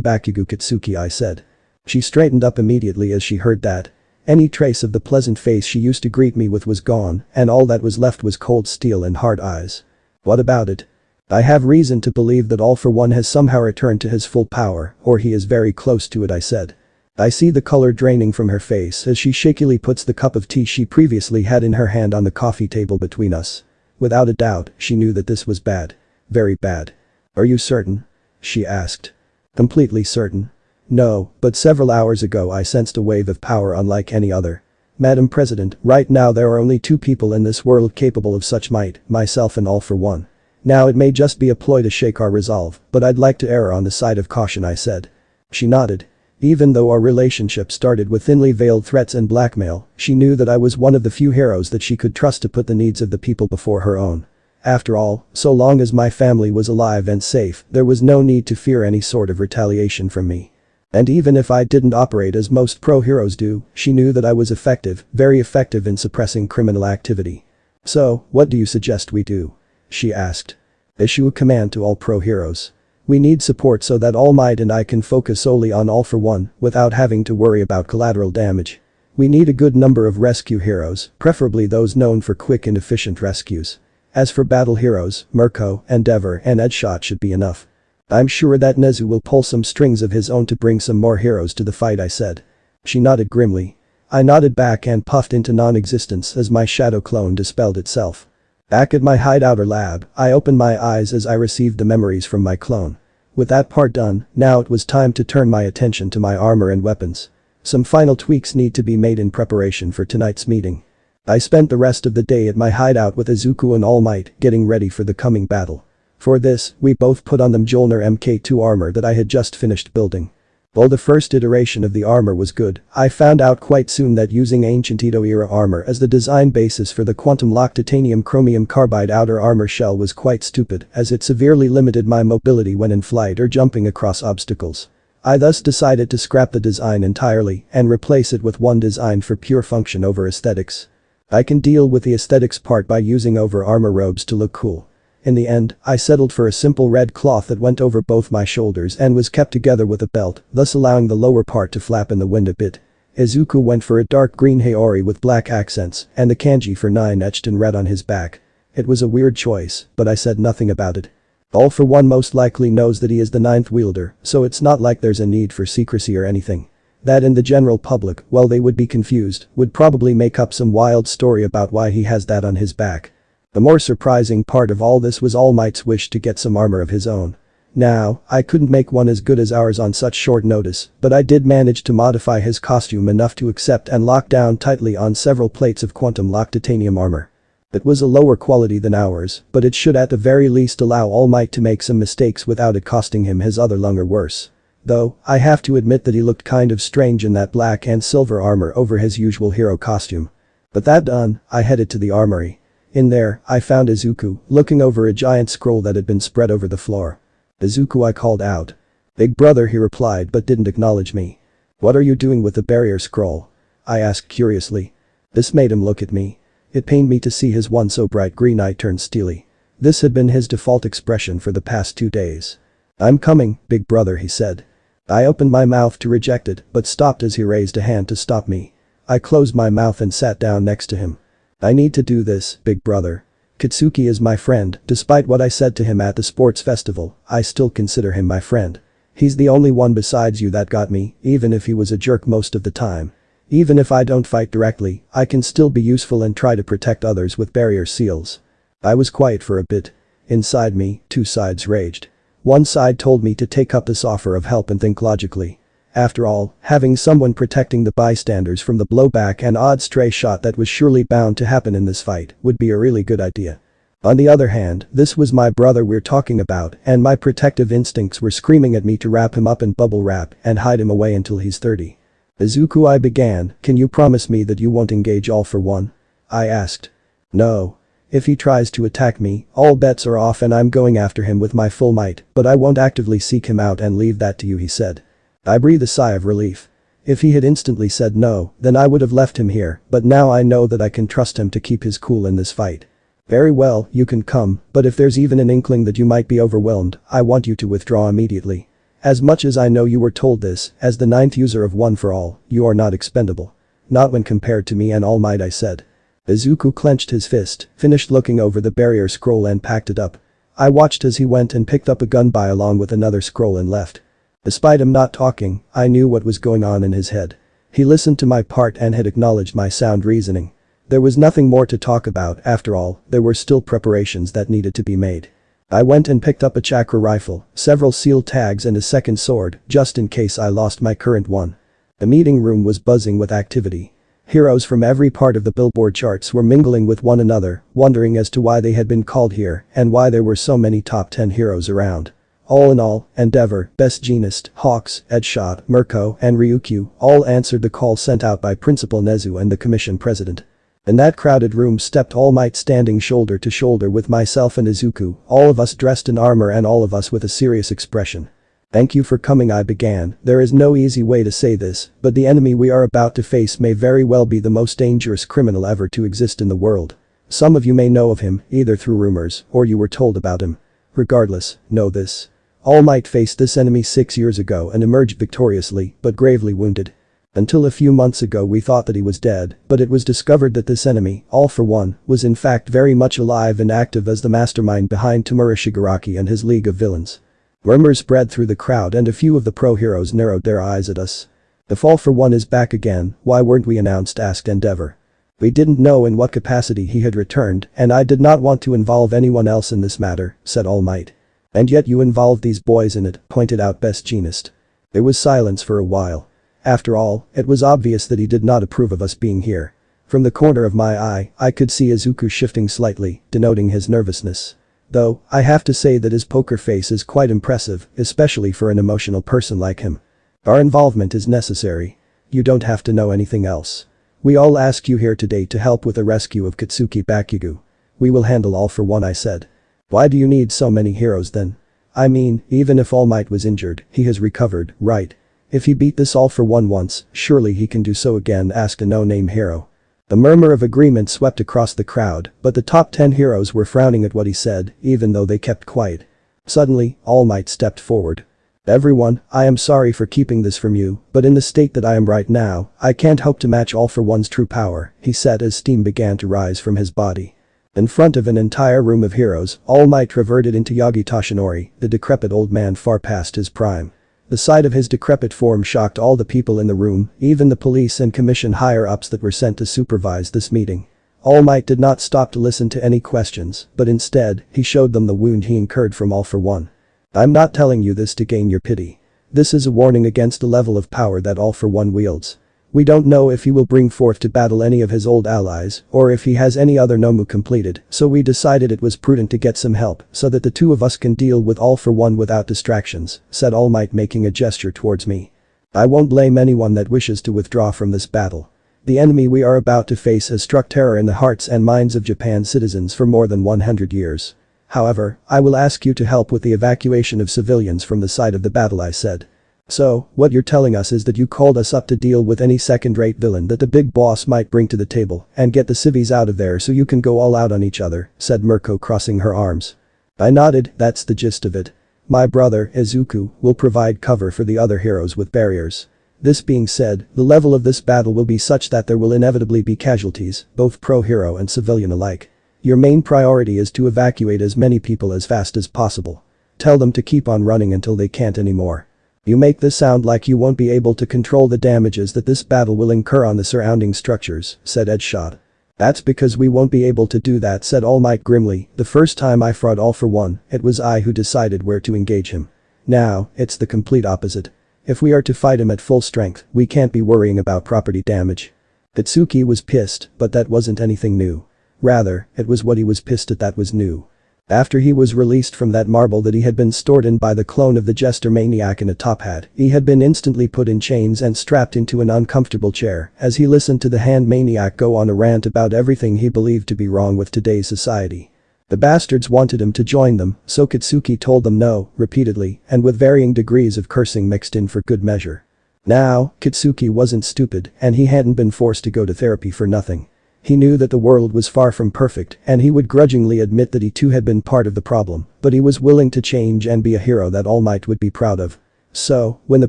Bakugo Katsuki, I said. She straightened up immediately as she heard that. Any trace of the pleasant face she used to greet me with was gone, and all that was left was cold steel and hard eyes. What about it? I have reason to believe that All For One has somehow returned to his full power, or he is very close to it, I said. I see the color draining from her face as she shakily puts the cup of tea she previously had in her hand on the coffee table between us. Without a doubt, she knew that this was bad. Very bad. Are you certain? She asked. Completely certain. No, but several hours ago I sensed a wave of power unlike any other. Madam President, right now there are only two people in this world capable of such might, myself and All For One. Now it may just be a ploy to shake our resolve, but I'd like to err on the side of caution, I said. She nodded. Even though our relationship started with thinly veiled threats and blackmail, she knew that I was one of the few heroes that she could trust to put the needs of the people before her own. After all, so long as my family was alive and safe, there was no need to fear any sort of retaliation from me. And even if I didn't operate as most pro-heroes do, she knew that I was effective, very effective in suppressing criminal activity. So, what do you suggest we do? She asked. Issue a command to all pro-heroes. We need support so that All Might and I can focus solely on All For One without having to worry about collateral damage. We need a good number of rescue heroes, preferably those known for quick and efficient rescues. As for battle heroes, Mirko, Endeavor and Edshot should be enough. I'm sure that Nezu will pull some strings of his own to bring some more heroes to the fight, I said. She nodded grimly. I nodded back and puffed into non-existence as my shadow clone dispelled itself. Back at my hideout or lab, I opened my eyes as I received the memories from my clone. With that part done, now it was time to turn my attention to my armor and weapons. Some final tweaks need to be made in preparation for tonight's meeting. I spent the rest of the day at my hideout with Izuku and All Might, getting ready for the coming battle. For this, we both put on the Mjolnir Mk2 armor that I had just finished building. While the first iteration of the armor was good, I found out quite soon that using ancient Edo-era armor as the design basis for the quantum-locked titanium chromium carbide outer armor shell was quite stupid, as it severely limited my mobility when in flight or jumping across obstacles. I thus decided to scrap the design entirely and replace it with one designed for pure function over aesthetics. I can deal with the aesthetics part by using over-armor robes to look cool. In the end, I settled for a simple red cloth that went over both my shoulders and was kept together with a belt, thus allowing the lower part to flap in the wind a bit. Izuku went for a dark green Haori with black accents and the kanji for 9 etched in red on his back. It was a weird choice, but I said nothing about it. All For One most likely knows that he is the 9th wielder, so it's not like there's a need for secrecy or anything. That and the general public, while they would be confused, would probably make up some wild story about why he has that on his back. The more surprising part of all this was All Might's wish to get some armor of his own. Now, I couldn't make one as good as ours on such short notice, but I did manage to modify his costume enough to accept and lock down tightly on several plates of quantum-locked titanium armor. It was a lower quality than ours, but it should at the very least allow All Might to make some mistakes without it costing him his other lung or worse. Though, I have to admit that he looked kind of strange in that black and silver armor over his usual hero costume. But that done, I headed to the armory. In there, I found Izuku, looking over a giant scroll that had been spread over the floor. "Izuku," I called out. "Big brother," he replied but didn't acknowledge me. "What are you doing with the barrier scroll?" I asked curiously. This made him look at me. It pained me to see his once so bright green eye turn steely. This had been his default expression for the past 2 days. "I'm coming, big brother," he said. I opened my mouth to reject it, but stopped as he raised a hand to stop me. I closed my mouth and sat down next to him. "I need to do this, big brother. Katsuki is my friend. Despite what I said to him at the sports festival, I still consider him my friend. He's the only one besides you that got me, even if he was a jerk most of the time. Even if I don't fight directly, I can still be useful and try to protect others with barrier seals." I was quiet for a bit. Inside me, 2 sides raged. One side told me to take up this offer of help and think logically. After all, having someone protecting the bystanders from the blowback and odd stray shot that was surely bound to happen in this fight would be a really good idea. On the other hand, this was my brother we're talking about, and my protective instincts were screaming at me to wrap him up in bubble wrap and hide him away until he's 30. "Izuku," I began, "can you promise me that you won't engage All for One?" I asked. "No. If he tries to attack me, all bets are off and I'm going after him with my full might, but I won't actively seek him out and leave that to you," he said. I breathed a sigh of relief. If he had instantly said no, then I would have left him here, but now I know that I can trust him to keep his cool in this fight. "Very well, you can come, but if there's even an inkling that you might be overwhelmed, I want you to withdraw immediately. As much as I know you were told this, as the 9th user of One for All, you are not expendable. Not when compared to me and All Might," I said. Izuku clenched his fist, finished looking over the barrier scroll and packed it up. I watched as he went and picked up a gun by along with another scroll and left. Despite him not talking, I knew what was going on in his head. He listened to my part and had acknowledged my sound reasoning. There was nothing more to talk about. After all, there were still preparations that needed to be made. I went and picked up a chakra rifle, several seal tags and a second sword, just in case I lost my current one. The meeting room was buzzing with activity. Heroes from every part of the billboard charts were mingling with one another, wondering as to why they had been called here and why there were so many top 10 heroes around. All in all, Endeavor, Best Jeanist, Hawks, Edshot, Mirko, and Ryukyu all answered the call sent out by Principal Nezu and the commission president. In that crowded room stepped All Might, standing shoulder to shoulder with myself and Izuku, all of us dressed in armor and all of us with a serious expression. "Thank you for coming," I began. "There is no easy way to say this, but the enemy we are about to face may very well be the most dangerous criminal ever to exist in the world. Some of you may know of him, either through rumors or you were told about him. Regardless, know this. All Might faced this enemy 6 years ago and emerged victoriously, but gravely wounded. Until a few months ago we thought that he was dead, but it was discovered that this enemy, All for One, was in fact very much alive and active as the mastermind behind Tamura Shigaraki and his League of Villains." Rumors spread through the crowd and a few of the pro-heroes narrowed their eyes at us. "If All for One is back again, why weren't we announced?" asked Endeavor. "We didn't know in what capacity he had returned, and I did not want to involve anyone else in this matter," said All Might. "And yet you involved these boys in it," pointed out Best Jeanist. There was silence for a while. After all, it was obvious that he did not approve of us being here. From the corner of my eye, I could see Izuku shifting slightly, denoting his nervousness. Though, I have to say that his poker face is quite impressive, especially for an emotional person like him. "Our involvement is necessary. You don't have to know anything else. We all ask you here today to help with the rescue of Katsuki Bakugo. We will handle All for One," I said. "Why do you need so many heroes then? I mean, even if All Might was injured, he has recovered, right? If he beat this All for One once, surely he can do so again," asked a no-name hero. The murmur of agreement swept across the crowd, but the top 10 heroes were frowning at what he said, even though they kept quiet. Suddenly, All Might stepped forward. "Everyone, I am sorry for keeping this from you, but in the state that I am right now, I can't hope to match All for One's true power," he said as steam began to rise from his body. In front of an entire room of heroes, All Might reverted into Yagi Toshinori, the decrepit old man far past his prime. The sight of his decrepit form shocked all the people in the room, even the police and commission higher-ups that were sent to supervise this meeting. All Might did not stop to listen to any questions, but instead, he showed them the wound he incurred from All for One. I'm not telling you this to gain your pity. This is a warning against the level of power that All for One wields. We don't know if he will bring forth to battle any of his old allies or if he has any other Nomu completed, so we decided it was prudent to get some help so that the two of us can deal with All for One without distractions, said All Might, making a gesture towards me. I won't blame anyone that wishes to withdraw from this battle. The enemy we are about to face has struck terror in the hearts and minds of Japan's citizens for more than 100 years. However, I will ask you to help with the evacuation of civilians from the site of the battle, I said. So, what you're telling us is that you called us up to deal with any second-rate villain that the big boss might bring to the table and get the civvies out of there so you can go all out on each other, said Mirko, crossing her arms. I nodded. That's the gist of it. My brother, Izuku, will provide cover for the other heroes with barriers. This being said, the level of this battle will be such that there will inevitably be casualties, both pro-hero and civilian alike. Your main priority is to evacuate as many people as fast as possible. Tell them to keep on running until they can't anymore. You make this sound like you won't be able to control the damages that this battle will incur on the surrounding structures, said Edshot. That's because we won't be able to do that, said All Might grimly. The first time I fought All for One, it was I who decided where to engage him. Now, it's the complete opposite. If we are to fight him at full strength, we can't be worrying about property damage. Katsuki was pissed, but that wasn't anything new. Rather, it was what he was pissed at that was new. After he was released from that marble that he had been stored in by the clone of the jester maniac in a top hat, he had been instantly put in chains and strapped into an uncomfortable chair as he listened to the hand maniac go on a rant about everything he believed to be wrong with today's society. The bastards wanted him to join them, so Katsuki told them no, repeatedly, and with varying degrees of cursing mixed in for good measure. Now, Katsuki wasn't stupid, and he hadn't been forced to go to therapy for nothing. He knew that the world was far from perfect, and he would grudgingly admit that he too had been part of the problem, but he was willing to change and be a hero that All Might would be proud of. So, when the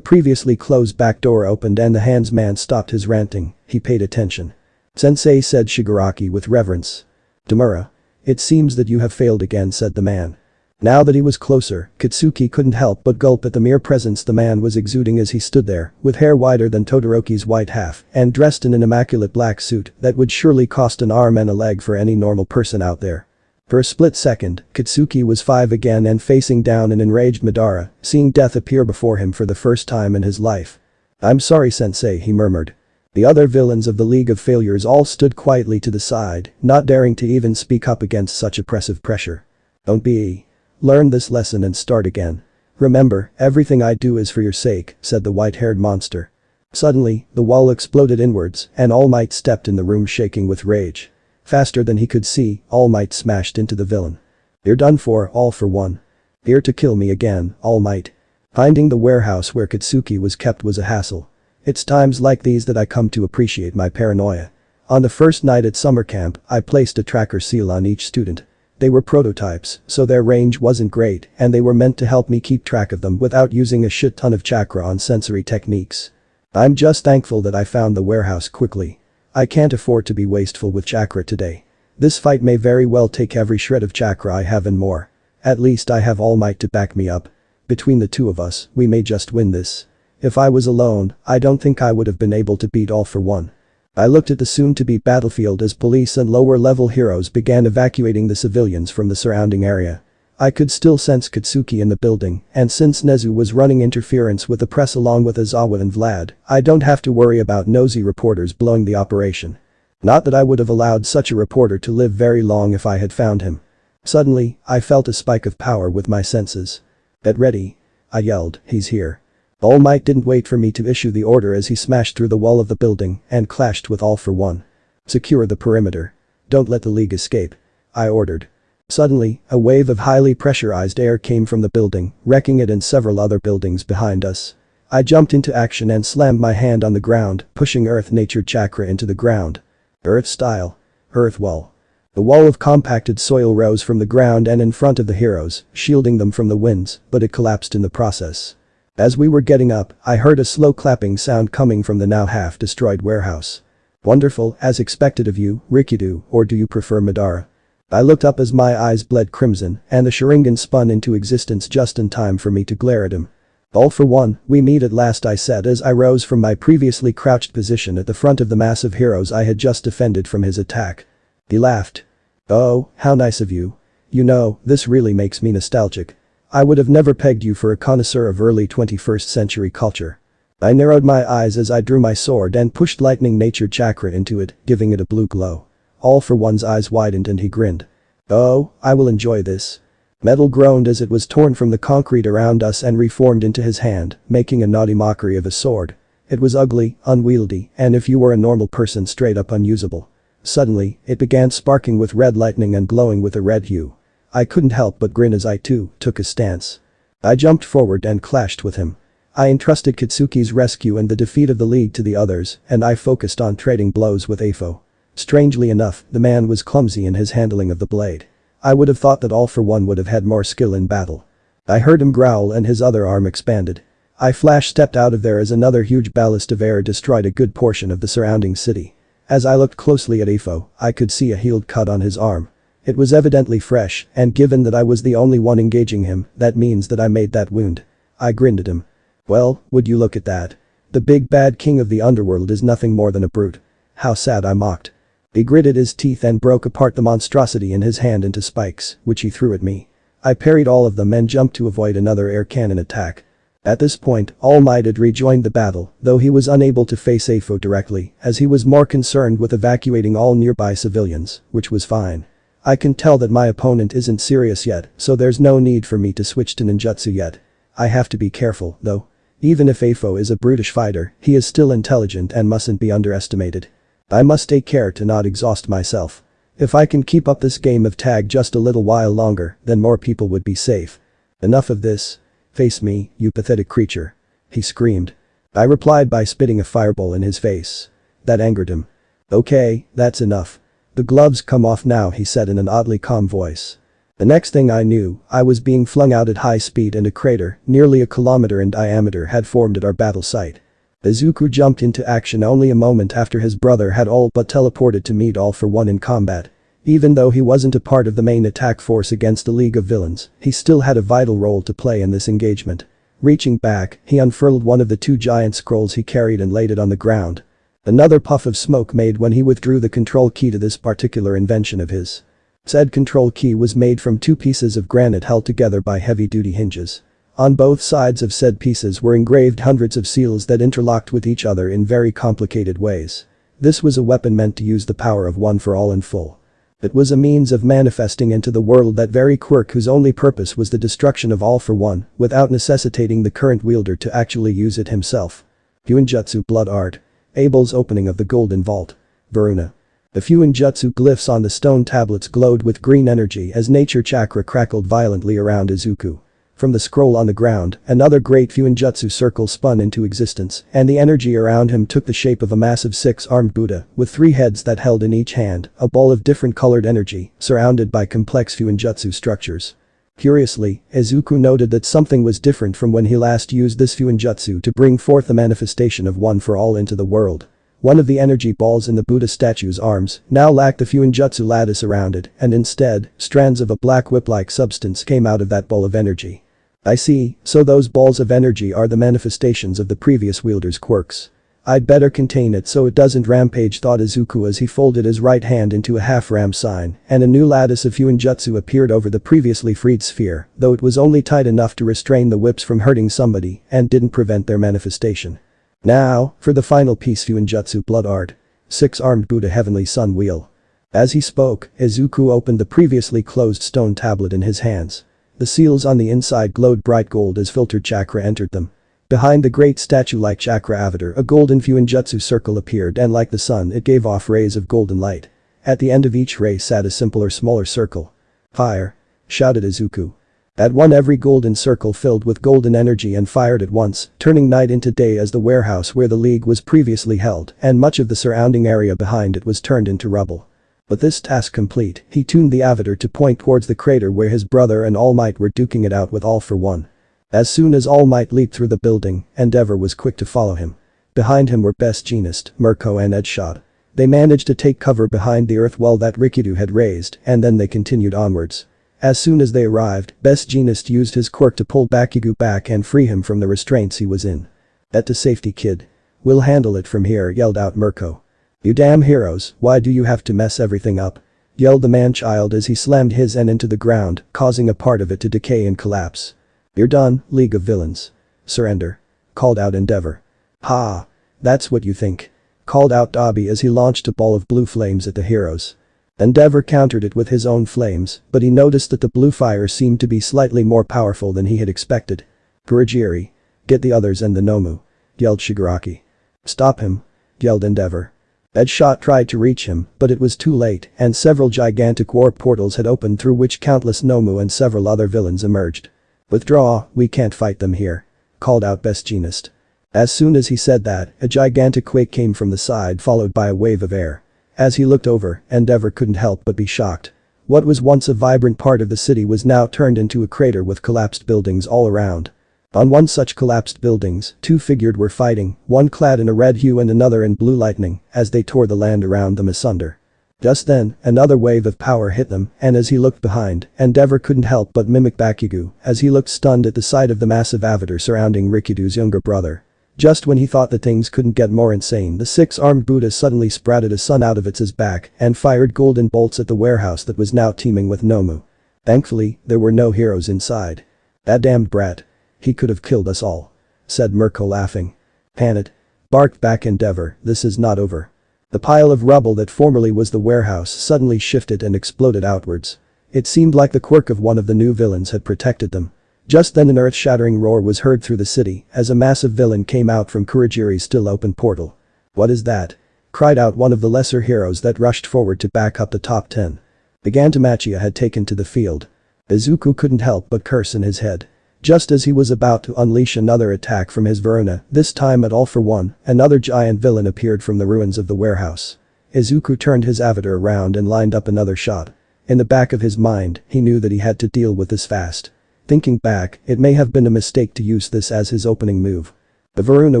previously closed back door opened and the hands man stopped his ranting, he paid attention. Sensei, said Shigaraki with reverence. Demura. It seems that you have failed again, said the man. Now that he was closer, Katsuki couldn't help but gulp at the mere presence the man was exuding as he stood there, with hair whiter than Todoroki's white half, and dressed in an immaculate black suit that would surely cost an arm and a leg for any normal person out there. For a split second, Katsuki was 5 again and facing down an enraged Madara, seeing death appear before him for the first time in his life. I'm sorry, Sensei, he murmured. The other villains of the League of Failures all stood quietly to the side, not daring to even speak up against such oppressive pressure. Don't be. Learn this lesson and start again. Remember, everything I do is for your sake, said the white-haired monster. Suddenly, the wall exploded inwards, and All Might stepped in the room shaking with rage. Faster than he could see, All Might smashed into the villain. You're done for, All for One. Here to kill me again, All Might. Finding the warehouse where Katsuki was kept was a hassle. It's times like these that I come to appreciate my paranoia. On the first night at summer camp, I placed a tracker seal on each student. They were prototypes, so their range wasn't great, and they were meant to help me keep track of them without using a shit ton of chakra on sensory techniques. I'm just thankful that I found the warehouse quickly. I can't afford to be wasteful with chakra today. This fight may very well take every shred of chakra I have and more. At least I have All Might to back me up. Between the two of us, we may just win this. If I was alone, I don't think I would have been able to beat All for One. I looked at the soon-to-be battlefield as police and lower-level heroes began evacuating the civilians from the surrounding area. I could still sense Katsuki in the building, and since Nezu was running interference with the press along with Aizawa and Vlad, I don't have to worry about nosy reporters blowing the operation. Not that I would have allowed such a reporter to live very long if I had found him. Suddenly, I felt a spike of power with my senses. Get ready. I yelled, he's here. All Might didn't wait for me to issue the order as he smashed through the wall of the building and clashed with All for One. Secure the perimeter. Don't let the League escape. I ordered. Suddenly, a wave of highly pressurized air came from the building, wrecking it and several other buildings behind us. I jumped into action and slammed my hand on the ground, pushing Earth-Nature Chakra into the ground. Earth-style. Earth wall. The wall of compacted soil rose from the ground and in front of the heroes, shielding them from the winds, but it collapsed in the process. As we were getting up, I heard a slow clapping sound coming from the now half-destroyed warehouse. Wonderful, as expected of you, Rikido, or do you prefer Madara? I looked up as my eyes bled crimson, and the sharigan spun into existence just in time for me to glare at him. All for One, we meet at last, I said as I rose from my previously crouched position at the front of the mass of heroes I had just defended from his attack. He laughed. Oh, how nice of you. You know, this really makes me nostalgic. I would have never pegged you for a connoisseur of early 21st century culture. I narrowed my eyes as I drew my sword and pushed lightning nature chakra into it, giving it a blue glow. All for One's eyes widened and he grinned. Oh, I will enjoy this. Metal groaned as it was torn from the concrete around us and reformed into his hand, making a naughty mockery of a sword. It was ugly, unwieldy, and if you were a normal person straight up unusable. Suddenly, it began sparking with red lightning and glowing with a red hue. I couldn't help but grin as I too took a stance. I jumped forward and clashed with him. I entrusted Kitsuki's rescue and the defeat of the League to the others, and I focused on trading blows with Afo. Strangely enough, the man was clumsy in his handling of the blade. I would have thought that All For One would have had more skill in battle. I heard him growl and his other arm expanded. I flash-stepped out of there as another huge ballast of air destroyed a good portion of the surrounding city. As I looked closely at Afo, I could see a healed cut on his arm. It was evidently fresh, and given that I was the only one engaging him, that means that I made that wound. I grinned at him. Well, would you look at that. The big bad king of the underworld is nothing more than a brute. How sad, I mocked. He gritted his teeth and broke apart the monstrosity in his hand into spikes, which he threw at me. I parried all of them and jumped to avoid another air cannon attack. At this point, All Might had rejoined the battle, though he was unable to face Afo directly, as he was more concerned with evacuating all nearby civilians, which was fine. I can tell that my opponent isn't serious yet, so there's no need for me to switch to ninjutsu yet. I have to be careful, though. Even if Afo is a brutish fighter, he is still intelligent and mustn't be underestimated. I must take care to not exhaust myself. If I can keep up this game of tag just a little while longer, then more people would be safe. Enough of this. Face me, you pathetic creature. He screamed. I replied by spitting a fireball in his face. That angered him. Okay, that's enough. The gloves come off now, he said in an oddly calm voice. The next thing I knew, I was being flung out at high speed and a crater, nearly a kilometer in diameter, had formed at our battle site. Izuku jumped into action only a moment after his brother had all but teleported to meet All For One in combat. Even though he wasn't a part of the main attack force against the League of Villains, he still had a vital role to play in this engagement. Reaching back, he unfurled one of the two giant scrolls he carried and laid it on the ground. Another puff of smoke made when he withdrew the control key to this particular invention of his. Said control key was made from two pieces of granite held together by heavy-duty hinges. On both sides of said pieces were engraved hundreds of seals that interlocked with each other in very complicated ways. This was a weapon meant to use the power of One For All in full. It was a means of manifesting into the world that very quirk whose only purpose was the destruction of All For One, without necessitating the current wielder to actually use it himself. Fuinjutsu Blood Art. Abel's opening of the Golden Vault. Varuna. The Fuinjutsu glyphs on the stone tablets glowed with green energy as nature chakra crackled violently around Izuku. From the scroll on the ground, another great Fuinjutsu circle spun into existence, and the energy around him took the shape of a massive six-armed Buddha, with three heads that held in each hand a ball of different colored energy, surrounded by complex Fuinjutsu structures. Curiously, Izuku noted that something was different from when he last used this Fuinjutsu to bring forth the manifestation of One For All into the world. One of the energy balls in the Buddha statue's arms now lacked the Fuinjutsu lattice around it, and instead, strands of a black whip-like substance came out of that ball of energy. I see, so those balls of energy are the manifestations of the previous wielder's quirks. I'd better contain it so it doesn't rampage, thought Izuku as he folded his right hand into a half-ram sign, and a new lattice of Fuinjutsu appeared over the previously freed sphere, though it was only tight enough to restrain the whips from hurting somebody and didn't prevent their manifestation. Now, for the final piece, Fuinjutsu Blood Art. Six-armed Buddha Heavenly Sun Wheel. As he spoke, Izuku opened the previously closed stone tablet in his hands. The seals on the inside glowed bright gold as filtered chakra entered them. Behind the great statue-like chakra avatar, a golden Fuinjutsu circle appeared, and like the sun, it gave off rays of golden light. At the end of each ray sat a simpler, smaller circle. Fire! Shouted Izuku. At one, every golden circle filled with golden energy and fired at once, turning night into day as the warehouse where the League was previously held and much of the surrounding area behind it was turned into rubble. But this task complete, he tuned the avatar to point towards the crater where his brother and All Might were duking it out with All For One. As soon as All Might leaped through the building, Endeavor was quick to follow him. Behind him were Best Jeanist, Mirko and Edshot. They managed to take cover behind the earth wall that Rikido had raised, and then they continued onwards. As soon as they arrived, Best Jeanist used his quirk to pull Bakugo back and free him from the restraints he was in. "Get to safety, kid. We'll handle it from here," yelled out Mirko. "You damn heroes, why do you have to mess everything up?" yelled the man-child as he slammed his N into the ground, causing a part of it to decay and collapse. "You're done, League of Villains. Surrender," called out Endeavor. "Ha! That's what you think," called out Dobby as he launched a ball of blue flames at the heroes. Endeavor countered it with his own flames, but he noticed that the blue fire seemed to be slightly more powerful than he had expected. "Kurogiri, get the others and the Nomu," yelled Shigaraki. "Stop him," yelled Endeavor. Deadshot tried to reach him, but it was too late and several gigantic warp portals had opened through which countless Nomu and several other villains emerged. "Withdraw, we can't fight them here," called out Bestgenist. As soon as he said that, a gigantic quake came from the side followed by a wave of air. As he looked over, Endeavor couldn't help but be shocked. What was once a vibrant part of the city was now turned into a crater with collapsed buildings all around. On one such collapsed buildings, two figures were fighting, one clad in a red hue and another in blue lightning, as they tore the land around them asunder. Just then, another wave of power hit them, and as he looked behind, Endeavor couldn't help but mimic Bakugo as he looked stunned at the sight of the massive avatar surrounding Rikudo's younger brother. Just when he thought that things couldn't get more insane, the six-armed Buddha suddenly sprouted a sun out of its back and fired golden bolts at the warehouse that was now teeming with Nomu. Thankfully, there were no heroes inside. "That damned brat. He could have killed us all," said Mirko laughing. "Pan it," barked back Endeavor, "this is not over." The pile of rubble that formerly was the warehouse suddenly shifted and exploded outwards. It seemed like the quirk of one of the new villains had protected them. Just then an earth-shattering roar was heard through the city as a massive villain came out from Kurogiri's still open portal. "What is that?" cried out one of the lesser heroes that rushed forward to back up the top 10. The Gantamachia had taken to the field. Izuku couldn't help but curse in his head. Just as he was about to unleash another attack from his Varuna, this time at All for One, another giant villain appeared from the ruins of the warehouse. Izuku turned his avatar around and lined up another shot. In the back of his mind, he knew that he had to deal with this fast. Thinking back, it may have been a mistake to use this as his opening move. The Varuna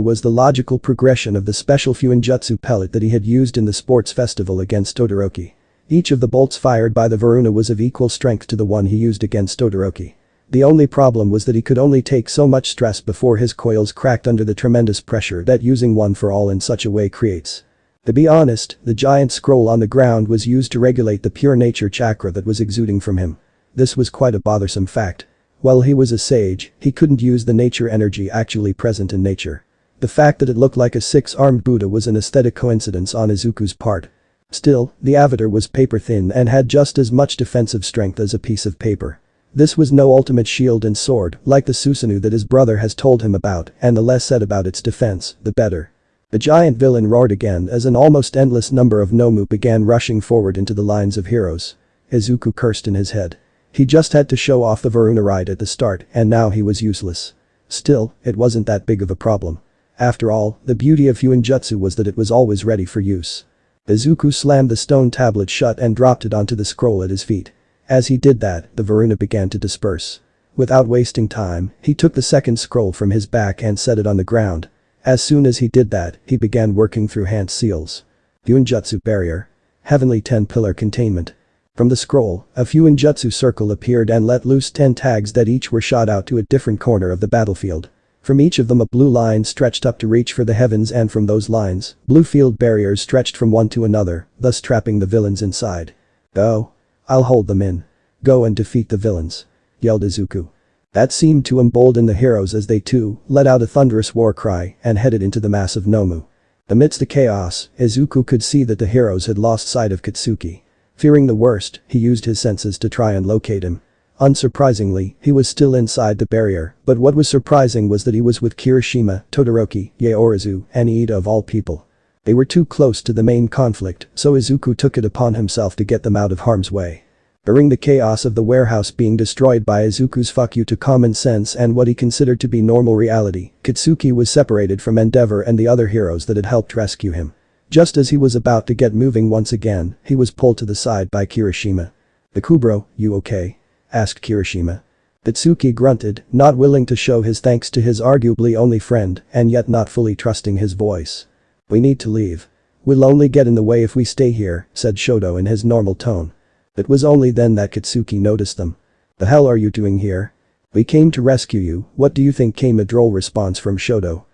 was the logical progression of the special Fuinjutsu pellet that he had used in the sports festival against Todoroki. Each of the bolts fired by the Varuna was of equal strength to the one he used against Todoroki. The only problem was that he could only take so much stress before his coils cracked under the tremendous pressure that using one for all in such a way creates. To be honest, the giant scroll on the ground was used to regulate the pure nature chakra that was exuding from him. This was quite a bothersome fact. While he was a sage, he couldn't use the nature energy actually present in nature. The fact that it looked like a six-armed Buddha was an aesthetic coincidence on Izuku's part. Still, the avatar was paper-thin and had just as much defensive strength as a piece of paper. This was no ultimate shield and sword like the Susanoo that his brother has told him about, and the less said about its defense, the better. The giant villain roared again as an almost endless number of Nomu began rushing forward into the lines of heroes. Izuku cursed in his head. He just had to show off the Varuna right at the start and now he was useless. Still, it wasn't that big of a problem. After all, the beauty of Fuinjutsu was that it was always ready for use. Izuku slammed the stone tablet shut and dropped it onto the scroll at his feet. As he did that, the Varuna began to disperse. Without wasting time, he took the second scroll from his back and set it on the ground. As soon as he did that, he began working through hand seals. Fuinjutsu barrier. Heavenly 10-pillar containment. From the scroll, a Fuinjutsu circle appeared and let loose 10 tags that each were shot out to a different corner of the battlefield. From each of them a blue line stretched up to reach for the heavens and from those lines, blue field barriers stretched from one to another, thus trapping the villains inside. "Go. I'll hold them in. Go and defeat the villains," yelled Izuku. That seemed to embolden the heroes as they too let out a thunderous war cry and headed into the mass of Nomu. Amidst the chaos, Izuku could see that the heroes had lost sight of Katsuki. Fearing the worst, he used his senses to try and locate him. Unsurprisingly, he was still inside the barrier, but what was surprising was that he was with Kirishima, Todoroki, Yaorazu, and Iida of all people. They were too close to the main conflict, so Izuku took it upon himself to get them out of harm's way. During the chaos of the warehouse being destroyed by Izuku's fuck you to common sense and what he considered to be normal reality, Katsuki was separated from Endeavor and the other heroes that had helped rescue him. Just as he was about to get moving once again, he was pulled to the side by Kirishima. "Ikubro, you okay?" asked Kirishima. Katsuki grunted, not willing to show his thanks to his arguably only friend and yet not fully trusting his voice. "We need to leave. We'll only get in the way if we stay here," said Shoto in his normal tone. It was only then that Katsuki noticed them. "The hell are you doing here?" "We came to rescue you, what do you think?" came a droll response from Shoto.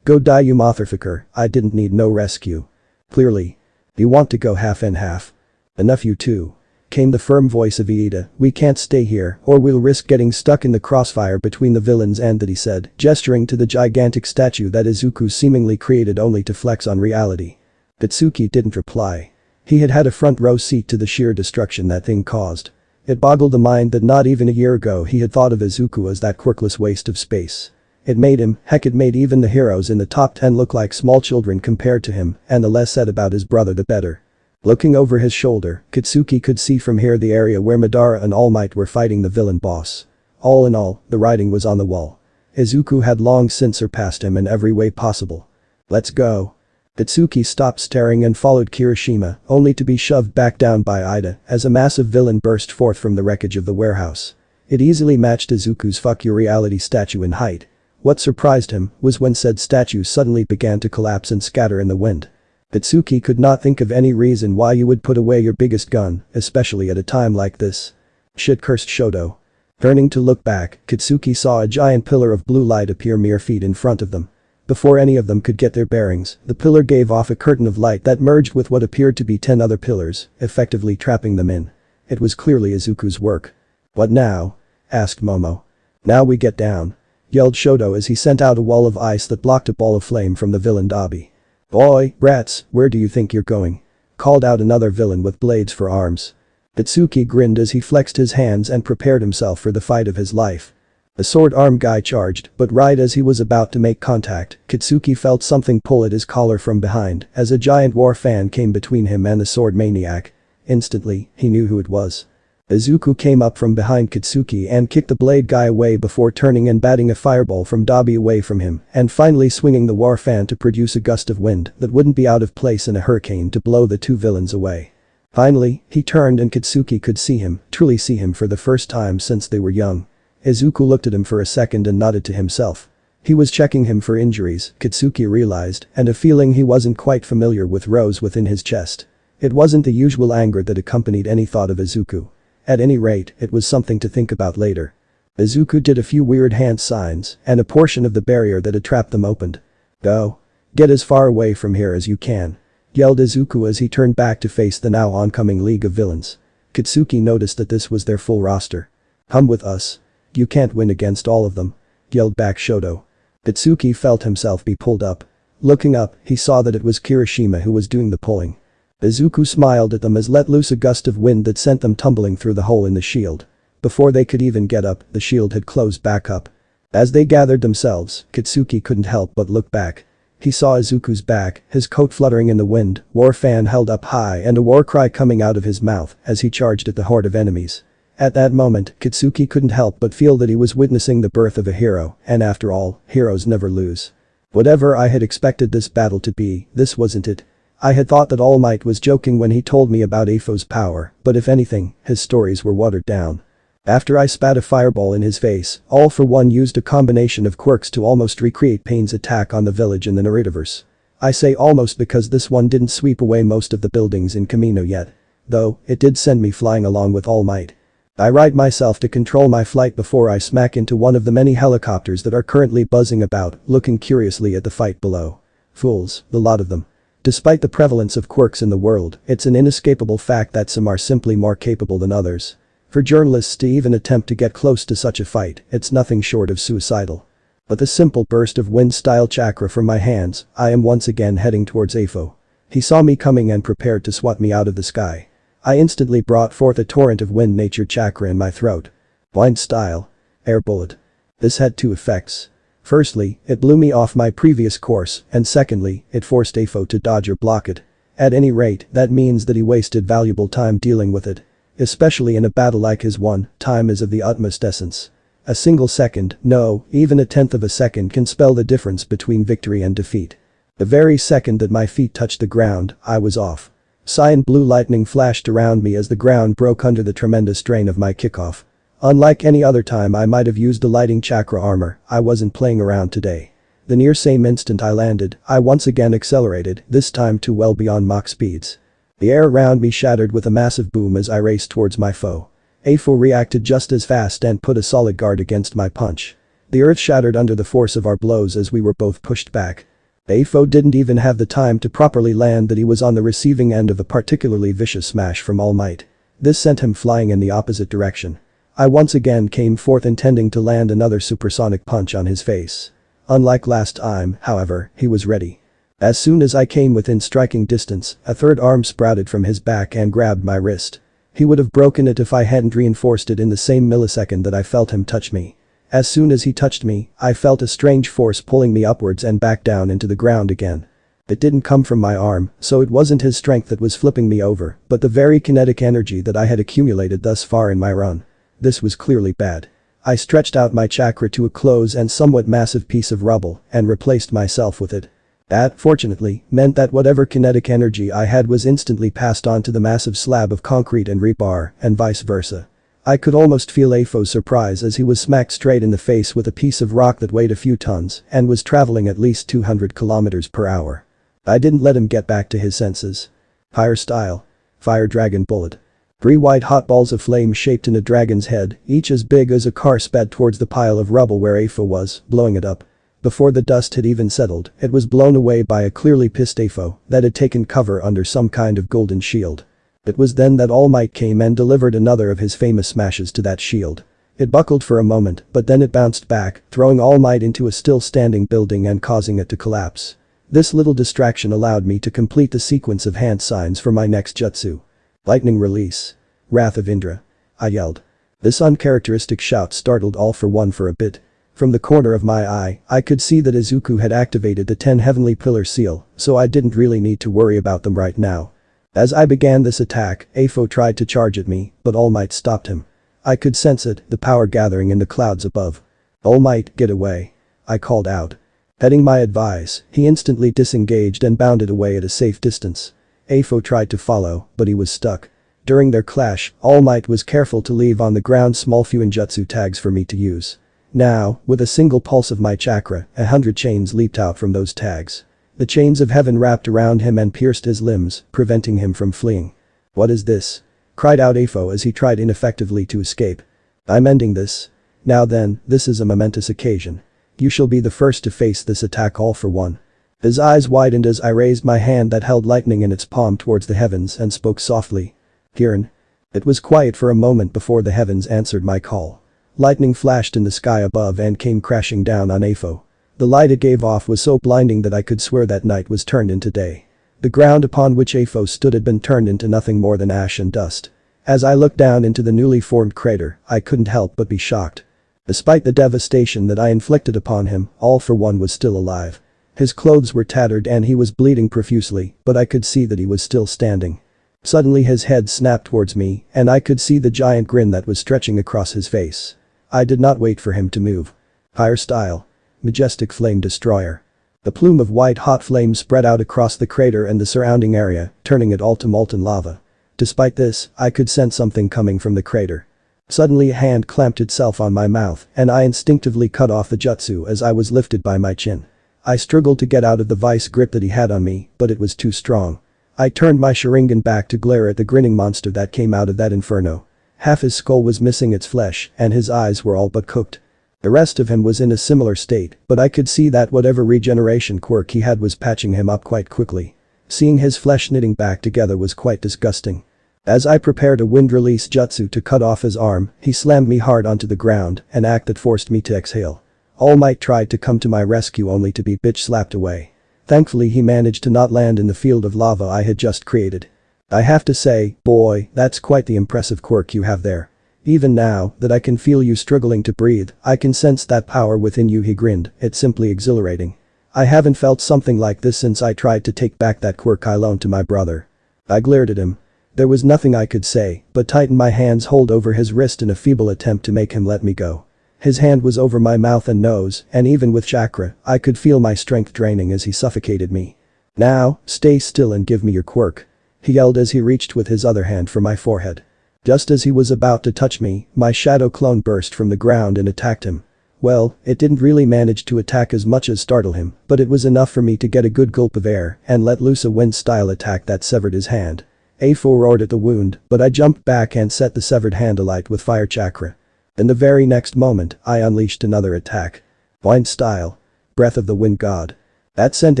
Go die you motherfucker, I didn't need no rescue." "Clearly. You want to go half and half?" "Enough you two." came the firm voice of Iida. "We can't stay here, or we'll risk getting stuck in the crossfire between the villains," and that he said, gesturing to the gigantic statue that Izuku seemingly created only to flex on reality. Katsuki didn't reply. He had had a front row seat to the sheer destruction that thing caused. It boggled the mind that not even a year ago he had thought of Izuku as that quirkless waste of space. It made him, heck, it made even the heroes in the top 10 look like small children compared to him, and the less said about his brother the better. Looking over his shoulder, Katsuki could see from here the area where Madara and All Might were fighting the villain boss. All in all, the writing was on the wall. Izuku had long since surpassed him in every way possible. "Let's go." Katsuki stopped staring and followed Kirishima, only to be shoved back down by Iida as a massive villain burst forth from the wreckage of the warehouse. It easily matched Izuku's fuck your reality statue in height. What surprised him was when said statue suddenly began to collapse and scatter in the wind. Katsuki could not think of any reason why you would put away your biggest gun, especially at a time like this. "Shit," cursed Shoto. Turning to look back, Katsuki saw a giant pillar of blue light appear mere feet in front of them. Before any of them could get their bearings, the pillar gave off a curtain of light that merged with what appeared to be 10 other pillars, effectively trapping them in. It was clearly Izuku's work. "What now?" asked Momo. "Now we get down," yelled Shoto as he sent out a wall of ice that blocked a ball of flame from the villain Dabi. "Boy, rats, where do you think you're going?" called out another villain with blades for arms. Katsuki grinned as he flexed his hands and prepared himself for the fight of his life. The sword arm guy charged, but right as he was about to make contact, Katsuki felt something pull at his collar from behind as a giant war fan came between him and the sword maniac. Instantly, he knew who it was. Izuku came up from behind Katsuki and kicked the blade guy away before turning and batting a fireball from Dabi away from him and finally swinging the war fan to produce a gust of wind that wouldn't be out of place in a hurricane to blow the two villains away. Finally, he turned and Katsuki could see him, truly see him for the first time since they were young. Izuku looked at him for a second and nodded to himself. He was checking him for injuries, Katsuki realized, and a feeling he wasn't quite familiar with rose within his chest. It wasn't the usual anger that accompanied any thought of Izuku. At any rate, it was something to think about later. Izuku did a few weird hand signs, and a portion of the barrier that had trapped them opened. "Go. Get as far away from here as you can," yelled Izuku as he turned back to face the now oncoming league of villains. Katsuki noticed that this was their full roster. "Come with us. You can't win against all of them," yelled back Shoto. Katsuki felt himself be pulled up. Looking up, he saw that it was Kirishima who was doing the pulling. Izuku smiled at them as let loose a gust of wind that sent them tumbling through the hole in the shield. Before they could even get up, the shield had closed back up. As they gathered themselves, Katsuki couldn't help but look back. He saw Izuku's back, his coat fluttering in the wind, war fan held up high and a war cry coming out of his mouth as he charged at the horde of enemies. At that moment, Katsuki couldn't help but feel that he was witnessing the birth of a hero, and after all, heroes never lose. Whatever I had expected this battle to be, this wasn't it. I had thought that All Might was joking when he told me about Afo's power, but if anything, his stories were watered down. After I spat a fireball in his face, All for One used a combination of quirks to almost recreate Pain's attack on the village in the Narrativerse. I say almost because this one didn't sweep away most of the buildings in Kamino yet. Though, it did send me flying along with All Might. I right myself to control my flight before I smack into one of the many helicopters that are currently buzzing about, looking curiously at the fight below. Fools, the lot of them. Despite the prevalence of quirks in the world, it's an inescapable fact that some are simply more capable than others. For journalists to even attempt to get close to such a fight, it's nothing short of suicidal. With a simple burst of wind-style chakra from my hands, I am once again heading towards Afo. He saw me coming and prepared to swat me out of the sky. I instantly brought forth a torrent of wind-nature chakra in my throat. Wind-style. Air bullet. This had two effects. Firstly, it blew me off my previous course, and secondly, it forced Afo to dodge or block it. At any rate, that means that he wasted valuable time dealing with it. Especially in a battle like his one, time is of the utmost essence. A single second, no, even a tenth of a second can spell the difference between victory and defeat. The very second that my feet touched the ground, I was off. Cyan blue lightning flashed around me as the ground broke under the tremendous strain of my kickoff. Unlike any other time I might have used the lighting chakra armor, I wasn't playing around today. The near same instant I landed, I once again accelerated, this time to well beyond Mach speeds. The air around me shattered with a massive boom as I raced towards my foe. Afo reacted just as fast and put a solid guard against my punch. The earth shattered under the force of our blows as we were both pushed back. Afo didn't even have the time to properly land that he was on the receiving end of a particularly vicious smash from All Might. This sent him flying in the opposite direction. I once again came forth intending to land another supersonic punch on his face. Unlike last time, however, he was ready. As soon as I came within striking distance, a third arm sprouted from his back and grabbed my wrist. He would have broken it if I hadn't reinforced it in the same millisecond that I felt him touch me. As soon as he touched me, I felt a strange force pulling me upwards and back down into the ground again. It didn't come from my arm, so it wasn't his strength that was flipping me over, but the very kinetic energy that I had accumulated thus far in my run. This was clearly bad. I stretched out my chakra to a close and somewhat massive piece of rubble and replaced myself with it. That, fortunately, meant that whatever kinetic energy I had was instantly passed on to the massive slab of concrete and rebar, and vice versa. I could almost feel Afo's surprise as he was smacked straight in the face with a piece of rock that weighed a few tons and was traveling at least 200 kilometers per hour. I didn't let him get back to his senses. Fire style. Fire dragon bullet. 3 white hot balls of flame shaped in a dragon's head, each as big as a car, sped towards the pile of rubble where Afo was, blowing it up. Before the dust had even settled, it was blown away by a clearly pissed Afo that had taken cover under some kind of golden shield. It was then that All Might came and delivered another of his famous smashes to that shield. It buckled for a moment, but then it bounced back, throwing All Might into a still-standing building and causing it to collapse. This little distraction allowed me to complete the sequence of hand signs for my next jutsu. Lightning release. Wrath of Indra. I yelled. This uncharacteristic shout startled All for One for a bit. From the corner of my eye, I could see that Izuku had activated the 10 Heavenly Pillar seal, so I didn't really need to worry about them right now. As I began this attack, Afo tried to charge at me, but All Might stopped him. I could sense it, the power gathering in the clouds above. All Might, get away. I called out. Heeding my advice, he instantly disengaged and bounded away at a safe distance. Afo tried to follow, but he was stuck. During their clash, All Might was careful to leave on the ground small fuinjutsu tags for me to use. Now, with a single pulse of my chakra, 100 chains leaped out from those tags. The chains of heaven wrapped around him and pierced his limbs, preventing him from fleeing. What is this? Cried out Afo as he tried ineffectively to escape. I'm ending this. Now then, this is a momentous occasion. You shall be the first to face this attack, All for One. His eyes widened as I raised my hand that held lightning in its palm towards the heavens and spoke softly. Kirin. It was quiet for a moment before the heavens answered my call. Lightning flashed in the sky above and came crashing down on Afo. The light it gave off was so blinding that I could swear that night was turned into day. The ground upon which Afo stood had been turned into nothing more than ash and dust. As I looked down into the newly formed crater, I couldn't help but be shocked. Despite the devastation that I inflicted upon him, All for One was still alive. His clothes were tattered and he was bleeding profusely, but I could see that he was still standing. Suddenly his head snapped towards me, and I could see the giant grin that was stretching across his face. I did not wait for him to move. Fire style. Majestic Flame Destroyer. The plume of white hot flame spread out across the crater and the surrounding area, turning it all to molten lava. Despite this, I could sense something coming from the crater. Suddenly a hand clamped itself on my mouth, and I instinctively cut off the jutsu as I was lifted by my chin. I struggled to get out of the vice grip that he had on me, but it was too strong. I turned my sharigan back to glare at the grinning monster that came out of that inferno. Half his skull was missing its flesh, and his eyes were all but cooked. The rest of him was in a similar state, but I could see that whatever regeneration quirk he had was patching him up quite quickly. Seeing his flesh knitting back together was quite disgusting. As I prepared a wind release jutsu to cut off his arm, he slammed me hard onto the ground, an act that forced me to exhale. All Might tried to come to my rescue only to be bitch slapped away. Thankfully he managed to not land in the field of lava I had just created. I have to say, boy, that's quite the impressive quirk you have there. Even now that I can feel you struggling to breathe, I can sense that power within you, he grinned, it's simply exhilarating. I haven't felt something like this since I tried to take back that quirk I loaned to my brother. I glared at him. There was nothing I could say, but tightened my hand's hold over his wrist in a feeble attempt to make him let me go. His hand was over my mouth and nose, and even with chakra, I could feel my strength draining as he suffocated me. Now, stay still and give me your quirk. He yelled as he reached with his other hand for my forehead. Just as he was about to touch me, my shadow clone burst from the ground and attacked him. Well, it didn't really manage to attack as much as startle him, but it was enough for me to get a good gulp of air and let loose a wind-style attack that severed his hand. Afo roared at the wound, but I jumped back and set the severed hand alight with fire chakra. In the very next moment, I unleashed another attack. Wind style. Breath of the Wind God. That sent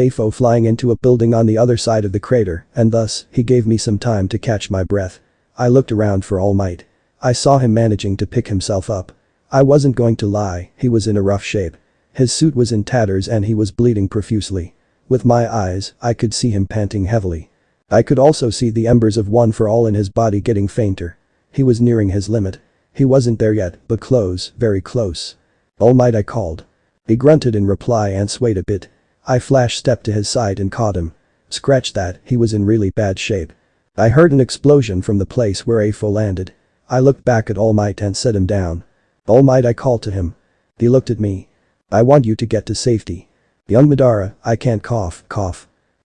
Afo flying into a building on the other side of the crater, and thus, he gave me some time to catch my breath. I looked around for All Might. I saw him managing to pick himself up. I wasn't going to lie, he was in a rough shape. His suit was in tatters and he was bleeding profusely. With my eyes, I could see him panting heavily. I could also see the embers of one for all in his body getting fainter. He was nearing his limit. He wasn't there yet, but close, very close. All Might, I called. He grunted in reply and swayed a bit. I flash-stepped to his side and caught him. Scratch that, he was in really bad shape. I heard an explosion from the place where Afo landed. I looked back at All Might and set him down. All Might, I called to him. He looked at me. I want you to get to safety. Young Madara, I can't cough.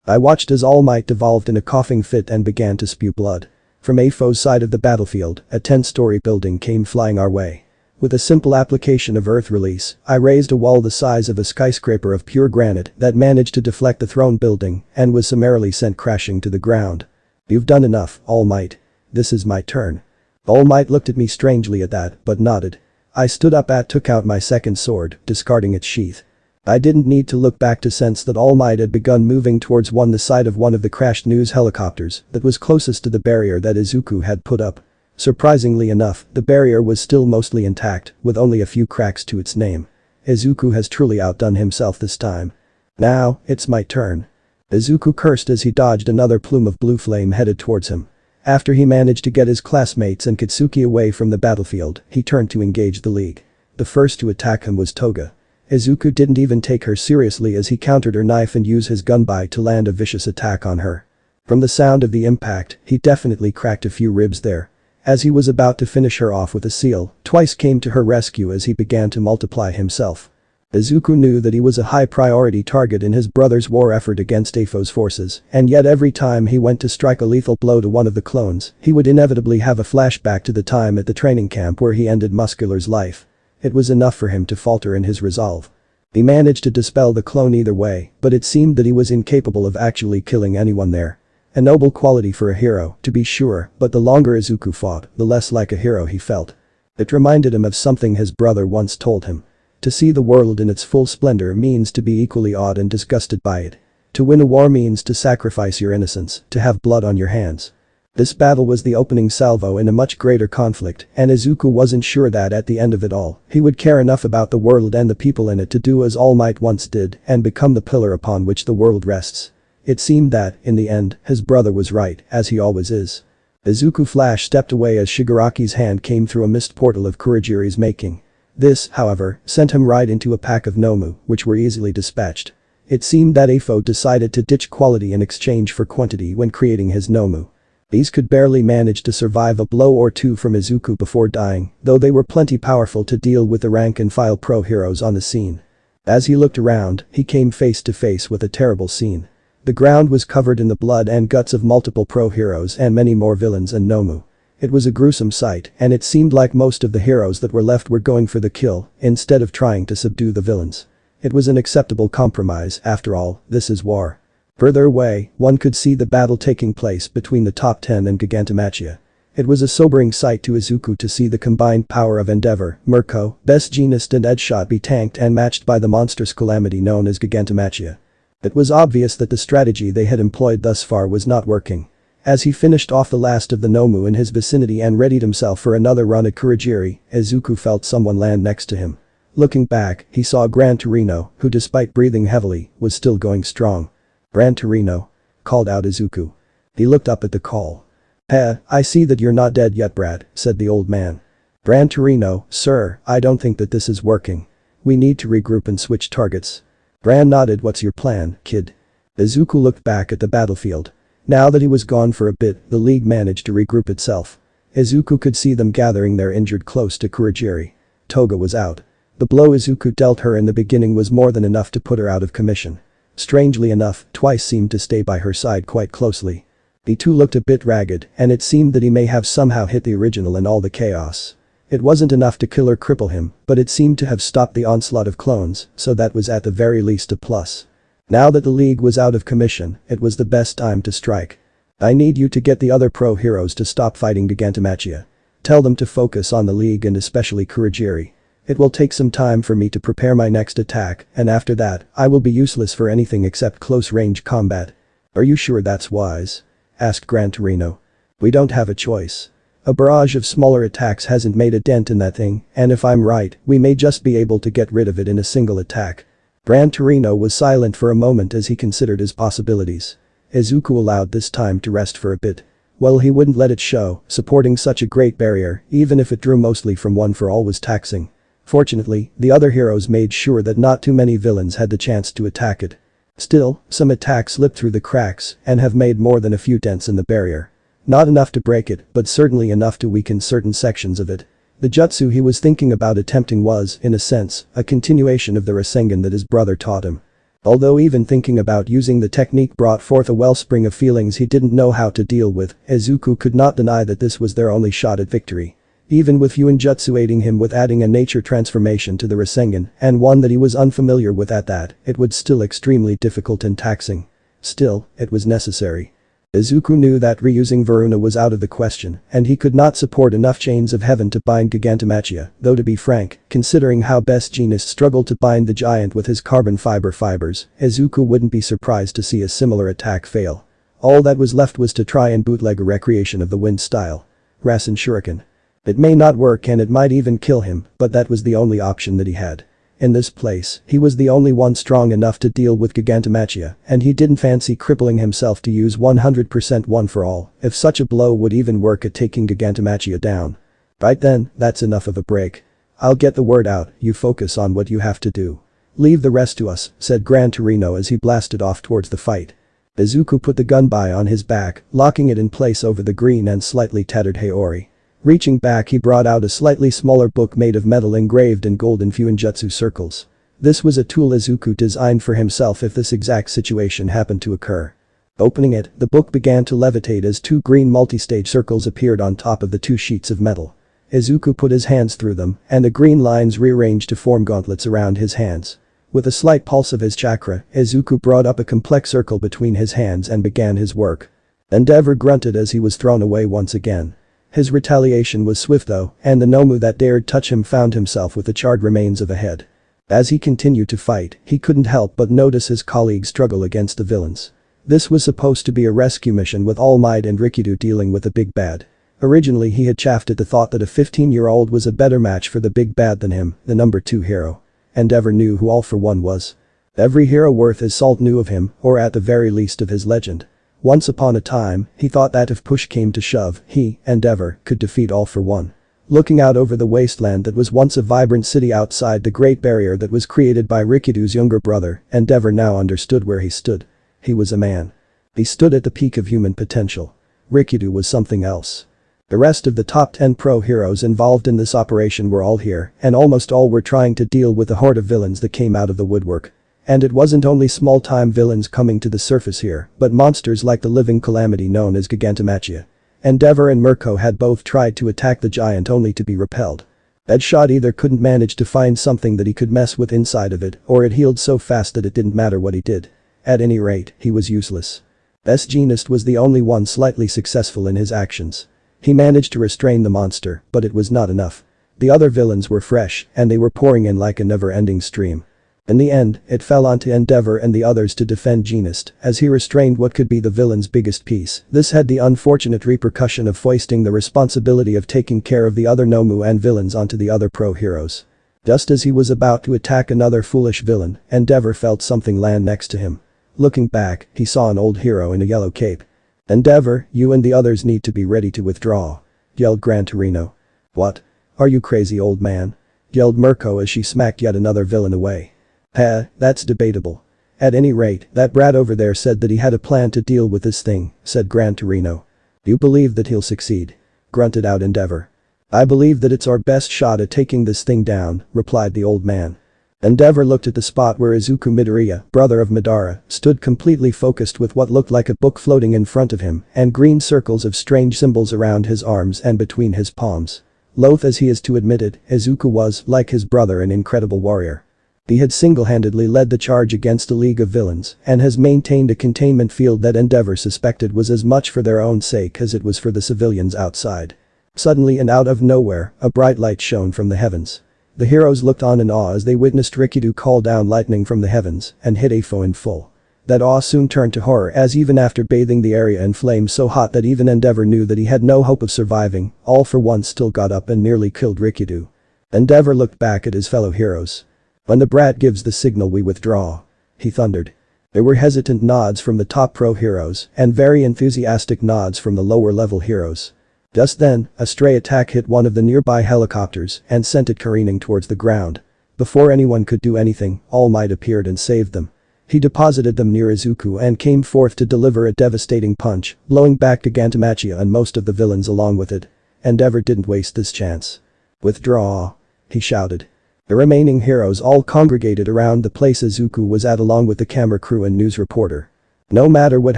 I watched as All Might devolved in a coughing fit and began to spew blood. From Afo's side of the battlefield, a 10-story building came flying our way. With a simple application of earth release, I raised a wall the size of a skyscraper of pure granite that managed to deflect the throne building and was summarily sent crashing to the ground. You've done enough, All Might. This is my turn. All Might looked at me strangely at that, but nodded. I stood up and took out my second sword, discarding its sheath. I didn't need to look back to sense that All Might had begun moving towards the side of one of the crashed news helicopters that was closest to the barrier that Izuku had put up. Surprisingly enough, the barrier was still mostly intact, with only a few cracks to its name. Izuku has truly outdone himself this time. Now, it's my turn. Izuku cursed as he dodged another plume of blue flame headed towards him. After he managed to get his classmates and Katsuki away from the battlefield, he turned to engage the League. The first to attack him was Toga. Izuku didn't even take her seriously as he countered her knife and used his gunbai to land a vicious attack on her. From the sound of the impact, he definitely cracked a few ribs there. As he was about to finish her off with a seal, Twice came to her rescue as he began to multiply himself. Izuku knew that he was a high-priority target in his brother's war effort against Afo's forces, and yet every time he went to strike a lethal blow to one of the clones, he would inevitably have a flashback to the time at the training camp where he ended Muscular's life. It was enough for him to falter in his resolve. He managed to dispel the clone either way, but it seemed that he was incapable of actually killing anyone there. A noble quality for a hero, to be sure, but the longer Izuku fought, the less like a hero he felt. It reminded him of something his brother once told him. To see the world in its full splendor means to be equally awed and disgusted by it. To win a war means to sacrifice your innocence, to have blood on your hands. This battle was the opening salvo in a much greater conflict, and Izuku wasn't sure that at the end of it all, he would care enough about the world and the people in it to do as All Might once did and become the pillar upon which the world rests. It seemed that, in the end, his brother was right, as he always is. Izuku flash-stepped away as Shigaraki's hand came through a mist portal of Kurogiri's making. This, however, sent him right into a pack of Nomu, which were easily dispatched. It seemed that Afo decided to ditch quality in exchange for quantity when creating his Nomu. These could barely manage to survive a blow or two from Izuku before dying, though they were plenty powerful to deal with the rank-and-file pro heroes on the scene. As he looked around, he came face to face with a terrible scene. The ground was covered in the blood and guts of multiple pro heroes and many more villains and Nomu. It was a gruesome sight, and it seemed like most of the heroes that were left were going for the kill, instead of trying to subdue the villains. It was an acceptable compromise, after all, this is war. Further away, one could see the battle taking place between the top 10 and Gigantomachia. It was a sobering sight to Izuku to see the combined power of Endeavor, Mirko, Best Jeanist and Edgeshot be tanked and matched by the monstrous calamity known as Gigantomachia. It was obvious that the strategy they had employed thus far was not working. As he finished off the last of the Nomu in his vicinity and readied himself for another run at Kurogiri, Izuku felt someone land next to him. Looking back, he saw Gran Torino, who despite breathing heavily, was still going strong. "Gran Torino?" called out Izuku. He looked up at the call. I see that you're not dead yet, Brad," said the old man. "Gran Torino, sir, I don't think that this is working. We need to regroup and switch targets." Gran nodded. "What's your plan, kid?" Izuku looked back at the battlefield. Now that he was gone for a bit, the League managed to regroup itself. Izuku could see them gathering their injured close to Kurogiri. Toga was out. The blow Izuku dealt her in the beginning was more than enough to put her out of commission. Strangely enough, Twice seemed to stay by her side quite closely. The two looked a bit ragged, and it seemed that he may have somehow hit the original in all the chaos. It wasn't enough to kill or cripple him, but it seemed to have stopped the onslaught of clones, so that was at the very least a plus. Now that the League was out of commission, it was the best time to strike. "I need you to get the other pro heroes to stop fighting Gigantomachia. Tell them to focus on the League and especially Kurogiri. It will take some time for me to prepare my next attack, and after that, I will be useless for anything except close-range combat." "Are you sure that's wise?" asked Gran Torino. "We don't have a choice. A barrage of smaller attacks hasn't made a dent in that thing, and if I'm right, we may just be able to get rid of it in a single attack. Gran Torino was silent for a moment as he considered his possibilities. Izuku allowed this time to rest for a bit. Well, he wouldn't let it show, supporting such a great barrier, even if it drew mostly from one for all was taxing. Fortunately, the other heroes made sure that not too many villains had the chance to attack it. Still, some attacks slipped through the cracks and have made more than a few dents in the barrier. Not enough to break it, but certainly enough to weaken certain sections of it. The jutsu he was thinking about attempting was, in a sense, a continuation of the Rasengan that his brother taught him. Although even thinking about using the technique brought forth a wellspring of feelings he didn't know how to deal with, Izuku could not deny that this was their only shot at victory. Even with Yuinjutsu aiding him with adding a nature transformation to the Rasengan, and one that he was unfamiliar with at that, it would still extremely difficult and taxing. Still, it was necessary. Izuku knew that reusing Varuna was out of the question, and he could not support enough chains of heaven to bind Gigantomachia, though to be frank, considering how Best Jeanist struggled to bind the giant with his carbon fiber fibers, Izuku wouldn't be surprised to see a similar attack fail. All that was left was to try and bootleg a recreation of the wind style. Rasen Shuriken. It may not work and it might even kill him, but that was the only option that he had. In this place, he was the only one strong enough to deal with Gigantomachia, and he didn't fancy crippling himself to use 100% one for all, if such a blow would even work at taking Gigantomachia down. Right then, that's enough of a break. I'll get the word out, you focus on what you have to do. Leave the rest to us, said Gran Torino as he blasted off towards the fight. Izuku put the gunbai on his back, locking it in place over the green and slightly tattered Haori. Reaching back he brought out a slightly smaller book made of metal engraved in golden Fuinjutsu circles. This was a tool Izuku designed for himself if this exact situation happened to occur. Opening it, the book began to levitate as two green multi-stage circles appeared on top of the two sheets of metal. Izuku put his hands through them, and the green lines rearranged to form gauntlets around his hands. With a slight pulse of his chakra, Izuku brought up a complex circle between his hands and began his work. Endeavor grunted as he was thrown away once again. His retaliation was swift though, and the Nomu that dared touch him found himself with the charred remains of a head. As he continued to fight, he couldn't help but notice his colleagues struggle against the villains. This was supposed to be a rescue mission with All Might and Rikido dealing with the big bad. Originally he had chaffed at the thought that a 15-year-old was a better match for the big bad than him, the number 2 hero. Endeavor knew who All For One was. Every hero worth his salt knew of him, or at the very least of his legend. Once upon a time, he thought that if push came to shove, he, Endeavor, could defeat All For One. Looking out over the wasteland that was once a vibrant city outside the great barrier that was created by Rikido's younger brother, Endeavor now understood where he stood. He was a man. He stood at the peak of human potential. Rikido was something else. The rest of the top 10 pro heroes involved in this operation were all here, and almost all were trying to deal with the horde of villains that came out of the woodwork. And it wasn't only small-time villains coming to the surface here, but monsters like the living calamity known as Gigantomachia. Endeavor and Mirko had both tried to attack the giant only to be repelled. Deadshot either couldn't manage to find something that he could mess with inside of it, or it healed so fast that it didn't matter what he did. At any rate, he was useless. Best Jeanist was the only one slightly successful in his actions. He managed to restrain the monster, but it was not enough. The other villains were fresh, and they were pouring in like a never-ending stream. In the end, it fell onto Endeavor and the others to defend Jeanist, as he restrained what could be the villain's biggest piece. This had the unfortunate repercussion of foisting the responsibility of taking care of the other Nomu and villains onto the other pro heroes. Just as he was about to attack another foolish villain, Endeavor felt something land next to him. Looking back, he saw an old hero in a yellow cape. "Endeavor, you and the others need to be ready to withdraw," yelled Gran Torino. "What? Are you crazy, old man?" yelled Mirko as she smacked yet another villain away. That's debatable. At any rate, that brat over there said that he had a plan to deal with this thing, said Gran Torino. "You believe that he'll succeed?" grunted out Endeavor. "I believe that it's our best shot at taking this thing down," replied the old man. Endeavor looked at the spot where Izuku Midoriya, brother of Madara, stood completely focused with what looked like a book floating in front of him and green circles of strange symbols around his arms and between his palms. Loath as he is to admit it, Izuku was, like his brother, an incredible warrior. He had single-handedly led the charge against a league of villains and has maintained a containment field that Endeavor suspected was as much for their own sake as it was for the civilians outside. Suddenly and out of nowhere, a bright light shone from the heavens. The heroes looked on in awe as they witnessed Rikido call down lightning from the heavens and hit a foe in full. That awe soon turned to horror as even after bathing the area in flames so hot that even Endeavor knew that he had no hope of surviving, All for One still got up and nearly killed Rikido. Endeavor looked back at his fellow heroes. "When the brat gives the signal, we withdraw," he thundered. There were hesitant nods from the top pro heroes and very enthusiastic nods from the lower level heroes. Just then, a stray attack hit one of the nearby helicopters and sent it careening towards the ground. Before anyone could do anything, All Might appeared and saved them. He deposited them near Izuku and came forth to deliver a devastating punch, blowing back Gigantomachia and most of the villains along with it. Endeavor didn't waste this chance. "Withdraw," he shouted. The remaining heroes all congregated around the place Izuku was at along with the camera crew and news reporter. No matter what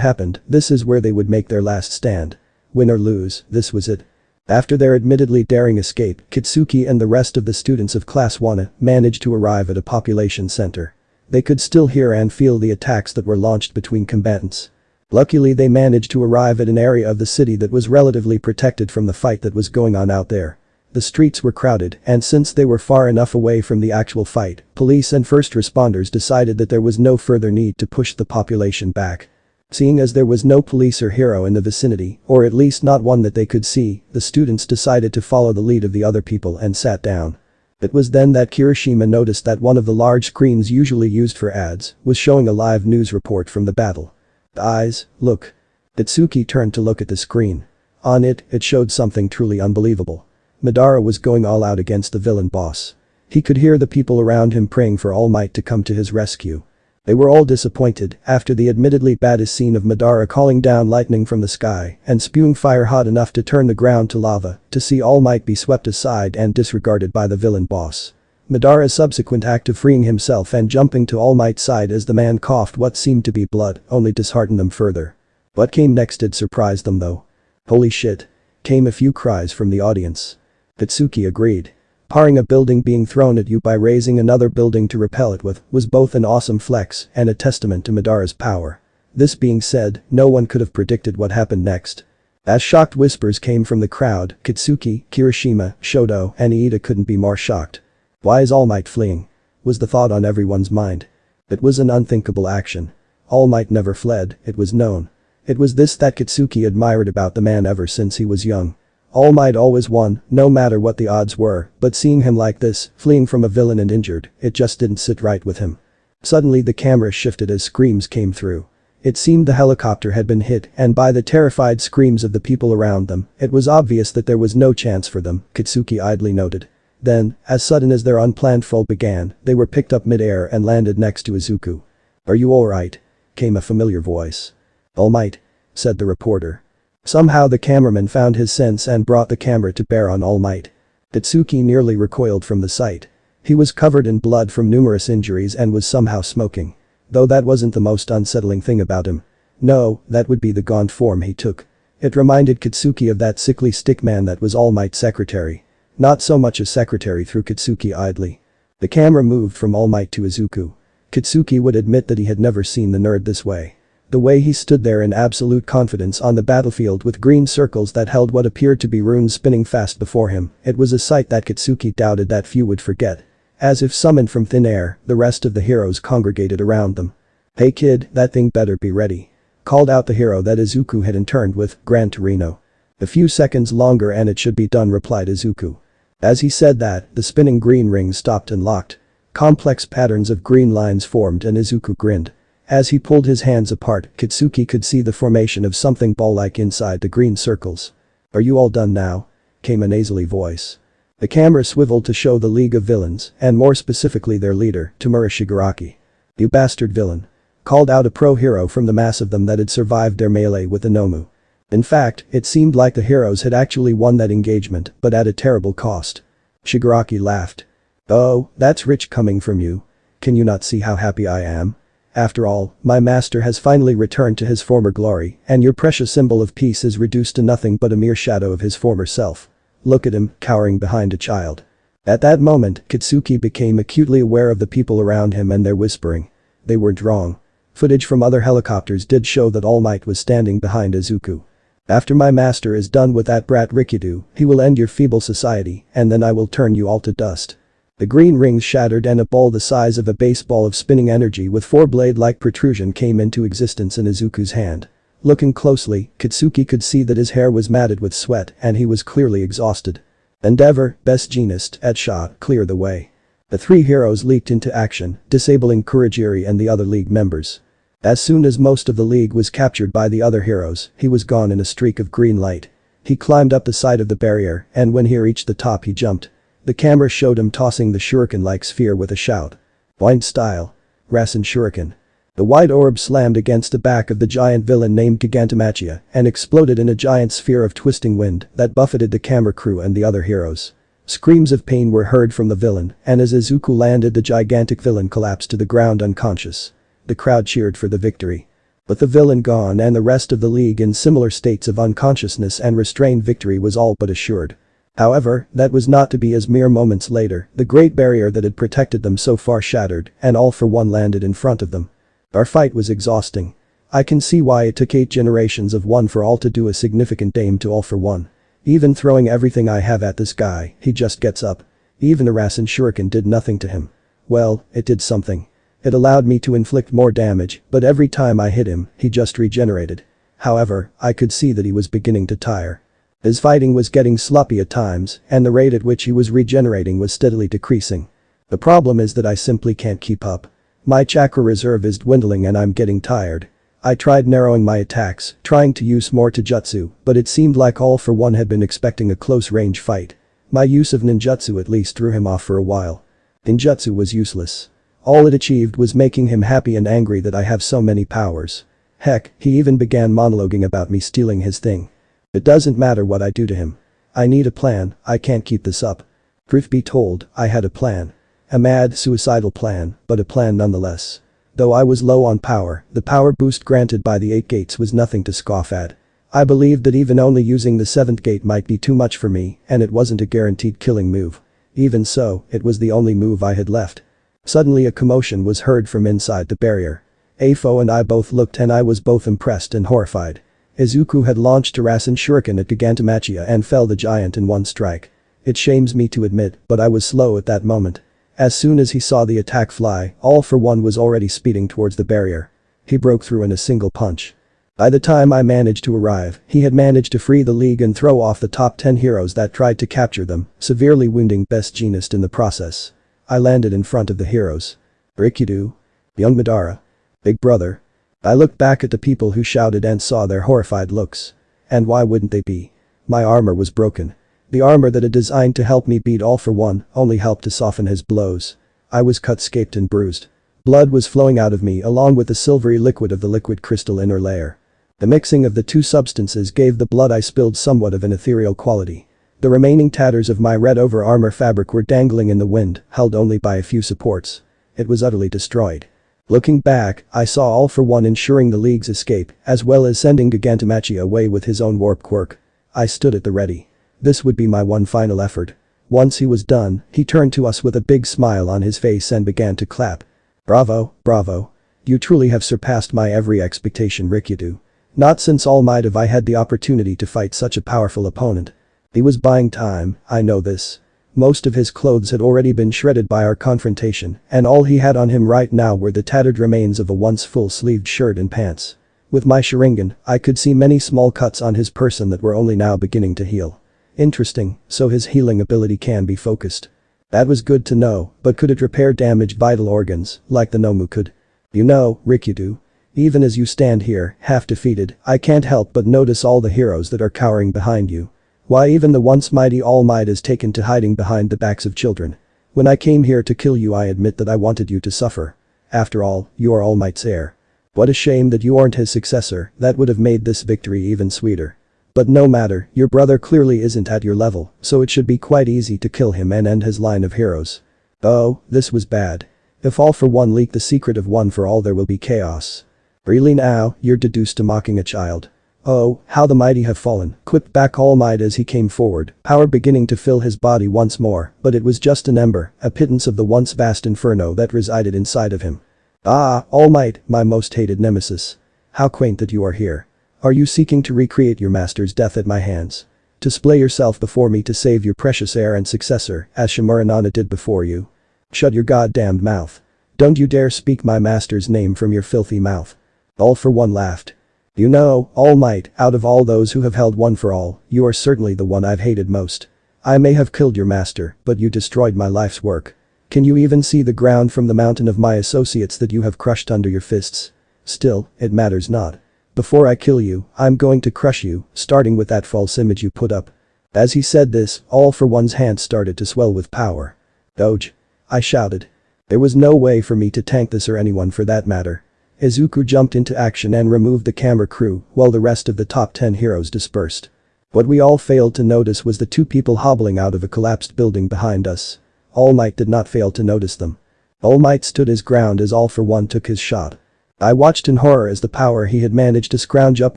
happened, this is where they would make their last stand. Win or lose, this was it. After their admittedly daring escape, Kitsuki and the rest of the students of Class 1 managed to arrive at a population center. They could still hear and feel the attacks that were launched between combatants. Luckily they managed to arrive at an area of the city that was relatively protected from the fight that was going on out there. The streets were crowded and since they were far enough away from the actual fight, police and first responders decided that there was no further need to push the population back. Seeing as there was no police or hero in the vicinity, or at least not one that they could see, the students decided to follow the lead of the other people and sat down. It was then that Kirishima noticed that one of the large screens usually used for ads was showing a live news report from the battle. "Eyes, look." Itsuki turned to look at the screen. On it showed something truly unbelievable. Madara was going all out against the villain boss. He could hear the people around him praying for All Might to come to his rescue. They were all disappointed after the admittedly baddest scene of Madara calling down lightning from the sky and spewing fire hot enough to turn the ground to lava to see All Might be swept aside and disregarded by the villain boss. Madara's subsequent act of freeing himself and jumping to All Might's side as the man coughed what seemed to be blood only disheartened them further. What came next did surprise them though. "Holy shit," came a few cries from the audience. Itsuki agreed. Parring a building being thrown at you by raising another building to repel it with was both an awesome flex and a testament to Madara's power. This being said, no one could have predicted what happened next. As shocked whispers came from the crowd, Kitsuki, Kirishima, Shoto, and Iida couldn't be more shocked. "Why is All Might fleeing?" was the thought on everyone's mind. It was an unthinkable action. All Might never fled, it was known. It was this that Kitsuki admired about the man ever since he was young. All Might always won, no matter what the odds were, but seeing him like this, fleeing from a villain and injured, it just didn't sit right with him. Suddenly the camera shifted as screams came through. It seemed the helicopter had been hit and by the terrified screams of the people around them, it was obvious that there was no chance for them, Kitsuki idly noted. Then, as sudden as their unplanned fall began, they were picked up mid-air and landed next to Izuku. "Are you alright?" came a familiar voice. "All Might," said the reporter. Somehow the cameraman found his sense and brought the camera to bear on All Might. Itsuki nearly recoiled from the sight. He was covered in blood from numerous injuries and was somehow smoking. Though that wasn't the most unsettling thing about him. No, that would be the gaunt form he took. It reminded Kitsuki of that sickly stickman that was All Might's secretary. Not so much a secretary, through Kitsuki idly. The camera moved from All Might to Izuku. Kitsuki would admit that he had never seen the nerd this way. The way he stood there in absolute confidence on the battlefield with green circles that held what appeared to be runes spinning fast before him, it was a sight that Kitsuki doubted that few would forget. As if summoned from thin air, the rest of the heroes congregated around them. "Hey kid, that thing better be ready," called out the hero that Izuku had interned with, Gran Torino. "A few seconds longer and it should be done," replied Izuku. As he said that, the spinning green rings stopped and locked. Complex patterns of green lines formed and Izuku grinned. As he pulled his hands apart, Kitsuki could see the formation of something ball-like inside the green circles. "Are you all done now?" came a nasally voice. The camera swiveled to show the League of Villains, and more specifically their leader, Tamura Shigaraki. "You bastard villain," called out a pro-hero from the mass of them that had survived their melee with the Nomu. In fact, it seemed like the heroes had actually won that engagement, but at a terrible cost. Shigaraki laughed. "Oh, that's rich coming from you. Can you not see how happy I am? After all, my master has finally returned to his former glory, and your precious symbol of peace is reduced to nothing but a mere shadow of his former self. Look at him, cowering behind a child." At that moment, Kitsuki became acutely aware of the people around him and their whispering. They weren't wrong. Footage from other helicopters did show that All Might was standing behind Izuku. "After my master is done with that brat Rikido, he will end your feeble society, and then I will turn you all to dust." The green rings shattered and a ball the size of a baseball of spinning energy with four blade-like protrusion came into existence in Izuku's hand. Looking closely, Katsuki could see that his hair was matted with sweat and he was clearly exhausted. Endeavor, best genist, at shot, clear the way. The three heroes leaped into action, disabling Kurogiri and the other league members. As soon as most of the league was captured by the other heroes, he was gone in a streak of green light. He climbed up the side of the barrier and when he reached the top he jumped. The camera showed him tossing the shuriken-like sphere with a shout. Blind style. Rasen shuriken. The white orb slammed against the back of the giant villain named Gigantomachia and exploded in a giant sphere of twisting wind that buffeted the camera crew and the other heroes. Screams of pain were heard from the villain and as Izuku landed the gigantic villain collapsed to the ground unconscious. The crowd cheered for the victory. But the villain gone and the rest of the league in similar states of unconsciousness and restrained victory was all but assured. However, that was not to be as mere moments later, the great barrier that had protected them so far shattered and All for One landed in front of them. Our fight was exhausting. I can see why it took 8 generations of One for All to do a significant damage to All for One. Even throwing everything I have at this guy, he just gets up. Even a Rasen shuriken did nothing to him. Well, it did something. It allowed me to inflict more damage, but every time I hit him, he just regenerated. However, I could see that he was beginning to tire. His fighting was getting sloppy at times, and the rate at which he was regenerating was steadily decreasing. The problem is that I simply can't keep up. My chakra reserve is dwindling and I'm getting tired. I tried narrowing my attacks, trying to use more Taijutsu, but it seemed like All for One had been expecting a close-range fight. My use of ninjutsu at least threw him off for a while. Ninjutsu was useless. All it achieved was making him happy and angry that I have so many powers. Heck, he even began monologuing about me stealing his thing. It doesn't matter what I do to him. I need a plan, I can't keep this up. Truth be told, I had a plan. A mad, suicidal plan, but a plan nonetheless. Though I was low on power, the power boost granted by the 8 gates was nothing to scoff at. I believed that even only using the 7th gate might be too much for me, and it wasn't a guaranteed killing move. Even so, it was the only move I had left. Suddenly a commotion was heard from inside the barrier. Afo and I both looked and I was both impressed and horrified. Izuku had launched a Rasen shuriken at Gigantomachia and felled the giant in one strike. It shames me to admit, but I was slow at that moment. As soon as he saw the attack fly, All for One was already speeding towards the barrier. He broke through in a single punch. By the time I managed to arrive, he had managed to free the league and throw off the top 10 heroes that tried to capture them, severely wounding Best Genist in the process. I landed in front of the heroes. Rikido. Young Madara. Big brother. I looked back at the people who shouted and saw their horrified looks. And why wouldn't they be? My armor was broken. The armor that had designed to help me beat All for One only helped to soften his blows. I was cut, scaped and bruised. Blood was flowing out of me along with the silvery liquid of the liquid crystal inner layer. The mixing of the two substances gave the blood I spilled somewhat of an ethereal quality. The remaining tatters of my red over armor fabric were dangling in the wind, held only by a few supports. It was utterly destroyed. Looking back, I saw All for One ensuring the league's escape, as well as sending Gigantomachia away with his own warp quirk. I stood at the ready. This would be my one final effort. Once he was done, he turned to us with a big smile on his face and began to clap. Bravo, bravo. You truly have surpassed my every expectation, Rikido. Not since All Might have I had the opportunity to fight such a powerful opponent. He was buying time, I know this. Most of his clothes had already been shredded by our confrontation, and all he had on him right now were the tattered remains of a once full-sleeved shirt and pants. With my sharigan, I could see many small cuts on his person that were only now beginning to heal. Interesting, so his healing ability can be focused. That was good to know, but could it repair damaged vital organs, like the Nomu could? You know, Rikido. Even as you stand here, half defeated, I can't help but notice all the heroes that are cowering behind you. Why, even the once mighty All Might is taken to hiding behind the backs of children. When I came here to kill you, I admit that I wanted you to suffer. After all, you are All Might's heir. What a shame that you aren't his successor, that would have made this victory even sweeter. But no matter, your brother clearly isn't at your level, so it should be quite easy to kill him and end his line of heroes. Oh, this was bad. If All for One leak the secret of One for All, there will be chaos. Really now, you're deduced to mocking a child. Oh, how the mighty have fallen, quipped back All Might as he came forward, power beginning to fill his body once more, but it was just an ember, a pittance of the once vast inferno that resided inside of him. Ah, All Might, my most hated nemesis. How quaint that you are here. Are you seeking to recreate your master's death at my hands? To splay yourself before me to save your precious heir and successor, as Shimura Nana did before you? Shut your goddamned mouth. Don't you dare speak my master's name from your filthy mouth. All for One laughed. You know, All Might, out of all those who have held One for All, you are certainly the one I've hated most. I may have killed your master, but you destroyed my life's work. Can you even see the ground from the mountain of my associates that you have crushed under your fists? Still, it matters not. Before I kill you, I'm going to crush you, starting with that false image you put up. As he said this, All for One's hand started to swell with power. Doge. I shouted. There was no way for me to tank this or anyone for that matter. Izuku jumped into action and removed the camera crew while the rest of the top 10 heroes dispersed. What we all failed to notice was the two people hobbling out of a collapsed building behind us. All Might did not fail to notice them. All Might stood his ground as All for One took his shot. I watched in horror as the power he had managed to scrounge up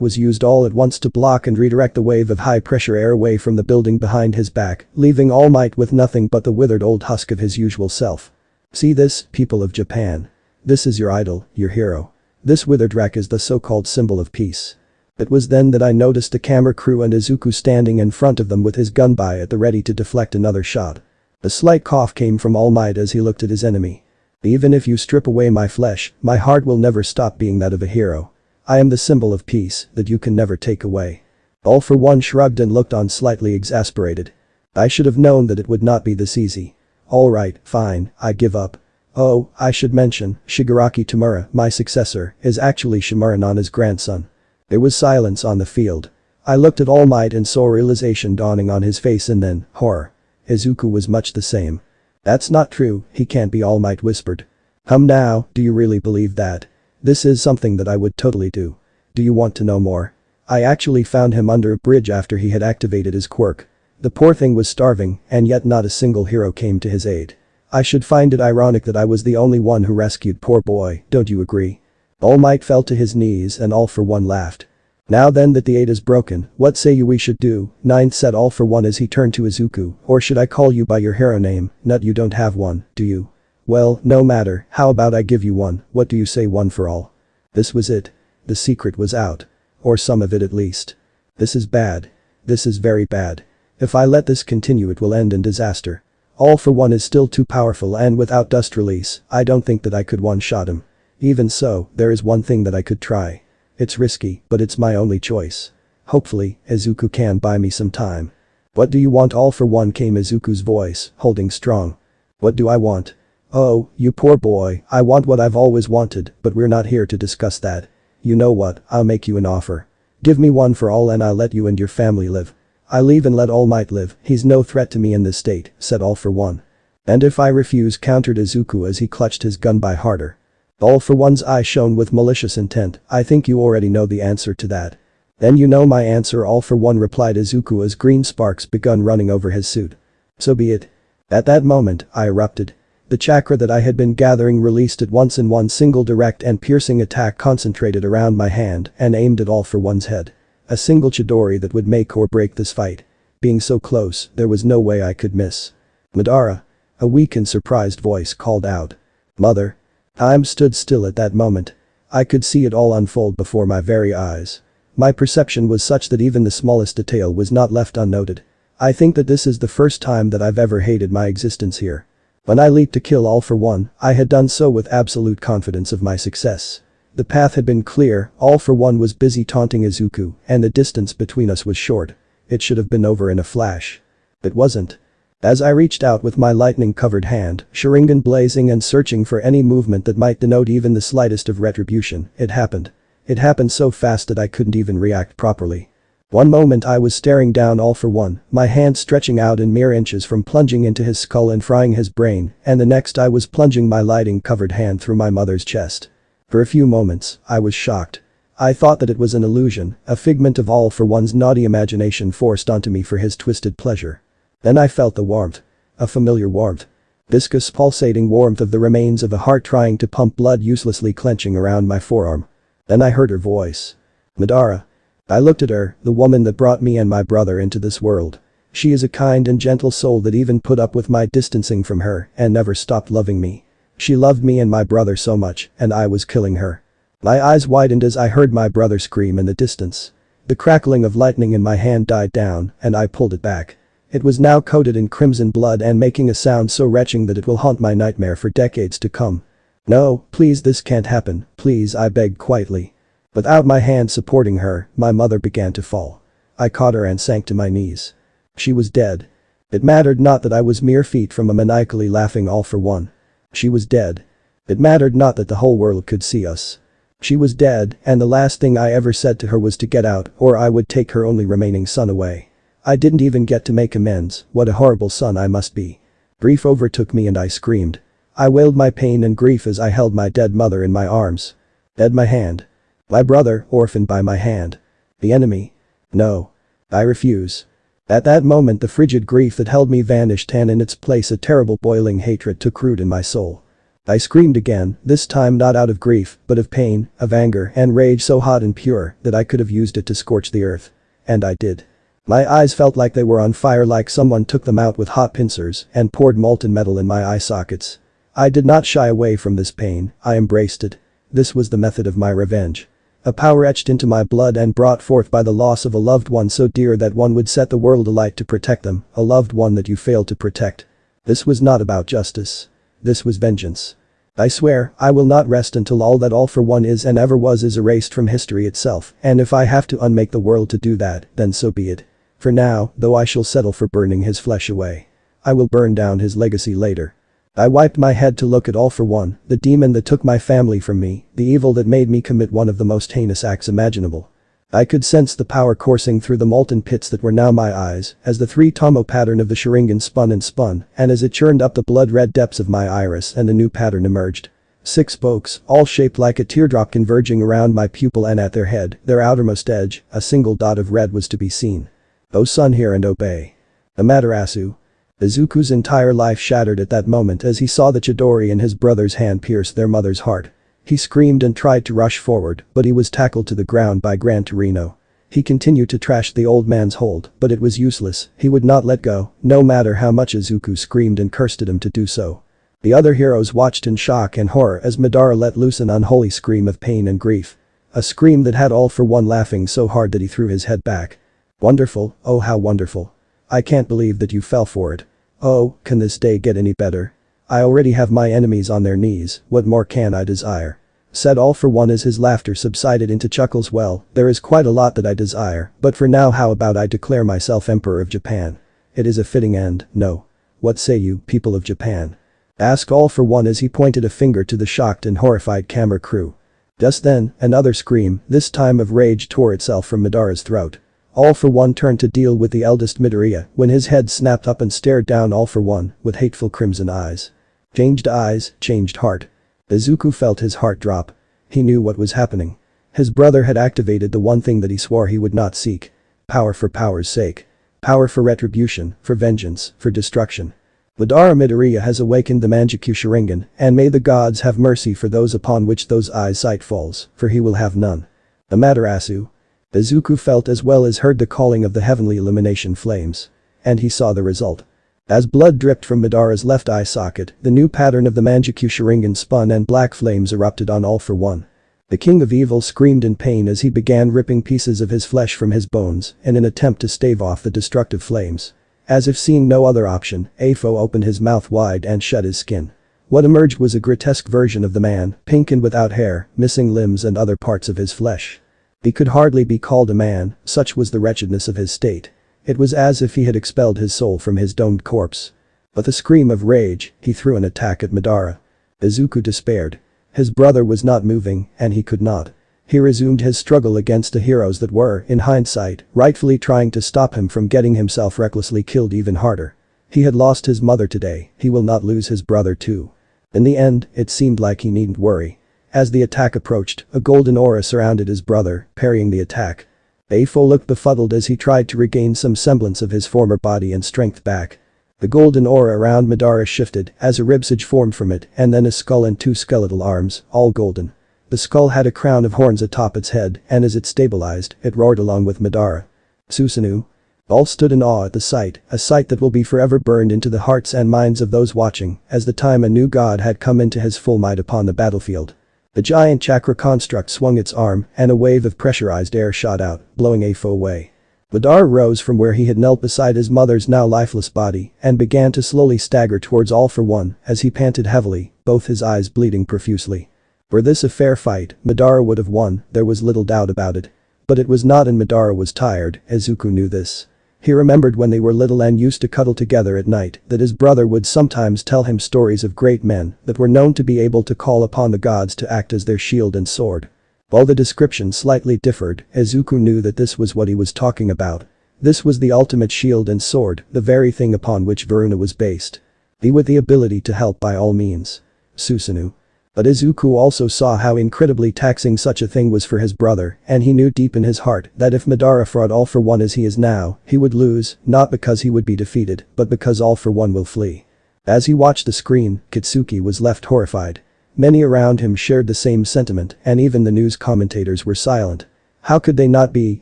was used all at once to block and redirect the wave of high-pressure air away from the building behind his back, leaving All Might with nothing but the withered old husk of his usual self. See this, people of Japan. This is your idol, your hero. This withered wreck is the so-called symbol of peace. It was then that I noticed the camera crew and Izuku standing in front of them with his gun by at the ready to deflect another shot. A slight cough came from All Might as he looked at his enemy. Even if you strip away my flesh, my heart will never stop being that of a hero. I am the symbol of peace that you can never take away. All for One shrugged and looked on slightly exasperated. I should have known that it would not be this easy. Alright, fine, I give up. Oh, I should mention, Shigaraki Tamura, my successor, is actually Shimura Nana's grandson. There was silence on the field. I looked at All Might and saw realization dawning on his face and then, horror. Izuku was much the same. That's not true, he can't be, All Might whispered. Now, do you really believe that? This is something that I would totally do. Do you want to know more? I actually found him under a bridge after he had activated his quirk. The poor thing was starving, and yet not a single hero came to his aid. I should find it ironic that I was the only one who rescued poor boy, don't you agree? All Might fell to his knees and All for One laughed. Now then that the aid is broken, what say you we should do? Ninth said All for One as he turned to Izuku, or should I call you by your hero name? Nut, you don't have one, do you? Well, no matter, how about I give you one, what do you say, One for All? This was it. The secret was out. Or some of it at least. This is bad. This is very bad. If I let this continue it will end in disaster. All for One is still too powerful and without dust release, I don't think that I could one-shot him. Even so, there is one thing that I could try. It's risky, but it's my only choice. Hopefully, Izuku can buy me some time. What do you want, All for One, came Izuku's voice, holding strong. What do I want? Oh, you poor boy, I want what I've always wanted, but we're not here to discuss that. You know what, I'll make you an offer. Give me One for All and I'll let you and your family live. I leave and let All Might live, he's no threat to me in this state, said All for One. And if I refuse, countered Izuku as he clutched his gun by harder. All for One's eye shone with malicious intent. I think you already know the answer to that. Then you know my answer, All for One, replied Izuku as green sparks begun running over his suit. So be it. At that moment, I erupted. The chakra that I had been gathering released at once in one single direct and piercing attack, concentrated around my hand and aimed at All for One's head. A single Chidori that would make or break this fight. Being so close, there was no way I could miss. Madara. A weak and surprised voice called out. Mother. Time stood still at that moment. I could see it all unfold before my very eyes. My perception was such that even the smallest detail was not left unnoted. I think that this is the first time that I've ever hated my existence here. When I leaped to kill All for One, I had done so with absolute confidence of my success. The path had been clear, All for One was busy taunting Izuku, and the distance between us was short. It should have been over in a flash. It wasn't. As I reached out with my lightning-covered hand, sharigan blazing and searching for any movement that might denote even the slightest of retribution, it happened. It happened so fast that I couldn't even react properly. One moment I was staring down All for One, my hand stretching out in mere inches from plunging into his skull and frying his brain, and the next I was plunging my lightning-covered hand through my mother's chest. For a few moments, I was shocked. I thought that it was an illusion, a figment of All for One's naughty imagination forced onto me for his twisted pleasure. Then I felt the warmth. A familiar warmth. Viscous, pulsating warmth of the remains of a heart trying to pump blood uselessly clenching around my forearm. Then I heard her voice. Madara. I looked at her, the woman that brought me and my brother into this world. She is a kind and gentle soul that even put up with my distancing from her and never stopped loving me. She loved me and my brother so much, and I was killing her. My eyes widened as I heard my brother scream in the distance. The crackling of lightning in my hand died down, and I pulled it back. It was now coated in crimson blood and making a sound so retching that it will haunt my nightmare for decades to come. "No, please, this can't happen, please," I begged quietly. Without my hand supporting her, my mother began to fall. I caught her and sank to my knees. She was dead. It mattered not that I was mere feet from a maniacally laughing All For One. She was dead. It mattered not that the whole world could see us. She was dead, and the last thing I ever said to her was to get out or I would take her only remaining son away. I didn't even get to make amends. What a horrible son I must be. Grief overtook me and I screamed. I wailed my pain and grief as I held my dead mother in my arms. Dead my hand. My brother, orphaned by my hand. The enemy. No. I refuse. At that moment the frigid grief that held me vanished and in its place a terrible boiling hatred took root in my soul. I screamed again, this time not out of grief, but of pain, of anger and rage so hot and pure that I could have used it to scorch the earth. And I did. My eyes felt like they were on fire, like someone took them out with hot pincers and poured molten metal in my eye sockets. I did not shy away from this pain, I embraced it. This was the method of my revenge. A power etched into my blood and brought forth by the loss of a loved one so dear that one would set the world alight to protect them, a loved one that you failed to protect. This was not about justice. This was vengeance. I swear, I will not rest until all that All For One is and ever was is erased from history itself, and if I have to unmake the world to do that, then so be it. For now, though I shall settle for burning his flesh away. I will burn down his legacy later. I wiped my head to look at All For One, the demon that took my family from me, the evil that made me commit one of the most heinous acts imaginable. I could sense the power coursing through the molten pits that were now my eyes, as the three-tomo pattern of the sharigan spun and spun, and as it churned up the blood-red depths of my iris and a new pattern emerged. 6 spokes, all shaped like a teardrop converging around my pupil and at their head, their outermost edge, a single dot of red was to be seen. "O son, hear and obey. Amaterasu." Izuku's entire life shattered at that moment as he saw the Chidori in his brother's hand pierce their mother's heart. He screamed and tried to rush forward, but he was tackled to the ground by Gran Torino. He continued to trash the old man's hold, but it was useless, he would not let go, no matter how much Izuku screamed and cursed at him to do so. The other heroes watched in shock and horror as Madara let loose an unholy scream of pain and grief. A scream that had All For One laughing so hard that he threw his head back. "Wonderful, oh how wonderful. I can't believe that you fell for it. Oh, can this day get any better? I already have my enemies on their knees, what more can I desire?" Said All For One as his laughter subsided into chuckles. "Well, there is quite a lot that I desire, but for now how about I declare myself Emperor of Japan? It is a fitting end, no? What say you, people of Japan?" Asked All For One as he pointed a finger to the shocked and horrified camera crew. Just then, another scream, this time of rage, tore itself from Madara's throat. All For One turned to deal with the eldest Midoriya when his head snapped up and stared down All For One with hateful crimson eyes. Changed eyes, changed heart. Izuku felt his heart drop. He knew what was happening. His brother had activated the one thing that he swore he would not seek. Power for power's sake. Power for retribution, for vengeance, for destruction. Madara Midoriya has awakened the Mangekyou Sharingan, and may the gods have mercy for those upon which those eyes' sight falls, for he will have none. Amaterasu. Izuku felt as well as heard the calling of the heavenly illumination flames. And he saw the result. As blood dripped from Madara's left eye socket, the new pattern of the Mangekyou Sharingan spun and black flames erupted on All For One. The King of Evil screamed in pain as he began ripping pieces of his flesh from his bones in an attempt to stave off the destructive flames. As if seeing no other option, Afo opened his mouth wide and shed his skin. What emerged was a grotesque version of the man, pink and without hair, missing limbs and other parts of his flesh. He could hardly be called a man, such was the wretchedness of his state. It was as if he had expelled his soul from his domed corpse. With a scream of rage, he threw an attack at Madara. Izuku despaired. His brother was not moving, and he could not. He resumed his struggle against the heroes that were, in hindsight, rightfully trying to stop him from getting himself recklessly killed even harder. He had lost his mother today, he will not lose his brother too. In the end, it seemed like he needn't worry. As the attack approached, a golden aura surrounded his brother, parrying the attack. Afo looked befuddled as he tried to regain some semblance of his former body and strength back. The golden aura around Madara shifted as a ribsage formed from it and then a skull and 2 skeletal arms, all golden. The skull had a crown of horns atop its head and as it stabilized, it roared along with Madara. Susanoo. All stood in awe at the sight, a sight that will be forever burned into the hearts and minds of those watching as the time a new god had come into his full might upon the battlefield. The giant chakra construct swung its arm and a wave of pressurized air shot out, blowing Afo away. Madara rose from where he had knelt beside his mother's now lifeless body and began to slowly stagger towards All For One as he panted heavily, both his eyes bleeding profusely. Were this a fair fight, Madara would have won, there was little doubt about it. But it was not, and Madara was tired, Izuku knew this. He remembered when they were little and used to cuddle together at night that his brother would sometimes tell him stories of great men that were known to be able to call upon the gods to act as their shield and sword. While the description slightly differed, Izuku knew that this was what he was talking about. This was the ultimate shield and sword, the very thing upon which Varuna was based. He with the ability to help by all means. Susanoo. But Izuku also saw how incredibly taxing such a thing was for his brother, and he knew deep in his heart that if Madara fought All For One as he is now, he would lose, not because he would be defeated, but because All For One will flee. As he watched the screen, Kitsuki was left horrified. Many around him shared the same sentiment, and even the news commentators were silent. How could they not be,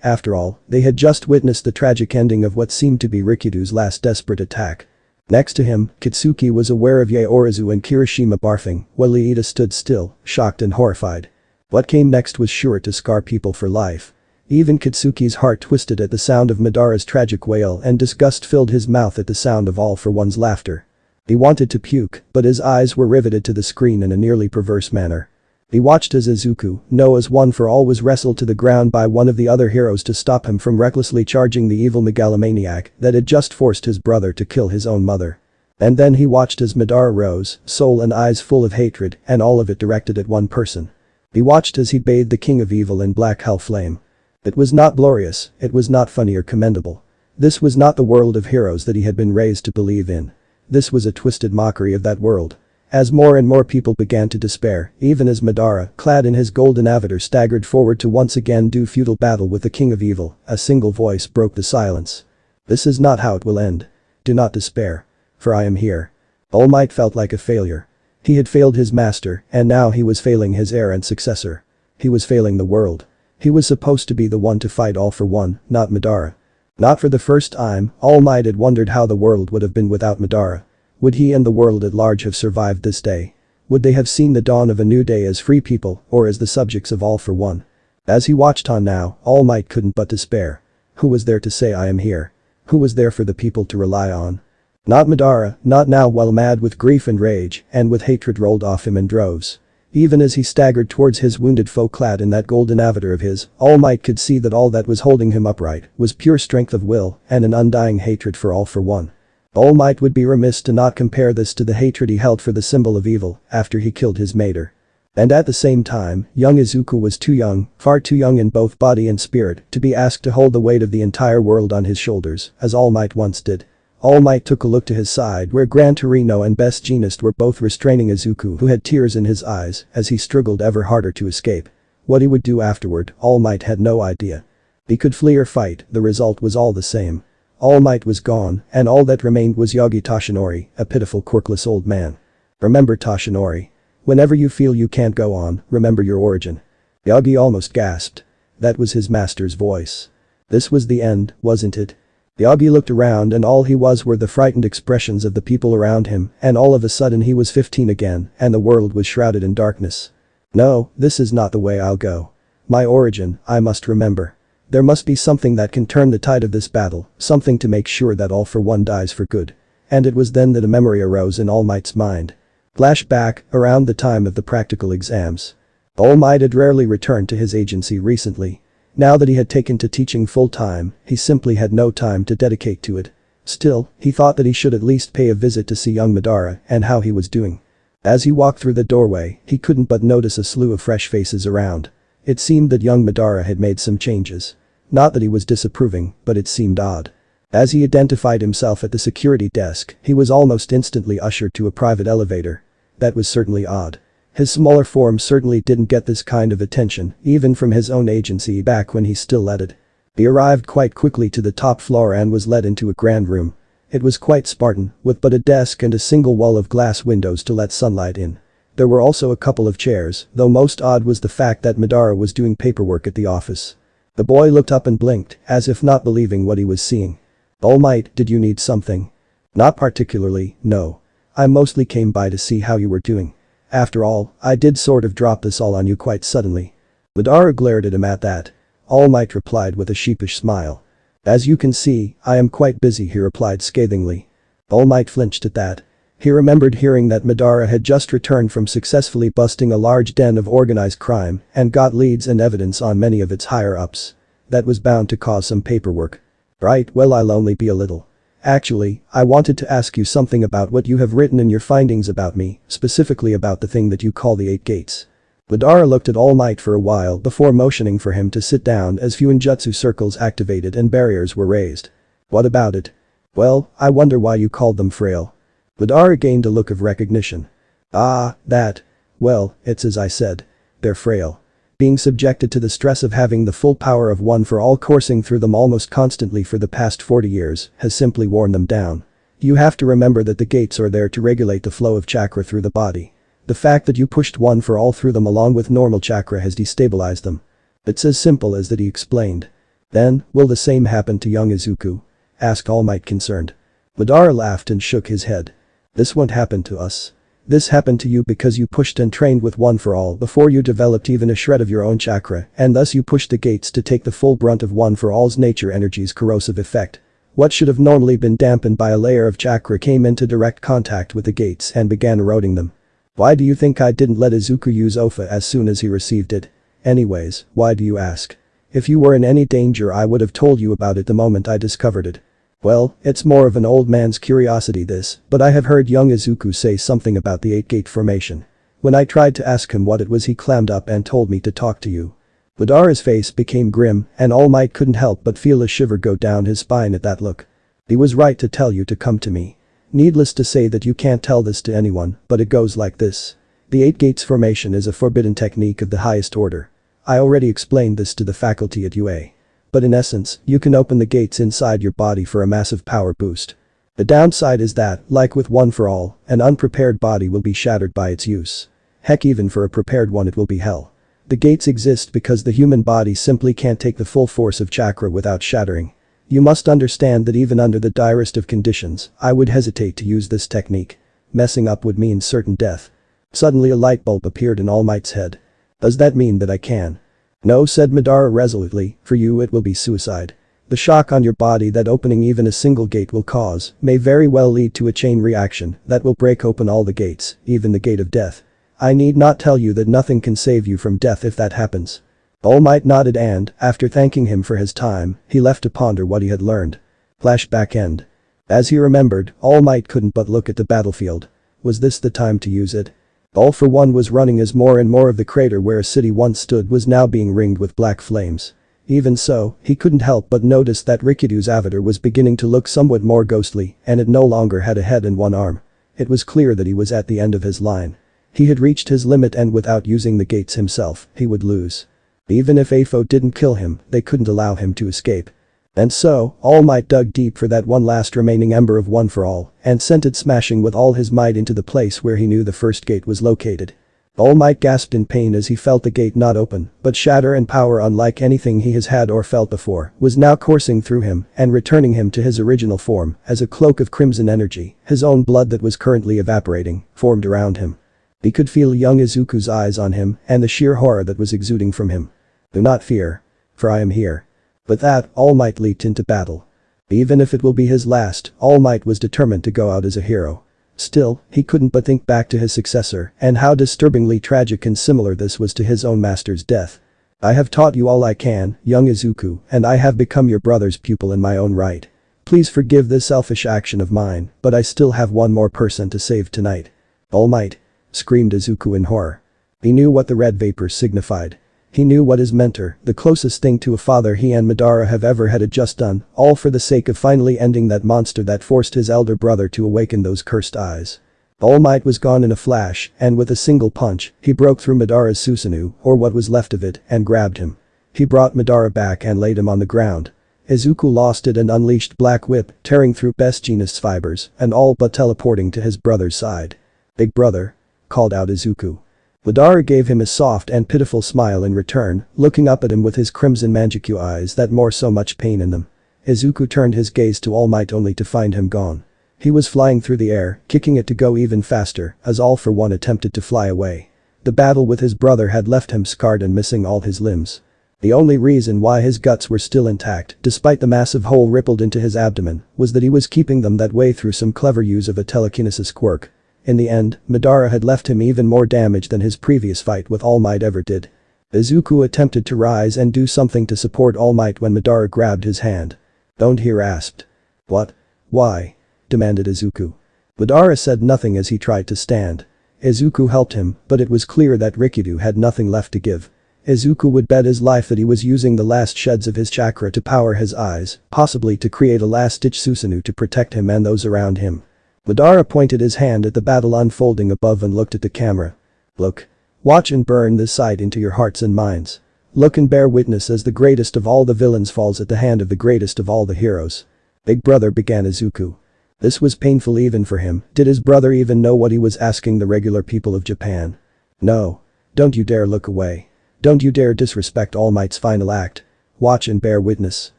after all, they had just witnessed the tragic ending of what seemed to be Rikudo's last desperate attack. Next to him, Kitsuki was aware of Yaorazu and Kirishima barfing, while Iida stood still, shocked and horrified. What came next was sure to scar people for life. Even Kitsuki's heart twisted at the sound of Madara's tragic wail, and disgust filled his mouth at the sound of All For One's laughter. He wanted to puke, but his eyes were riveted to the screen in a nearly perverse manner. He watched as Izuku, known as One For All, was wrestled to the ground by one of the other heroes to stop him from recklessly charging the evil megalomaniac that had just forced his brother to kill his own mother. And then he watched as Madara rose, soul and eyes full of hatred, and all of it directed at one person. He watched as he bathed the king of evil in black hell flame. It was not glorious, it was not funny or commendable. This was not the world of heroes that he had been raised to believe in. This was a twisted mockery of that world. As more and more people began to despair, even as Madara, clad in his golden avatar, staggered forward to once again do futile battle with the king of evil, a single voice broke the silence. This is not how it will end. Do not despair. For I am here. All Might felt like a failure. He had failed his master, and now he was failing his heir and successor. He was failing the world. He was supposed to be the one to fight All For One, not Madara. Not for the first time, All Might had wondered how the world would have been without Madara. Would he and the world at large have survived this day? Would they have seen the dawn of a new day as free people or as the subjects of All For One? As he watched on now, All Might couldn't but despair. Who was there to say I am here? Who was there for the people to rely on? Not Madara, not now, while mad with grief and rage and with hatred rolled off him in droves. Even as he staggered towards his wounded foe clad in that golden avatar of his, All Might could see that all that was holding him upright was pure strength of will and an undying hatred for All For One. All Might would be remiss to not compare this to the hatred he held for the symbol of evil after he killed his mater. And at the same time, young Izuku was too young, far too young in both body and spirit, to be asked to hold the weight of the entire world on his shoulders, as All Might once did. All Might took a look to his side where Gran Torino and Best Jeanist were both restraining Izuku, who had tears in his eyes as he struggled ever harder to escape. What he would do afterward, All Might had no idea. He could flee or fight, the result was all the same. All Might was gone, and all that remained was Yagi Toshinori, a pitiful quirkless old man. Remember Toshinori. Whenever you feel you can't go on, remember your origin. Yagi almost gasped. That was his master's voice. This was the end, wasn't it? Yagi looked around and all he was were the frightened expressions of the people around him, and all of a sudden he was 15 again and the world was shrouded in darkness. No, this is not the way I'll go. My origin, I must remember. There must be something that can turn the tide of this battle, something to make sure that All For One dies for good. And it was then that a memory arose in All Might's mind. Flashback, around the time of the practical exams. All Might had rarely returned to his agency recently. Now that he had taken to teaching full-time, he simply had no time to dedicate to it. Still, he thought that he should at least pay a visit to see young Madara and how he was doing. As he walked through the doorway, he couldn't but notice a slew of fresh faces around. It seemed that young Madara had made some changes. Not that he was disapproving, but it seemed odd. As he identified himself at the security desk, he was almost instantly ushered to a private elevator. That was certainly odd. His smaller form certainly didn't get this kind of attention, even from his own agency back when he still led it. He arrived quite quickly to the top floor and was led into a grand room. It was quite Spartan, with but a desk and a single wall of glass windows to let sunlight in. There were also a couple of chairs, though most odd was the fact that Madara was doing paperwork at the office. The boy looked up and blinked, as if not believing what he was seeing. All Might, did you need something? Not particularly, no. I mostly came by to see how you were doing. After all, I did sort of drop this all on you quite suddenly. Madara glared at him at that. All Might replied with a sheepish smile. "As you can see, I am quite busy," he replied scathingly. All Might flinched at that. He remembered hearing that Madara had just returned from successfully busting a large den of organized crime and got leads and evidence on many of its higher-ups. That was bound to cause some paperwork. "Right, well, I'll only be a little. Actually, I wanted to ask you something about what you have written in your findings about me, specifically about the thing that you call the 8 gates." Madara looked at All Might for a while before motioning for him to sit down as Fuinjutsu circles activated and barriers were raised. "What about it?" "Well, I wonder why you called them frail." Madara gained a look of recognition. "Ah, that. Well, it's as I said. They're frail. Being subjected to the stress of having the full power of One for All coursing through them almost constantly for the past 40 years has simply worn them down. You have to remember that the gates are there to regulate the flow of chakra through the body. The fact that you pushed One for All through them along with normal chakra has destabilized them. It's as simple as that," he explained. "Then, will the same happen to young Izuku?" asked All Might concerned. Madara laughed and shook his head. "This won't happen to us. This happened to you because you pushed and trained with One for All before you developed even a shred of your own chakra, and thus you pushed the gates to take the full brunt of One for All's nature energy's corrosive effect. What should have normally been dampened by a layer of chakra came into direct contact with the gates and began eroding them. Why do you think I didn't let Izuku use Ofa as soon as he received it? Anyways, why do you ask? If you were in any danger I would have told you about it the moment I discovered it." "Well, it's more of an old man's curiosity this, but I have heard young Izuku say something about the 8-gate formation. When I tried to ask him what it was he clammed up and told me to talk to you." Madara's face became grim and All Might couldn't help but feel a shiver go down his spine at that look. "He was right to tell you to come to me. Needless to say that you can't tell this to anyone, but it goes like this. The 8-gates formation is a forbidden technique of the highest order. I already explained this to the faculty at UA. But in essence, you can open the gates inside your body for a massive power boost. The downside is that, like with One for All, an unprepared body will be shattered by its use. Heck, even for a prepared one it will be hell. The gates exist because the human body simply can't take the full force of chakra without shattering. You must understand that even under the direst of conditions, I would hesitate to use this technique. Messing up would mean certain death." Suddenly a light bulb appeared in All Might's head. "Does that mean that I can?" "No," said Madara resolutely, "for you it will be suicide. The shock on your body that opening even a single gate will cause may very well lead to a chain reaction that will break open all the gates, even the gate of death. I need not tell you that nothing can save you from death if that happens." All Might nodded and, after thanking him for his time, he left to ponder what he had learned. Flashback end. As he remembered, All Might couldn't but look at the battlefield. Was this the time to use it? All for One was running as more and more of the crater where a city once stood was now being ringed with black flames. Even so, he couldn't help but notice that Rikidu's avatar was beginning to look somewhat more ghostly and it no longer had a head and one arm. It was clear that he was at the end of his line. He had reached his limit and without using the gates himself, he would lose. Even if Afo didn't kill him, they couldn't allow him to escape. And so, All Might dug deep for that one last remaining ember of One for All and sent it smashing with all his might into the place where he knew the first gate was located. All Might gasped in pain as he felt the gate not open, but shatter and power unlike anything he has had or felt before was now coursing through him and returning him to his original form as a cloak of crimson energy, his own blood that was currently evaporating, formed around him. He could feel young Izuku's eyes on him and the sheer horror that was exuding from him. "Do not fear. For I am here." With that, All Might leaped into battle. Even if it will be his last, All Might was determined to go out as a hero. Still, he couldn't but think back to his successor and how disturbingly tragic and similar this was to his own master's death. "I have taught you all I can, young Izuku, and I have become your brother's pupil in my own right. Please forgive this selfish action of mine, but I still have one more person to save tonight." "All Might!" screamed Izuku in horror. He knew what the red vapors signified. He knew what his mentor, the closest thing to a father he and Madara have ever had, had just done, all for the sake of finally ending that monster that forced his elder brother to awaken those cursed eyes. All Might was gone in a flash, and with a single punch, he broke through Madara's Susanoo, or what was left of it, and grabbed him. He brought Madara back and laid him on the ground. Izuku lost it and unleashed Black Whip, tearing through Best Jeanist's fibers and all but teleporting to his brother's side. "Big brother," called out Izuku. Madara gave him a soft and pitiful smile in return, looking up at him with his crimson Manjikyu eyes that bore so much pain in them. Izuku turned his gaze to All Might only to find him gone. He was flying through the air, kicking it to go even faster as All for One attempted to fly away. The battle with his brother had left him scarred and missing all his limbs. The only reason why his guts were still intact, despite the massive hole rippled into his abdomen, was that he was keeping them that way through some clever use of a telekinesis quirk. In the end, Madara had left him even more damage than his previous fight with All Might ever did. Izuku attempted to rise and do something to support All Might when Madara grabbed his hand. "Don't," he rasped. "What? Why?" demanded Izuku. Madara said nothing as he tried to stand. Izuku helped him, but it was clear that Rikido had nothing left to give. Izuku would bet his life that he was using the last sheds of his chakra to power his eyes, possibly to create a last-ditch Susanoo to protect him and those around him. Madara pointed his hand at the battle unfolding above and looked at the camera. "Look. Watch and burn this sight into your hearts and minds. Look and bear witness as the greatest of all the villains falls at the hand of the greatest of all the heroes." "Big brother," began Izuku. This was painful even for him. Did his brother even know what he was asking the regular people of Japan? "No. Don't you dare look away. Don't you dare disrespect All Might's final act. Watch and bear witness.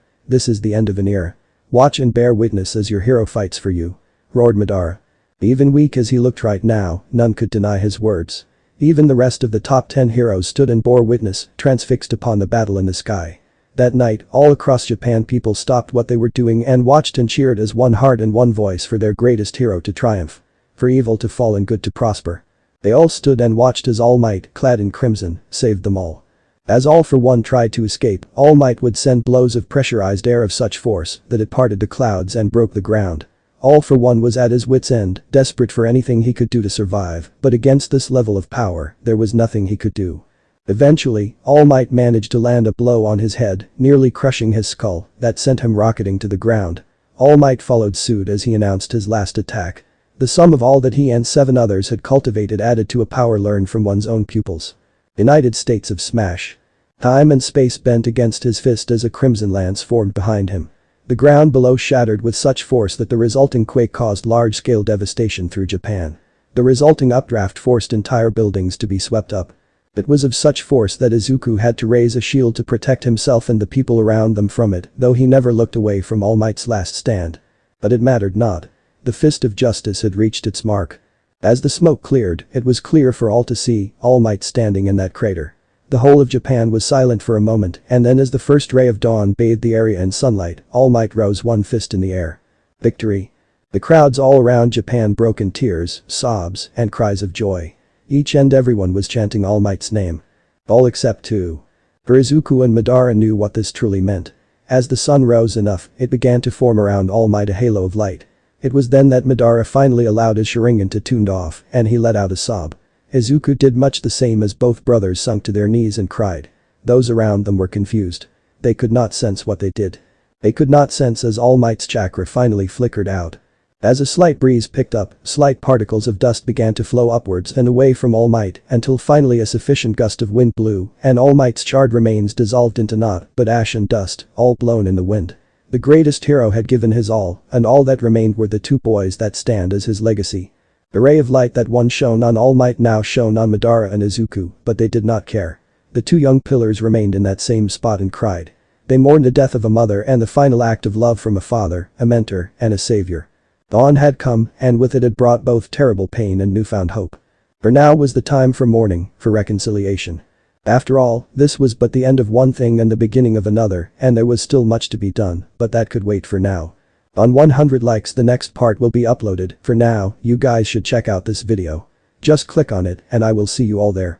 This is the end of an era. Watch and bear witness as your hero fights for you," roared Madara. Even weak as he looked right now, none could deny his words. Even the rest of the top 10 heroes stood and bore witness, transfixed upon the battle in the sky. That night, all across Japan people stopped what they were doing and watched and cheered as one heart and one voice for their greatest hero to triumph. For evil to fall and good to prosper. They all stood and watched as All Might, clad in crimson, saved them all. As All for One tried to escape, All Might would send blows of pressurized air of such force that it parted the clouds and broke the ground. All for One was at his wit's end, desperate for anything he could do to survive, but against this level of power, there was nothing he could do. Eventually, All Might managed to land a blow on his head, nearly crushing his skull, that sent him rocketing to the ground. All Might followed suit as he announced his last attack. The sum of all that he and 7 others had cultivated added to a power learned from one's own pupils. United States of Smash. Time and space bent against his fist as a crimson lance formed behind him. The ground below shattered with such force that the resulting quake caused large-scale devastation through Japan. The resulting updraft forced entire buildings to be swept up. It was of such force that Izuku had to raise a shield to protect himself and the people around them from it, though he never looked away from All Might's last stand. But it mattered not. The fist of justice had reached its mark. As the smoke cleared, it was clear for all to see All Might standing in that crater. The whole of Japan was silent for a moment, and then as the first ray of dawn bathed the area in sunlight, All Might rose one fist in the air. Victory. The crowds all around Japan broke in tears, sobs, and cries of joy. Each and everyone was chanting All Might's name. All except 2. For Izuku and Madara knew what this truly meant. As the sun rose enough, it began to form around All Might a halo of light. It was then that Madara finally allowed his sharigan to tune off, and he let out a sob. Izuku did much the same as both brothers sunk to their knees and cried. Those around them were confused. They could not sense what they did. They could not sense as All Might's chakra finally flickered out. As a slight breeze picked up, slight particles of dust began to flow upwards and away from All Might until finally a sufficient gust of wind blew and All Might's charred remains dissolved into naught but ash and dust, all blown in the wind. The greatest hero had given his all, and all that remained were the 2 boys that stand as his legacy. The ray of light that once shone on All Might now shone on Madara and Izuku, but they did not care. The 2 young pillars remained in that same spot and cried. They mourned the death of a mother and the final act of love from a father, a mentor, and a savior. Dawn had come, and with it had brought both terrible pain and newfound hope. For now was the time for mourning, for reconciliation. After all, this was but the end of one thing and the beginning of another, and there was still much to be done, but that could wait for now. On 100 likes the next part will be uploaded. For now, you guys should check out this video. Just click on it and I will see you all there.